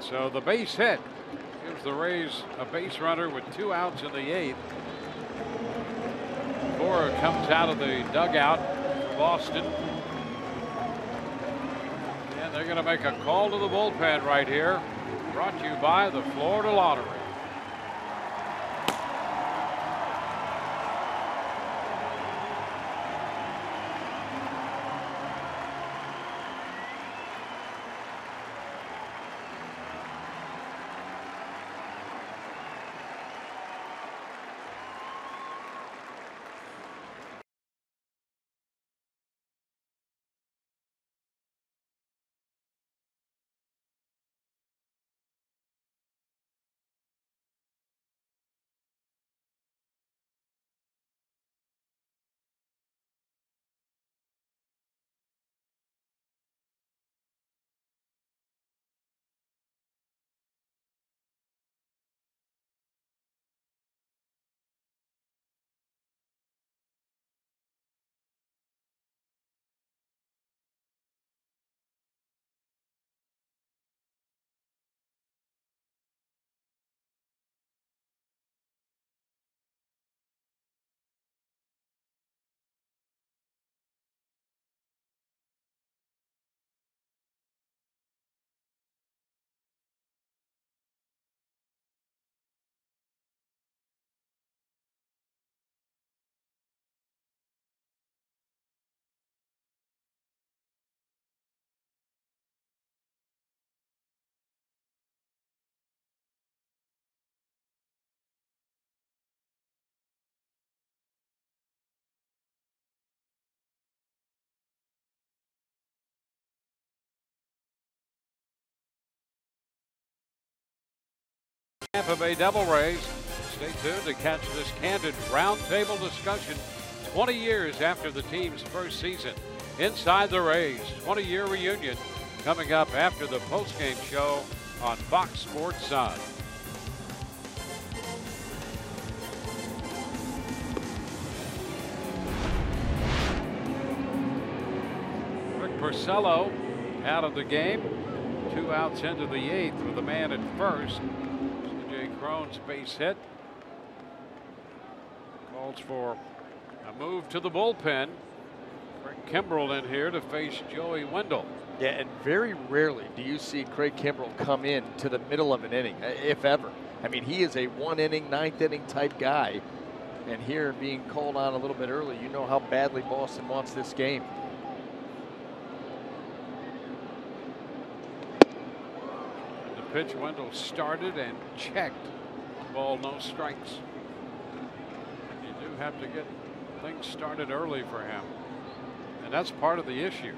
So the base hit gives the Rays a base runner with 2 outs in the 8th. Cora comes out of the dugout for Boston. And they're going to make a call to the bullpen right here. Brought to you by the Florida Lottery. Tampa Bay Devil Rays. Stay tuned to catch this candid roundtable discussion 20 years after the team's first season. Inside the Rays 20-year reunion coming up after the postgame show on Fox Sports Sun. Rick Porcello out of the game. 2 outs into the 8th with a man at first. Crone's base hit. Calls for a move to the bullpen. Craig Kimbrell in here to face Joey Wendell. Yeah, and very rarely do you see Craig Kimbrell come in to the middle of an inning, if ever. I mean, he is a 1-inning, 9th inning type guy. And here being called on a little bit early, you know how badly Boston wants this game. Pitch Wendell started and checked. Ball, no strikes. You do have to get things started early for him. And that's part of the issue.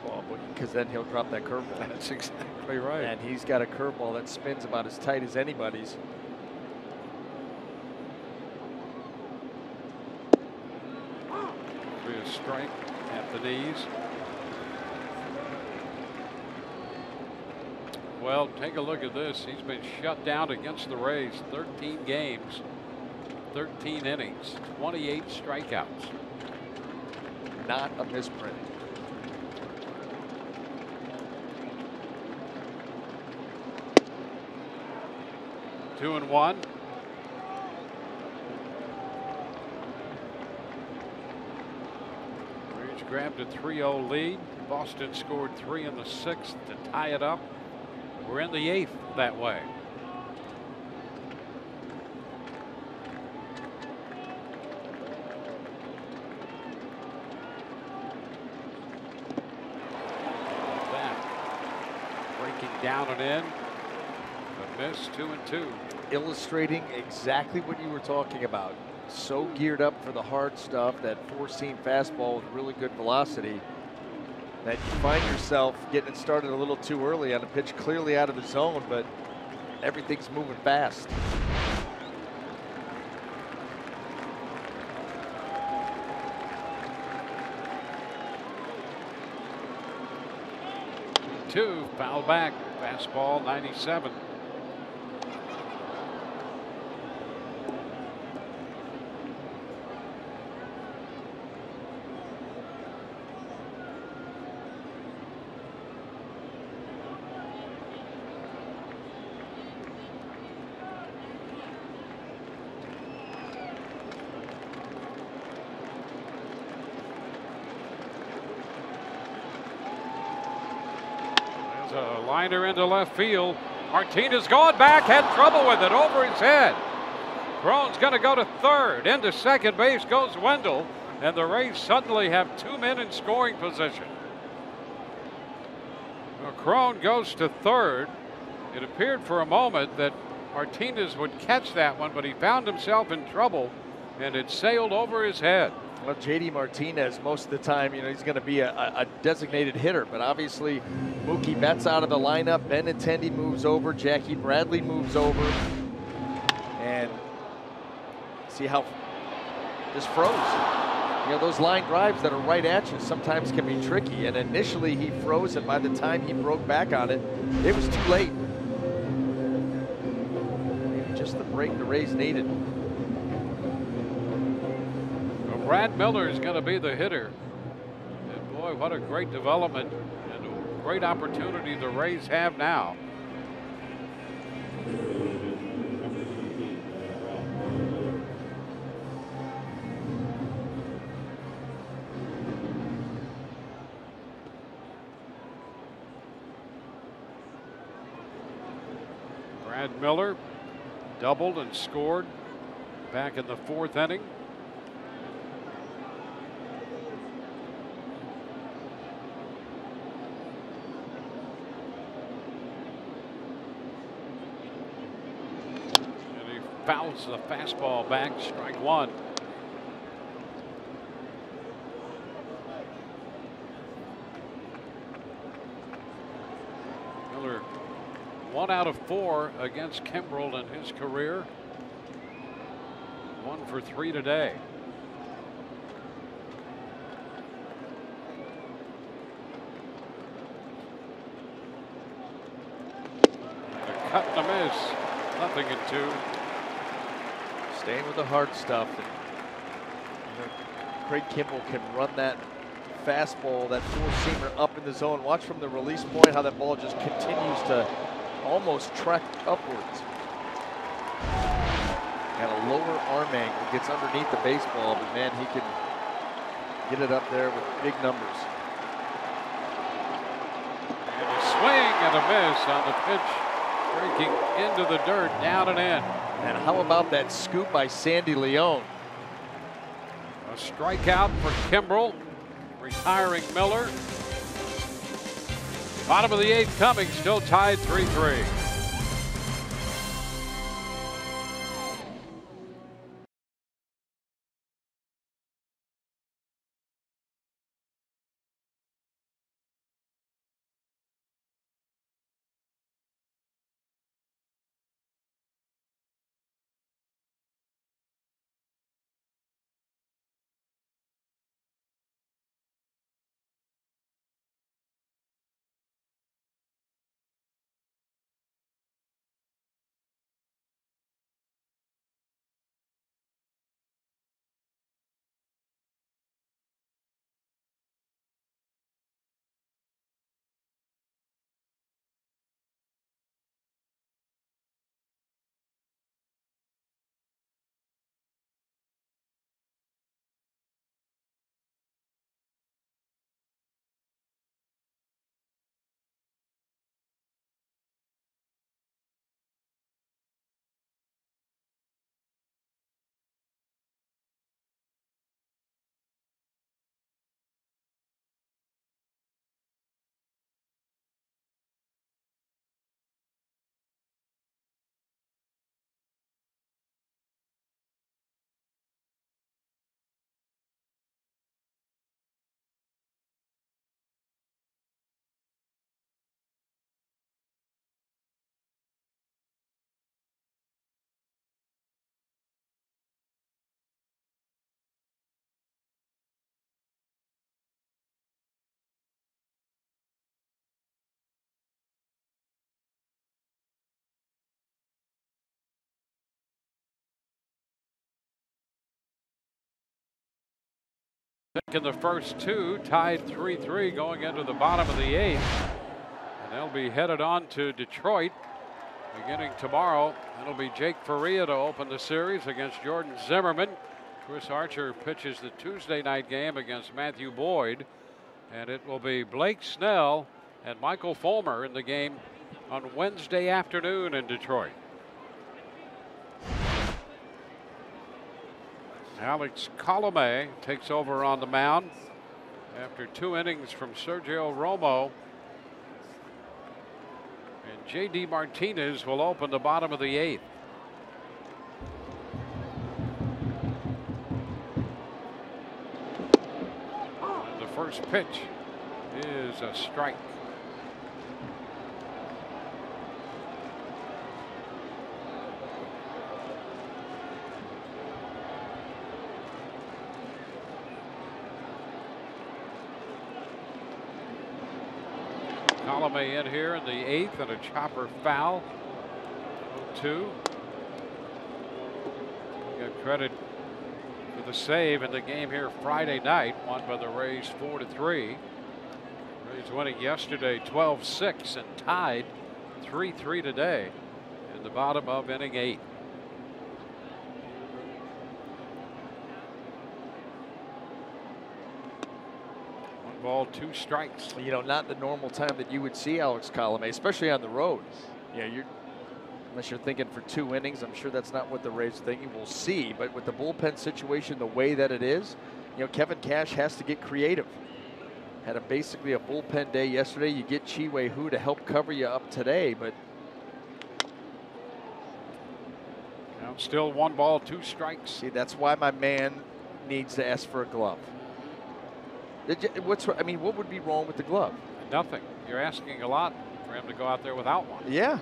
Well, because then he'll drop that curveball. That's exactly right. And he's got a curveball that spins about as tight as anybody's. Be a strike at the knees. Well, take a look at this. He's been shut down against the Rays 13 games, 13 innings, 28 strikeouts. Not a misprint. Two and one. Rays grabbed a 3-0 lead. Boston scored 3 in the 6th to tie it up. We're in the 8th that way. That breaking down and in. A miss, 2-2. Illustrating exactly what you were talking about. So geared up for the hard stuff, that 4-seam fastball with really good velocity, that you find yourself getting it started a little too early on a pitch clearly out of the zone, but everything's moving fast. Two, foul back, fastball, 97. There's a liner into left field. Martinez going back, had trouble with it over his head. Crone's going to go to third. Into second base goes Wendell, and the Rays suddenly have 2 men in scoring position. Well, Crone goes to third. It appeared for a moment that Martinez would catch that one, but he found himself in trouble, and it sailed over his head. Well, JD Martinez, most of the time, he's going to be a designated hitter, but obviously Mookie Betts out of the lineup. Benintendi moves over. Jackie Bradley moves over. And see how just froze. Those line drives that are right at you sometimes can be tricky. And initially he froze, and by the time he broke back on it, it was too late. Maybe just the break the Rays needed. Brad Miller is going to be the hitter. And boy, what a great development and a great opportunity the Rays have now. Brad Miller doubled and scored back in the 4th inning. Fouls the fastball back, strike one. Miller 1 out of 4 against Kimbrel in his career. 1 for 3 today. And a cut and a miss. Nothing in 2. Staying with the hard stuff. Craig Kimbrel can run that fastball, that 4-seamer up in the zone. Watch from the release point how that ball just continues to almost track upwards. Got a lower arm angle, gets underneath the baseball, but man, he can get it up there with big numbers. And a swing and a miss on the pitch, breaking into the dirt, down and in. And how about that scoop by Sandy Leone? A strikeout for Kimbrel, retiring Miller. Bottom of the 8th coming, still tied 3-3. In the first 2, tied 3-3 going into the bottom of the 8th. And they'll be headed on to Detroit beginning tomorrow. It'll be Jake Faria to open the series against Jordan Zimmerman. Chris Archer pitches the Tuesday night game against Matthew Boyd. And it will be Blake Snell and Michael Fulmer in the game on Wednesday afternoon in Detroit. Alex Colomé takes over on the mound after 2 innings from Sergio Romo. And J.D. Martinez will open the bottom of the 8th. And the first pitch is a strike. Colomé in here in the 8th and a chopper foul. 0-2. Get credit for the save in the game here Friday night, won by the Rays 4-3. Rays winning yesterday 12-6 and tied 3-3 today in the bottom of inning 8. Ball, 2 strikes. You know, not the normal time that you would see Alex Colomé, especially on the road. Yeah, unless you're thinking for 2 innings, I'm sure that's not what the Rays are thinking. We'll see, but with the bullpen situation the way that it is, you know, Kevin Cash has to get creative. Had basically a bullpen day yesterday. You get Chi-Wei Hu to help cover you up today, but now still 1 ball, 2 strikes. see, that's why my man needs to ask for a glove. I mean, what would be wrong with the glove? Nothing. You're asking a lot for him to go out there without one. Yeah.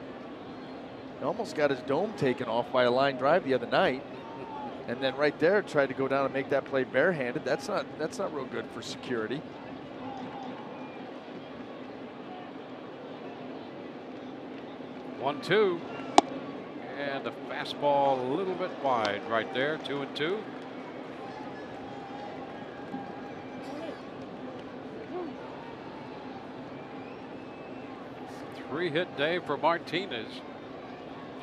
He almost got his dome taken off by a line drive the other night. And then right there tried to go down and make that play barehanded. That's not real good for security. One, 2. And the fastball a little bit wide right there. 2-2. Three-hit day for Martinez.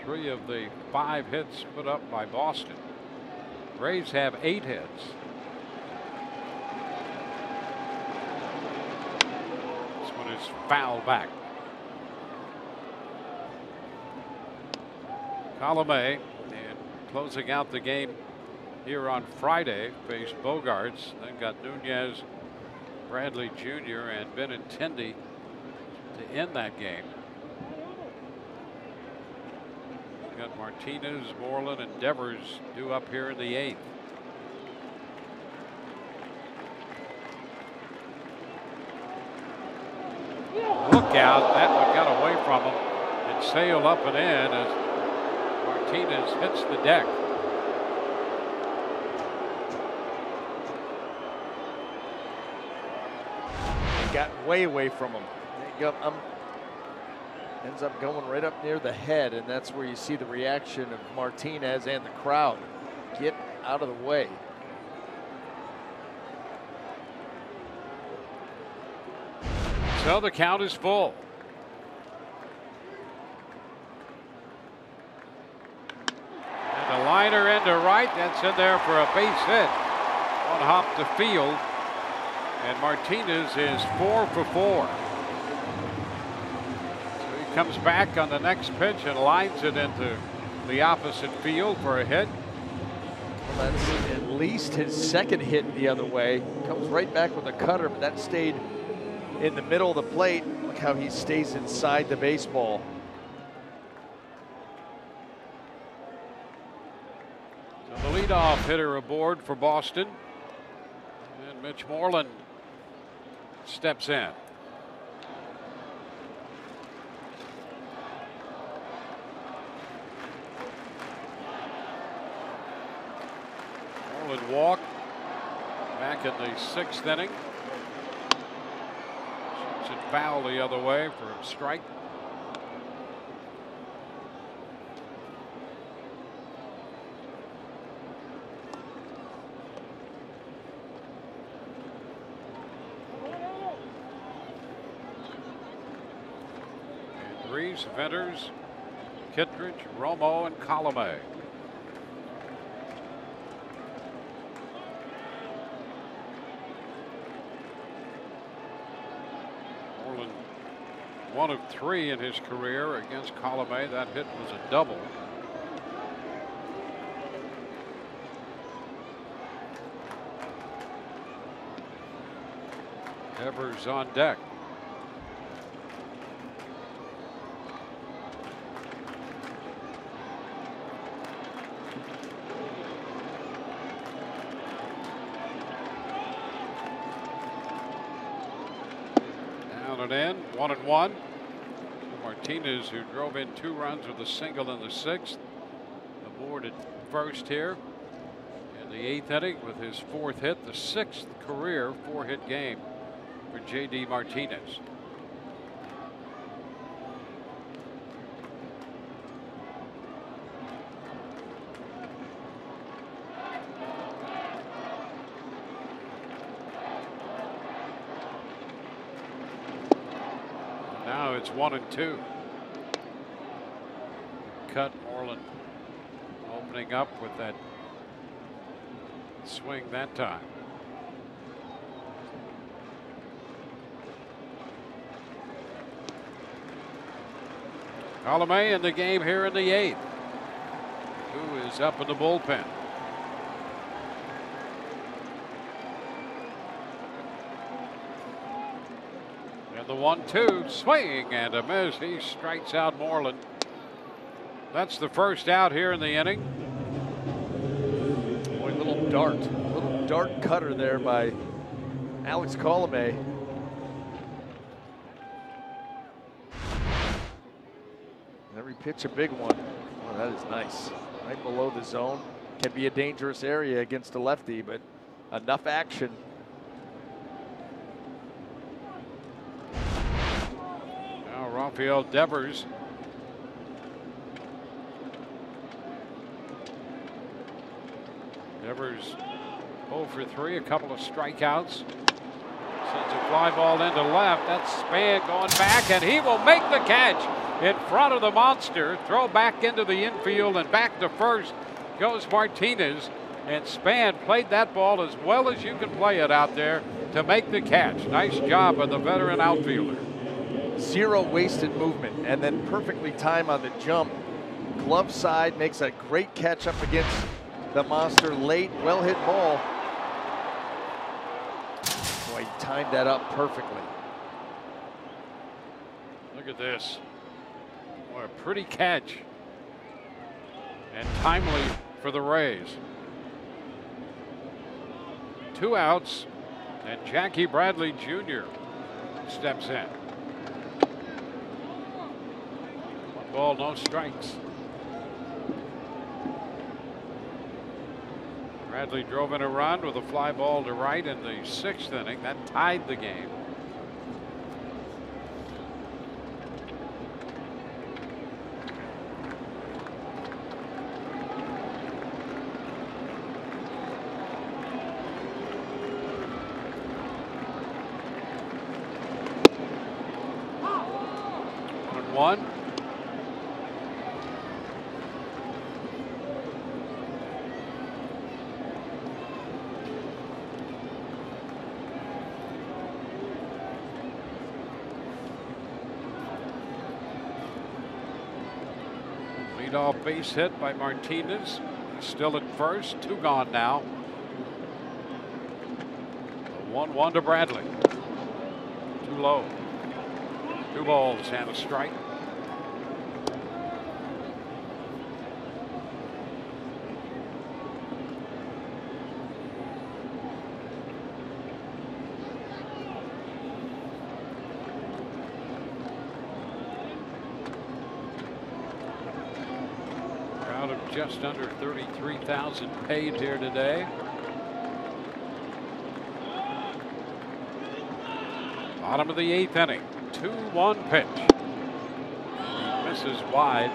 3 of the 5 hits put up by Boston. Rays have 8 hits. This one is foul back. Colomé, and closing out the game here on Friday, faced Bogarts, then got Nunez, Bradley Jr., and Benintendi to end that game. Got Martinez, Moreland, and Devers due up here in the 8th. Look out, that one got away from him and sailed up and in as Martinez hits the deck. Got way away from him. Ends up going right up near the head, and that's where you see the reaction of Martinez and the crowd. Get out of the way. So the count is full. And a liner into right. That's in there for a base hit. 1 hop to field. And Martinez is 4 for 4. So he comes back on the next pitch and lines it into the opposite field for a hit. Well, that's at least his 2nd hit the other way. Comes right back with a cutter, but that stayed in the middle of the plate. Look how he stays inside the baseball. So the leadoff hitter aboard for Boston. And Mitch Moreland steps in. Moreland walked back in the 6th inning. Shoots it foul the other way for a strike. Reese, Venters, Kittredge, Romo, and Colomé. Moreland 1 of 3 in his career against Colomé. That hit was a double. Devers on deck. Down and in, 1-1. Martinez, who drove in 2 runs with a single in the 6th, aboard at first here in the 8th inning with his 4th hit, the 6th career 4-hit game for J.D. Martinez. Now it's 1-2. Cut Moreland opening up with that swing that time. Colomé in the game here in the 8th. Who is up in the bullpen? And the 1-2 swing and a miss. He strikes out Moreland. That's the first out here in the inning. Boy, little dart cutter there by Alex Colomé. Every pitch a big one. Oh, that is nice. Right below the zone. Can be a dangerous area against a lefty, but enough action. Now Rafael Devers. Devers 0 for 3, a couple of strikeouts. Sends a fly ball into left. That's Span going back, and he will make the catch in front of the monster. Throw back into the infield and back to first goes Martinez. And Span played that ball as well as you can play it out there to make the catch. Nice job by the veteran outfielder. 0 wasted movement, and then perfectly timed on the jump. Glove side, makes a great catch up against the monster late. Well hit ball. Boy, he timed that up perfectly. Look at this. What a pretty catch. And timely for the Rays. 2 outs, and Jackie Bradley Jr. steps in. 1 ball, no strikes. Bradley drove in a run with a fly ball to right in the 6th inning. That tied the game. One. Leadoff base hit by Martinez. He's still at first. 2 gone now. 1-1 to Bradley. Too low. 2 balls and a strike. Crowd of just under 33,000 paid here today. Bottom of the 8th inning. 2-1 pitch. He misses wide.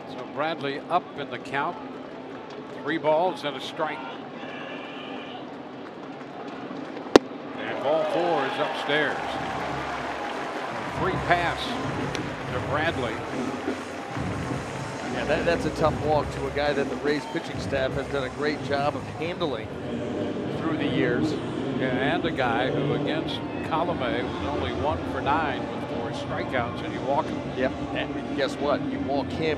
So Bradley up in the count. 3 balls and a strike. Ball 4 is upstairs. Free pass to Bradley. Yeah, that's a tough walk to a guy that the Rays pitching staff has done a great job of handling through the years. Yeah, and a guy who against Colomé was only 1 for 9 with 4 strikeouts, and you walk him. Yep, and guess what? You walk him,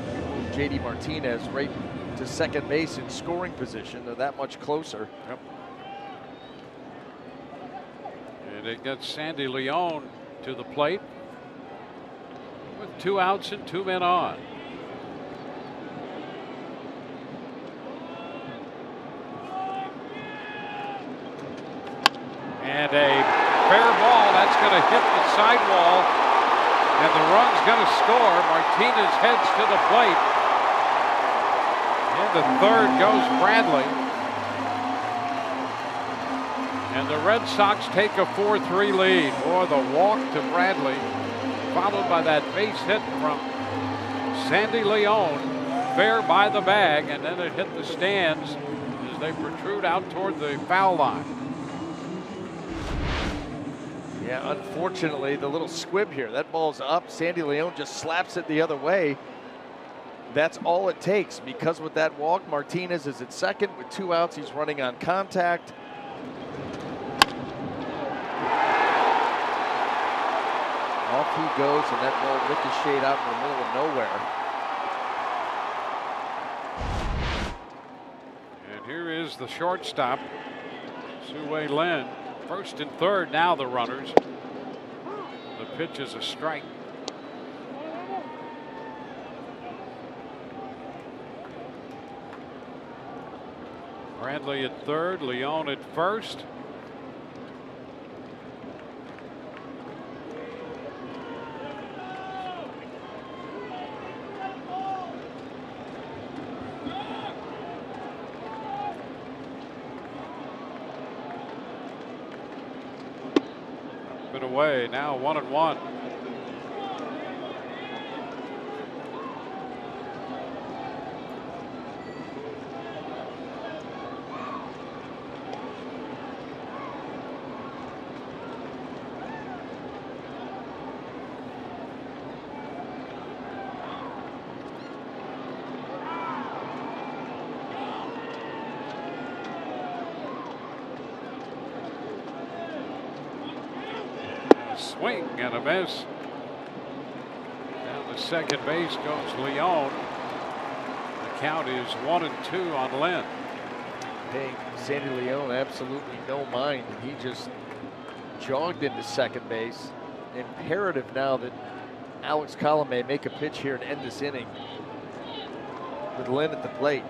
J.D. Martinez, right to second base in scoring position. They're that much closer. Yep. And it gets Sandy Leon to the plate with 2 outs and 2 men on. And a fair ball, that's going to hit the sidewall, and the run's going to score. Martinez heads to the plate. And the third goes Bradley. And the Red Sox take a 4-3 lead. Boy, the walk to Bradley, followed by that base hit from Sandy Leon, fair by the bag, and then it hit the stands as they protrude out toward the foul line. Yeah, unfortunately, the little squib here. That ball's up. Sandy Leon just slaps it the other way. That's all it takes, because with that walk, Martinez is at second with 2 outs. He's running on contact. Off he goes, and that ball ricocheted out in the middle of nowhere. And here is the shortstop, Sue Lin. First and third now the runners. The pitch is a strike. Bradley at third, Leon at first. Away now, 1-1. Swing and a miss. Down to second base goes Leon. The count is 1-2 on Lynn. Paying Sandy Leon absolutely no mind. He just jogged into second base. Imperative now that Alex Colomé make a pitch here and end this inning with Lynn at the plate.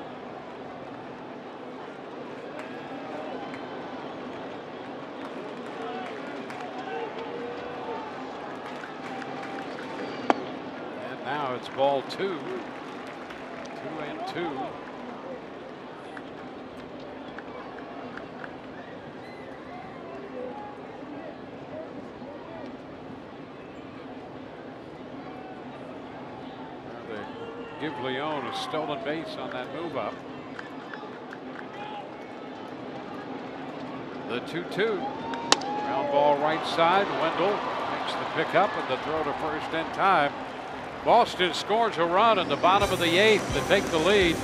It's ball 2. 2-2. They give Leon a stolen base on that move up. The 2-2. Ground ball right side. Wendell makes the pickup and the throw to first in time. Boston scores a run in the bottom of the 8th to take the lead.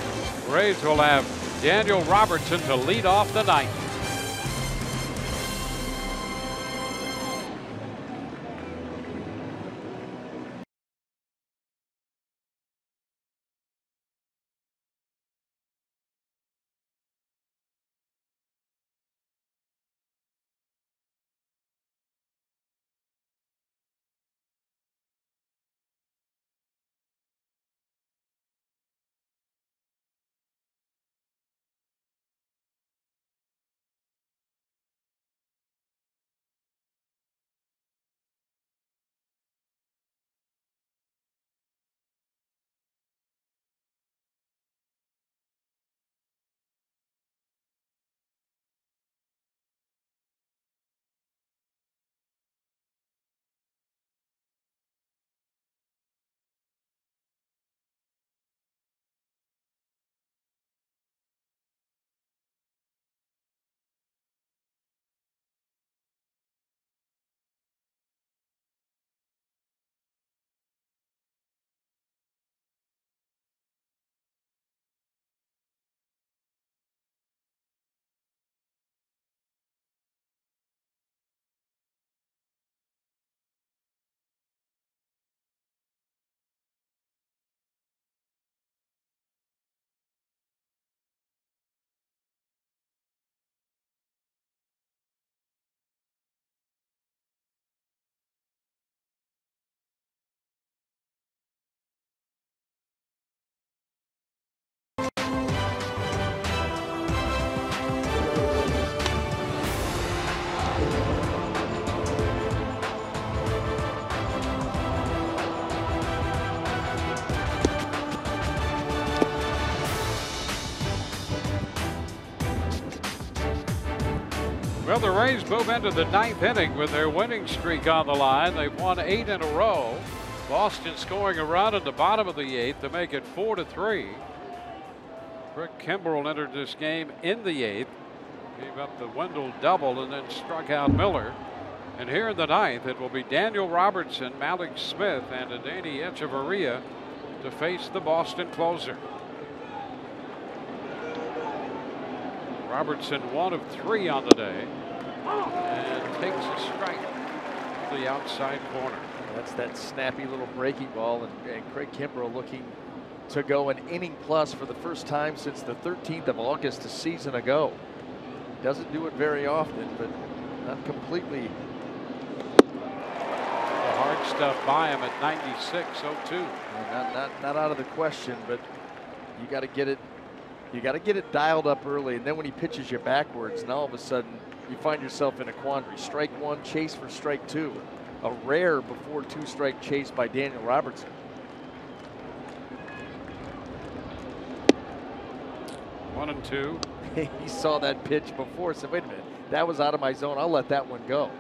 Rays will have Daniel Robertson to lead off the 9th. Well, the Rays move into the 9th inning with their winning streak on the line. They've won 8 in a row. Boston scoring a run in the bottom of the 8th to make it 4-3. Rick Kimbrell entered this game in the 8th. Gave up the Wendell double and then struck out Miller. And here in the 9th, it will be Daniel Robertson, Malik Smith, and Adeiny Echeverria to face the Boston closer. Robertson 1 of 3 on the day and takes a strike to the outside corner. That's that snappy little breaking ball, and Craig Kimbrell looking to go an inning plus for the first time since the 13th of August a season ago. Doesn't do it very often, but not completely. The hard stuff by him at 96-02. Not out of the question, but you got to get it. You got to get it dialed up early, and then when he pitches you backwards, and all of a sudden you find yourself in a quandary. Strike 1, chase for strike 2. A rare before 2-strike chase by Daniel Robertson. 1-2. He saw that pitch before, said, wait a minute, that was out of my zone. I'll let that one go.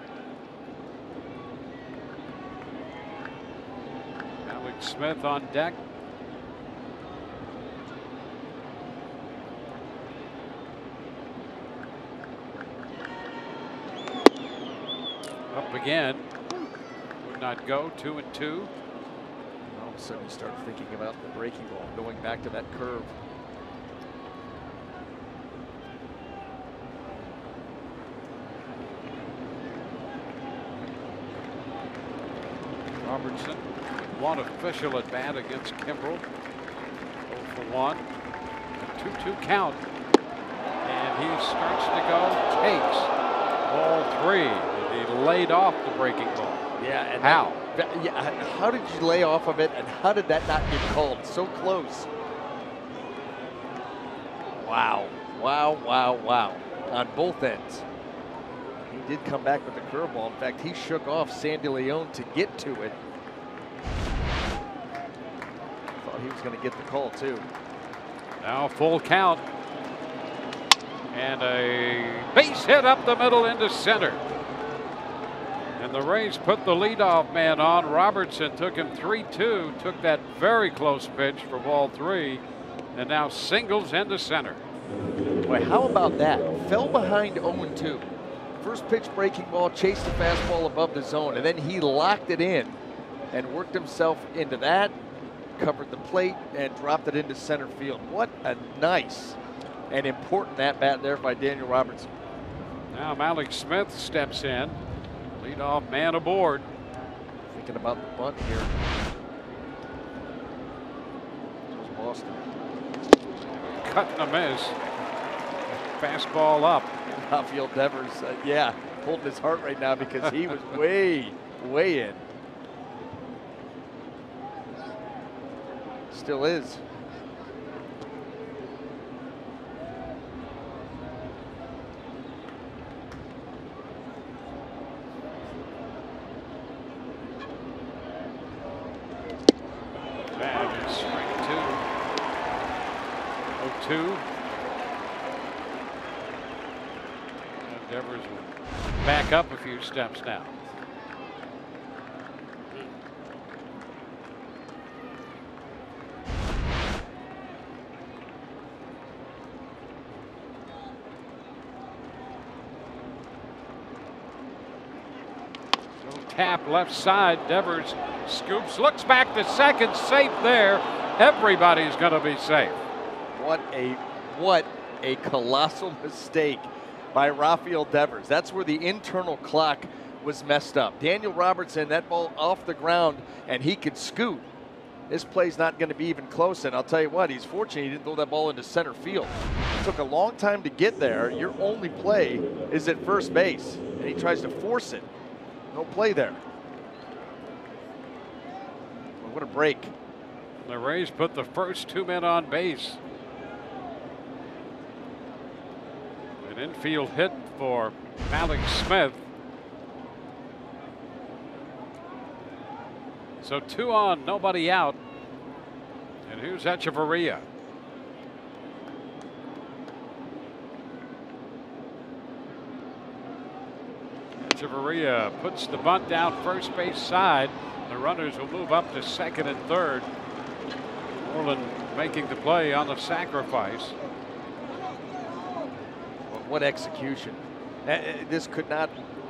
Malik Smith on deck. Up again. Would not go. 2-2. All of a sudden you start thinking about the breaking ball, going back to that curve. Robertson, one official at bat against Kimbrell. 0 for 1. A 2-2 count. And he starts to go. Takes ball 3. He laid off the breaking ball. Yeah, and how? How did you lay off of it, and how did that not get called? So close. Wow, wow, wow, wow. On both ends. He did come back with the curveball. In fact, he shook off Sandy Leon to get to it. Thought he was going to get the call too. Now full count. And a base hit up the middle into center. And the Rays put the leadoff man on. Robertson took him 3-2, took that very close pitch for ball 3, and now singles into center. Boy, how about that? Fell behind 0-2. First pitch breaking ball, chased the fastball above the zone, and then he locked it in and worked himself into that, covered the plate, and dropped it into center field. What a nice and important at-bat there by Daniel Robertson. Now Malik Smith steps in. Leadoff man aboard. Thinking about the bunt here. Here's Boston. Cut and a miss. Fastball up. Rafael Devers, yeah, holding his heart right now because he was way, way in. Still is. And strike 2. 0-2. Devers will back up a few steps now. Tap left side. Devers scoops, looks back to second, safe there. Everybody's going to be safe. What a colossal mistake by Rafael Devers. That's where the internal clock was messed up. Daniel Robertson, that ball off the ground, and he could scoot. This play's not going to be even close, and I'll tell you what, he's fortunate he didn't throw that ball into center field. It took a long time to get there. Your only play is at first base, and he tries to force it. No play there. Well, what a break. The Rays put the first 2 men on base. An infield hit for Malik Smith. So 2 on, nobody out. And here's Echeverria. Echeverria puts the bunt down first base side. The runners will move up to second and third. Moreland making the play on the sacrifice. What execution. This could not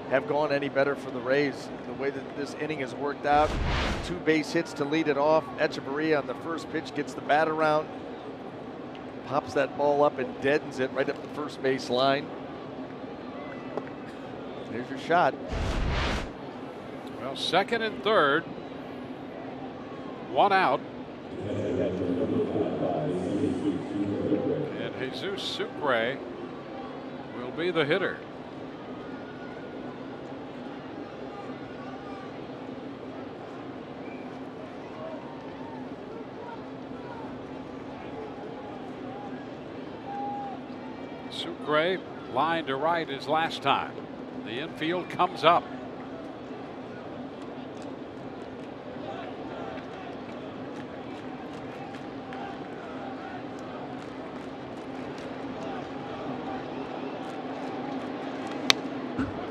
have gone any better for the Rays. The way that this inning has worked out. 2 base hits to lead it off. Echeverria on the first pitch gets the bat around. Pops that ball up and deadens it right up the first base line. Here's your shot. Well, second and third. 1 out. And Jesus Sucre will be the hitter. Sucre line to right as last time. The infield comes up.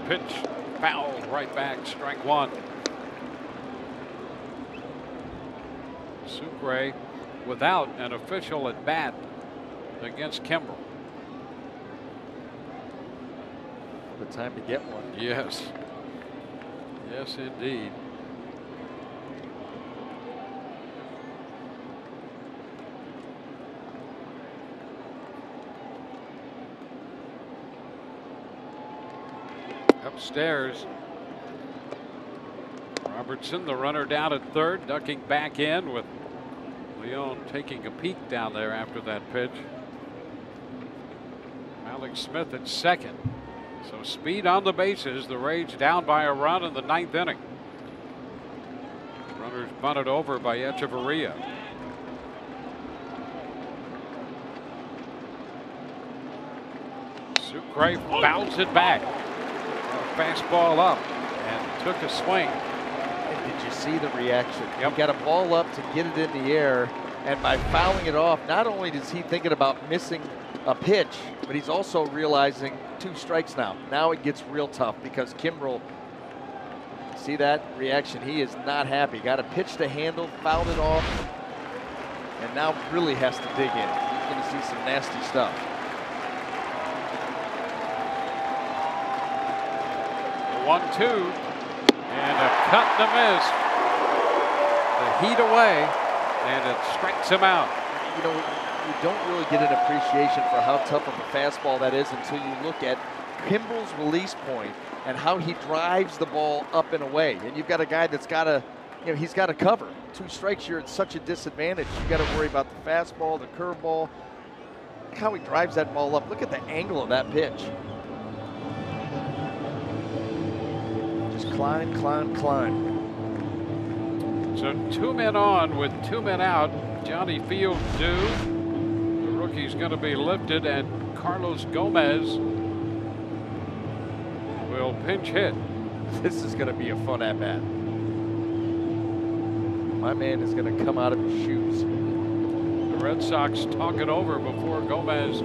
Pitch fouled right back, strike 1. Sucre without an official at bat against Kimbrel. The time to get one. Yes. Yes, indeed. Upstairs. Robertson, the runner down at third, ducking back in with Leone taking a peek down there after that pitch. Alex Smith at second. So speed on the bases. The Rays down by a run in the 9th inning. Runners bunted over by Echeverria. Sucre fouls it back. Fastball up and took a swing. And did you see the reaction? Yep. He got a ball up to get it in the air, and by fouling it off, not only is he thinking about missing a pitch, but he's also realizing 2 strikes now. Now it gets real tough because Kimbrel, see that reaction? He is not happy. Got a pitch to handle, fouled it off, and now really has to dig in. He's going to see some nasty stuff. The 1-2 and a cut and a miss. The heat away, and it strikes him out. You know, you don't really get an appreciation for how tough of a fastball that is until you look at Kimbrel's release point and how he drives the ball up and away. And you've got a guy that's got to, you know, he's got to cover. 2 strikes, you're at such a disadvantage. You got to worry about the fastball, the curveball. Look how he drives that ball up. Look at the angle of that pitch. Just climb, climb, climb. So 2 men on with 2 men out. Johnny Field due. The rookie's going to be lifted, and Carlos Gomez will pinch hit. This is going to be a fun at-bat. My man is going to come out of his shoes. The Red Sox talk it over before Gomez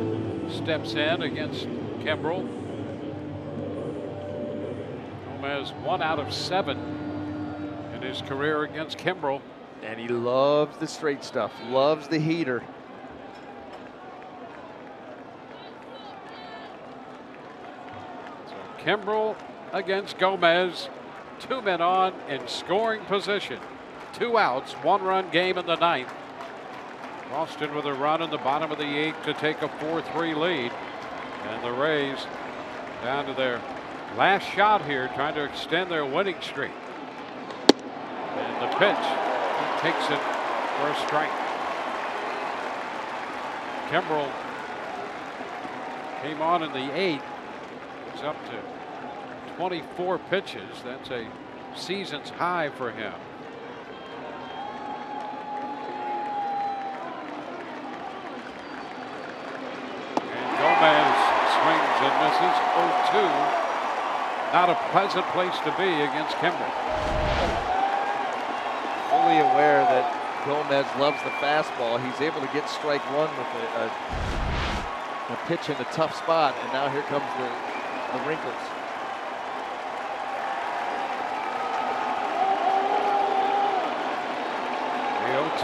steps in against Kimbrel. Gomez 1 out of 7 in his career against Kimbrel. And he loves the straight stuff, loves the heater. So Kimbrel against Gomez. 2 men on in scoring position. 2 outs, 1-run game in the 9th. Boston with a run in the bottom of the 8th to take a 4-3 lead. And the Rays down to their last shot here, trying to extend their winning streak. And the pitch, he takes it for a strike. Kimbrel came on in the 8th. He's up to 24 pitches. That's a season's high for him. And Gomez swings and misses. 0-2. Not a pleasant place to be against Kimbrel. Fully aware that Gomez loves the fastball. He's able to get strike 1 with a pitch in a tough spot, and now here comes the wrinkles.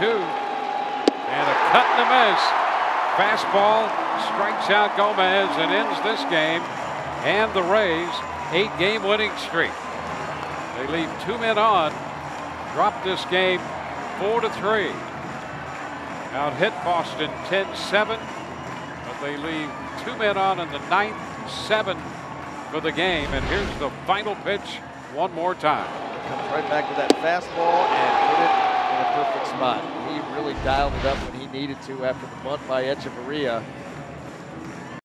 And a cut and a miss. Fastball strikes out Gomez and ends this game. And the Rays' 8-game winning streak. They leave 2 men on. Drop this game 4-3. Out hit Boston 10-7. But they leave 2 men on in the 9th, 7 for the game. And here's the final pitch one more time. Comes right back to that fastball and put it in a perfect spot. He really dialed it up when he needed to after the bunt by Echeverria.